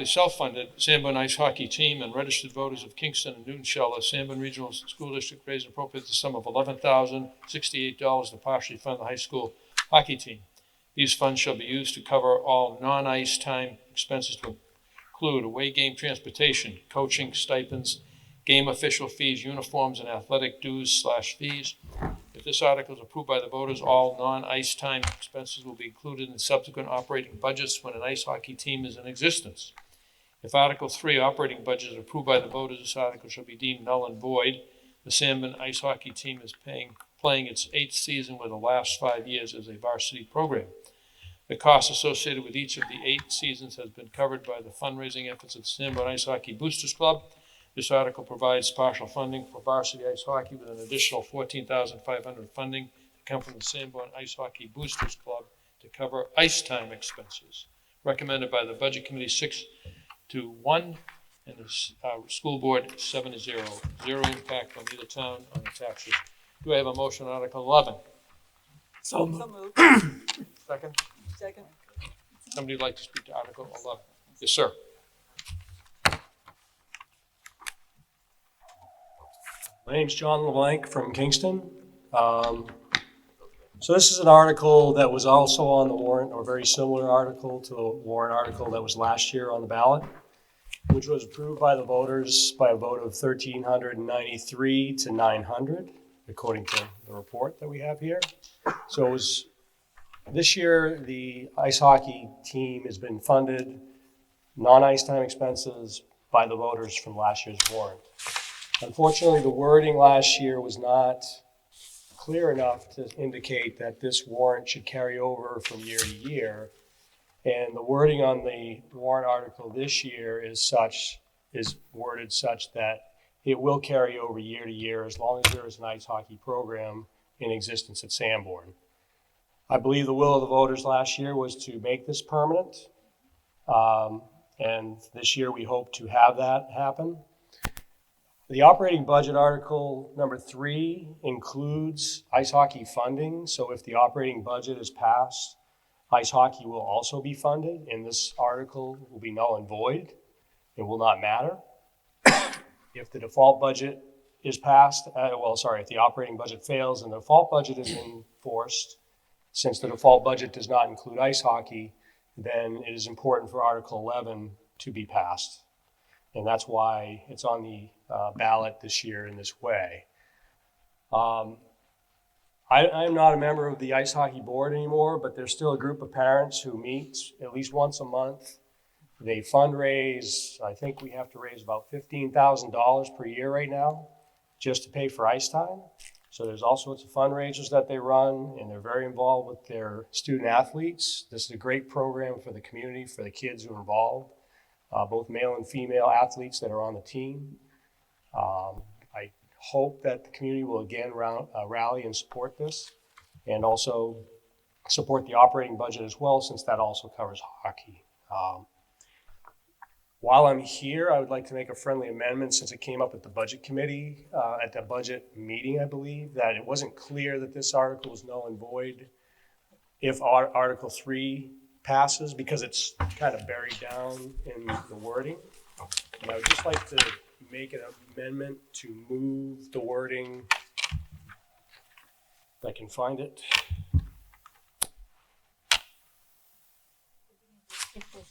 self-funded Sanborn ice hockey team and registered voters of Kingston and Newton Shella. Sanborn Regional School District raised and appropriated the sum of $11,068 to partially fund the high school hockey team. These funds shall be used to cover all non-ice time expenses to include away game transportation, coaching, stipends, game official fees, uniforms, and athletic dues/fees. If this article is approved by the voters, all non-ice time expenses will be included in subsequent operating budgets when an ice hockey team is in existence. If Article 3, operating budget, is approved by the voters, this article shall be deemed null and void. The Sanborn ice hockey team is playing its 8th season, where the last 5 years as a varsity program. The cost associated with each of the 8 seasons has been covered by the fundraising efforts of the Sanborn Ice Hockey Boosters Club. This article provides partial funding for varsity ice hockey with an additional $14,500 funding to come from the Sanborn Ice Hockey Boosters Club to cover ice time expenses. Recommended by the Budget Committee 6-1 and the School Board 7-0. Zero impact on either town on the taxes. Do I have a motion on Article 11? So moved. Second? Second. Somebody would like to speak to Article 11? Yes, sir. My name's John LeBlanc from Kingston. So this is an article that was also on the warrant, or a very similar article to the warrant article that was last year on the ballot, which was approved by the voters by a vote of 1,393 to 900, according to the report that we have here. So it was, this year, the ice hockey team has been funded, non-ice time expenses, by the voters from last year's warrant. Unfortunately, the wording last year was not clear enough to indicate that this warrant should carry over from year to year. And the wording on the warrant article this year is worded such that it will carry over year to year as long as there is an ice hockey program in existence at Sanborn. I believe the will of the voters last year was to make this permanent. And this year we hope to have that happen. The operating budget article number 3 includes ice hockey funding. So if the operating budget is passed, ice hockey will also be funded, and this article will be null and void. It will not matter. If the default budget is passed, if the operating budget fails and the default budget is enforced, since the default budget does not include ice hockey, then it is important for Article 11 to be passed. And that's why it's on the ballot this year in this way. I am not a member of the ice hockey board anymore, but there's still a group of parents who meet at least once a month. They fundraise, I think we have to raise about $15,000 per year right now just to pay for ice time. So there's all sorts of fundraisers that they run, and they're very involved with their student athletes. This is a great program for the community, for the kids who are involved, both male and female athletes that are on the team. I hope that the community will again rally and support this, and also support the operating budget as well, since that also covers hockey. While I'm here, I would like to make a friendly amendment, since it came up at the budget committee, at the budget meeting, I believe, that it wasn't clear that this article was null and void if Article 3 passes, because it's kind of buried down in the wording. And I would just like to make an amendment to move the wording, if I can find it.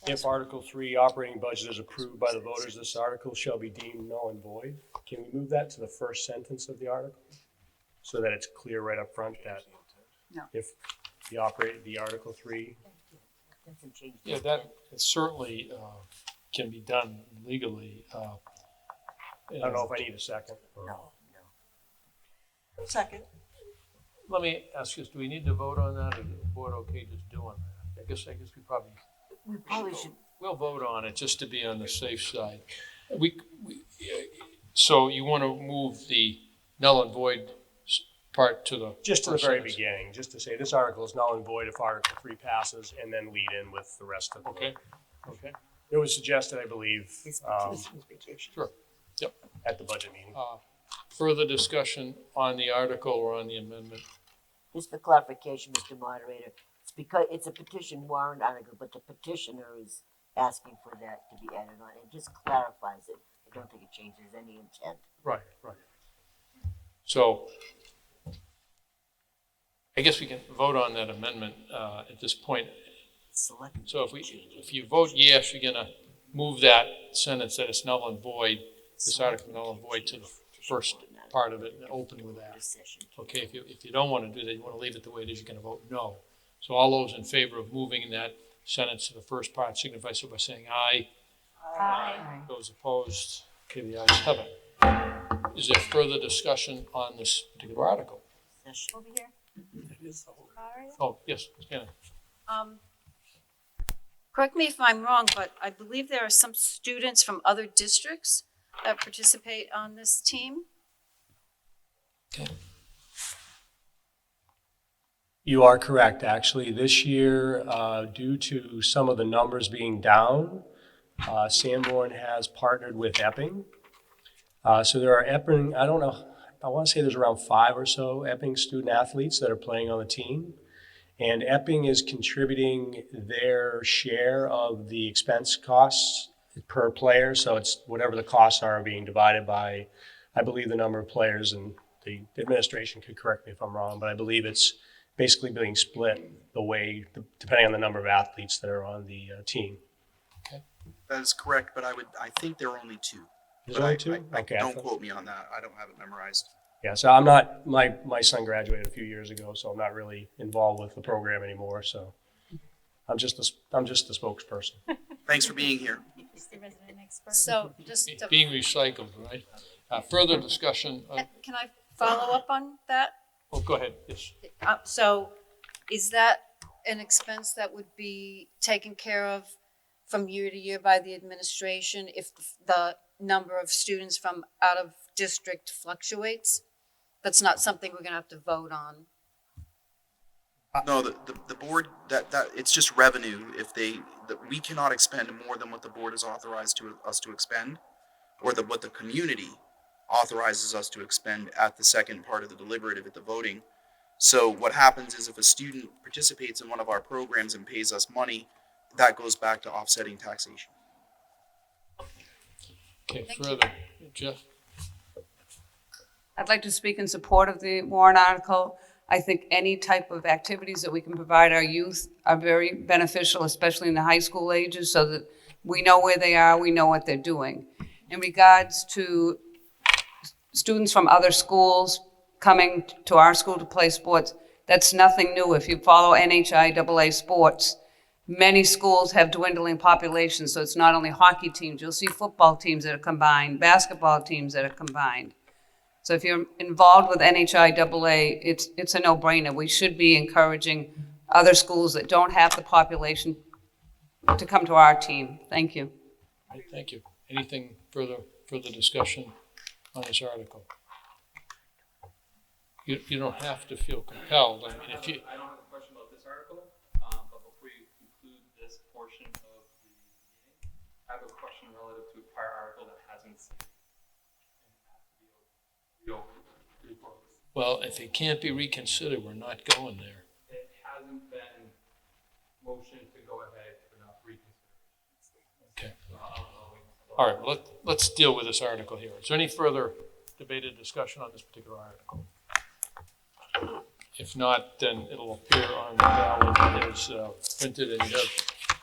If Article 3 operating budget is approved by the voters, this article shall be deemed null and void. Can we move that to the first sentence of the article so that it's clear right up front that if the Article 3. Yeah, that certainly can be done legally. I don't know if I need a second. No. Second. Let me ask you, do we need to vote on that, or is the board okay just doing that? I guess we probably. We probably should. We'll vote on it just to be on the safe side. So you want to move the null and void part to the just to the very beginning, just to say this article is null and void if Article 3 passes, and then lead in with the rest of it. Okay. It was suggested, I believe, sure. Yep. At the budget meeting. Further discussion on the article or on the amendment? Just for clarification, Mr. Moderator, it's because it's a petition warrant article, but the petitioner is asking for that to be added on. It just clarifies it. I don't think it changes any intent. Right. So I guess we can vote on that amendment at this point. So if you vote yes, you're gonna move that sentence that it's null and void, this article null and void, to the first part of it and open with that. Okay, if you don't want to do that, you want to leave it the way it is, you're gonna vote no. So all those in favor of moving that sentence to the first part signify so by saying aye. Aye. Those opposed? Okay, the ayes have it. Is there further discussion on this particular article? Over here. Oh, yes, Ms. Gannon. Correct me if I'm wrong, but I believe there are some students from other districts that participate on this team. You are correct, actually. This year, due to some of the numbers being down, Sanborn has partnered with Epping. So there are Epping, I don't know, I want to say there's around 5 or so Epping student athletes that are playing on the team. And Epping is contributing their share of the expense costs per player. So it's whatever the costs are being divided by, I believe, the number of players, and the administration could correct me if I'm wrong, but I believe it's basically being split the way, depending on the number of athletes that are on the team. That is correct, but I think there are only 2. There's only 2? Okay. Don't quote me on that. I don't have it memorized. Yeah, so I'm not, my son graduated a few years ago, so I'm not really involved with the program anymore, so I'm just the spokesperson. Thanks for being here. So just to, Being recycled, right? Further discussion. can I follow up on that? Oh, go ahead, yes. So is that an expense that would be taken care of from year to year by the administration if the number of students from out of district fluctuates? That's not something we're gonna have to vote on. No, the board, that it's just revenue. If we cannot expend more than what the board has authorized us to expend, or what the community authorizes us to expend at the second part of the deliberative at the voting. So what happens is if a student participates in one of our programs and pays us money, that goes back to offsetting taxation. Okay, further, Jeff? I'd like to speak in support of the warrant article. I think any type of activities that we can provide our youth are very beneficial, especially in the high school ages, so that we know where they are, we know what they're doing. In regards to students from other schools coming to our school to play sports, that's nothing new. If you follow NHIAA sports, many schools have dwindling populations, so it's not only hockey teams. You'll see football teams that are combined, basketball teams that are combined. So if you're involved with NHIAA, it's a no-brainer. We should be encouraging other schools that don't have the population to come to our team. Thank you. Right, thank you. Anything further discussion on this article? You don't have to feel compelled. I mean, if you. I don't have a question about this article, but before you conclude this portion of the meeting, I have a question relative to a prior article that hasn't seen. Well, if it can't be reconsidered, we're not going there. It hasn't been motioned to go ahead for enough reconsideration. Okay. All right, well, let's deal with this article here. Is there any further debated discussion on this particular article? If not, then it'll appear on the ballot as printed, and you have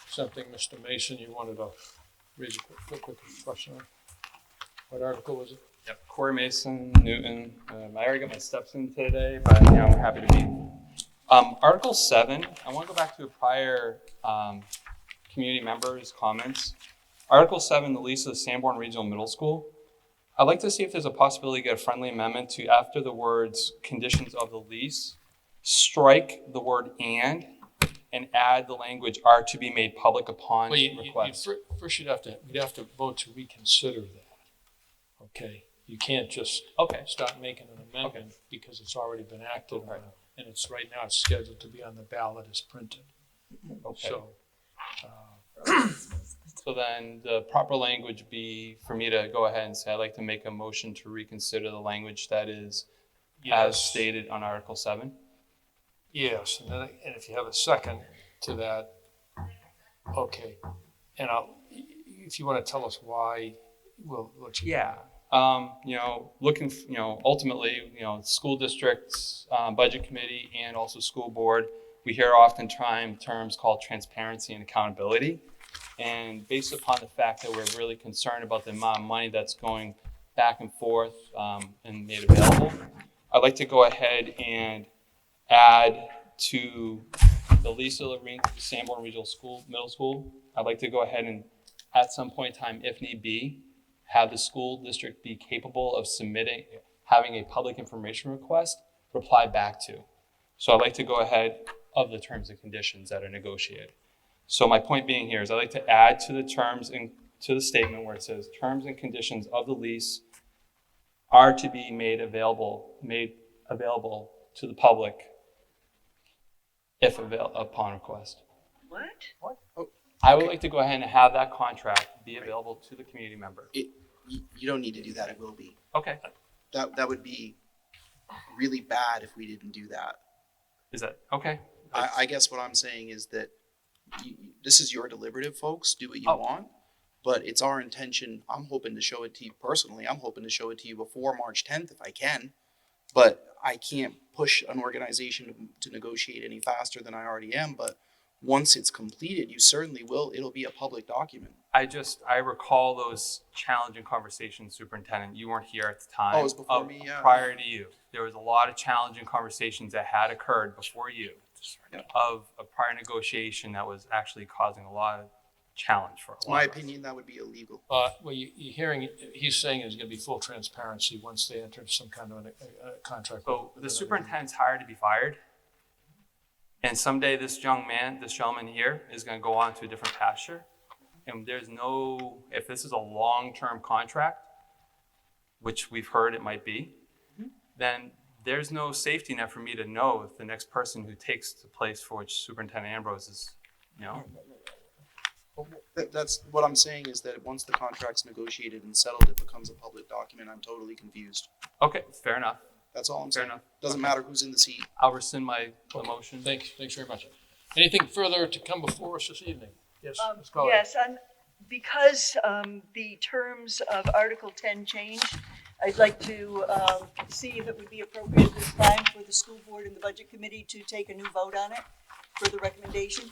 something, Mr. Mason, you wanted to raise a quick question on. What article was it? Yep, Corey Mason, Newton. I already got my steps in today, but yeah, I'm happy to be. Article 7, I want to go back to a prior community members' comments. Article 7, the lease of the Sanborn Regional Middle School. I'd like to see if there's a possibility to get a friendly amendment to, after the words conditions of the lease, strike the word and add the language are to be made public upon request. First we'd have to vote to reconsider that. Okay, you can't just start making an amendment because it's already been acted on, and it's right now it's scheduled to be on the ballot as printed. Okay. So, so then the proper language would be for me to go ahead and say I'd like to make a motion to reconsider the language that is as stated on Article 7. Yes, and if you have a second to that, okay. And if you want to tell us why, we'll let you. Yeah. Ultimately, school districts, budget committee, and also school board, we hear oftentimes terms called transparency and accountability. And based upon the fact that we're really concerned about the amount of money that's going back and forth and made available, I'd like to go ahead and add to the lease of the Sanborn Regional Middle School. I'd like to go ahead and at some point in time, if need be, have the school district be capable of having a public information request reply back to. So I'd like to go ahead of the terms and conditions that are negotiated. So my point being here is I'd like to add to the terms and to the statement where it says terms and conditions of the lease are to be made available to the public if upon request. What? Oh, I would like to go ahead and have that contract be available to the community member. You don't need to do that. It will be. Okay. That would be really bad if we didn't do that. Is that okay? I guess what I'm saying is that this is your deliberative, folks. Do what you want, but it's our intention. I'm hoping to show it to you personally. I'm hoping to show it to you before March 10th if I can, but I can't push an organization to negotiate any faster than I already am. But once it's completed, you certainly will. It'll be a public document. I recall those challenging conversations, Superintendent. You weren't here at the time. Oh, it was before me, yeah. Prior to you. There was a lot of challenging conversations that had occurred before you of a prior negotiation that was actually causing a lot of challenge for a lot. In my opinion, that would be illegal. Well, you're hearing, he's saying there's going to be full transparency once they enter some kind of a contract. So the superintendent's hired to be fired. And someday this gentleman here is going to go on to a different pasture. And if this is a long-term contract, which we've heard it might be, then there's no safety net for me to know if the next person who takes the place for which Superintendent Ambrose is, That's what I'm saying is that once the contract's negotiated and settled, it becomes a public document. I'm totally confused. Okay, fair enough. That's all I'm Fair saying. enough. Doesn't matter who's in the seat. I'll rescind my motion. Thanks very much. Anything further to come before us this evening? Yes, Ms. Colley. Yes, because the terms of Article 10 changed, I'd like to see if it would be appropriate this time for the school board and the budget committee to take a new vote on it for the recommendation.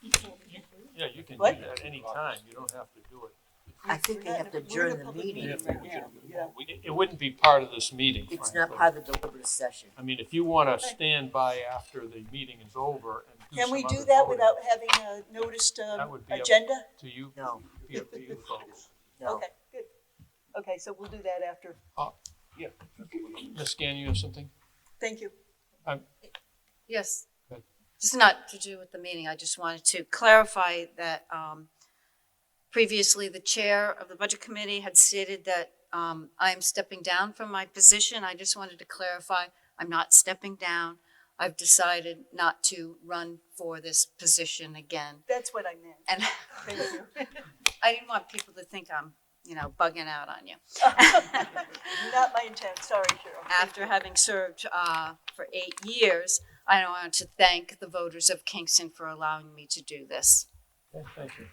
Yeah, you can do What? that any time. You don't have to do it. I think they have to adjourn the meeting. It wouldn't be part of this meeting. It's frankly. not part of the deliberative session. I mean, if you want to stand by after the meeting is over and do Can we some do other that voting, without having a noticed that would be up agenda? to you. No. Be up to you folks. No. Okay, good. Okay, so we'll do that after. Yeah. Ms. Gann, you have something? Thank you. Yes. Go ahead. This is not to do with the meeting. I just wanted to clarify that previously the chair of the budget committee had stated that I am stepping down from my position. I just wanted to clarify, I'm not stepping down. I've decided not to run for this position again. That's what I meant. And Thank you. I didn't want people to think I'm, bugging out on you. Not my intent. Sorry, Cheryl. After having served for 8 years, I want to thank the voters of Kingston for allowing me to do this. Okay, thank you.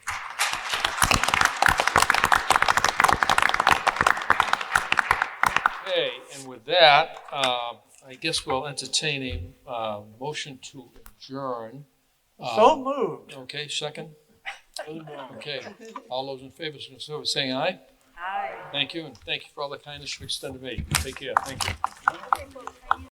Okay, and with that, I guess we'll entertain a motion to adjourn. So moved. Okay, second? Okay, all those in favor, so saying aye? Aye. Thank you, and thank you for all the kindness you extended to me. Take care, thank you.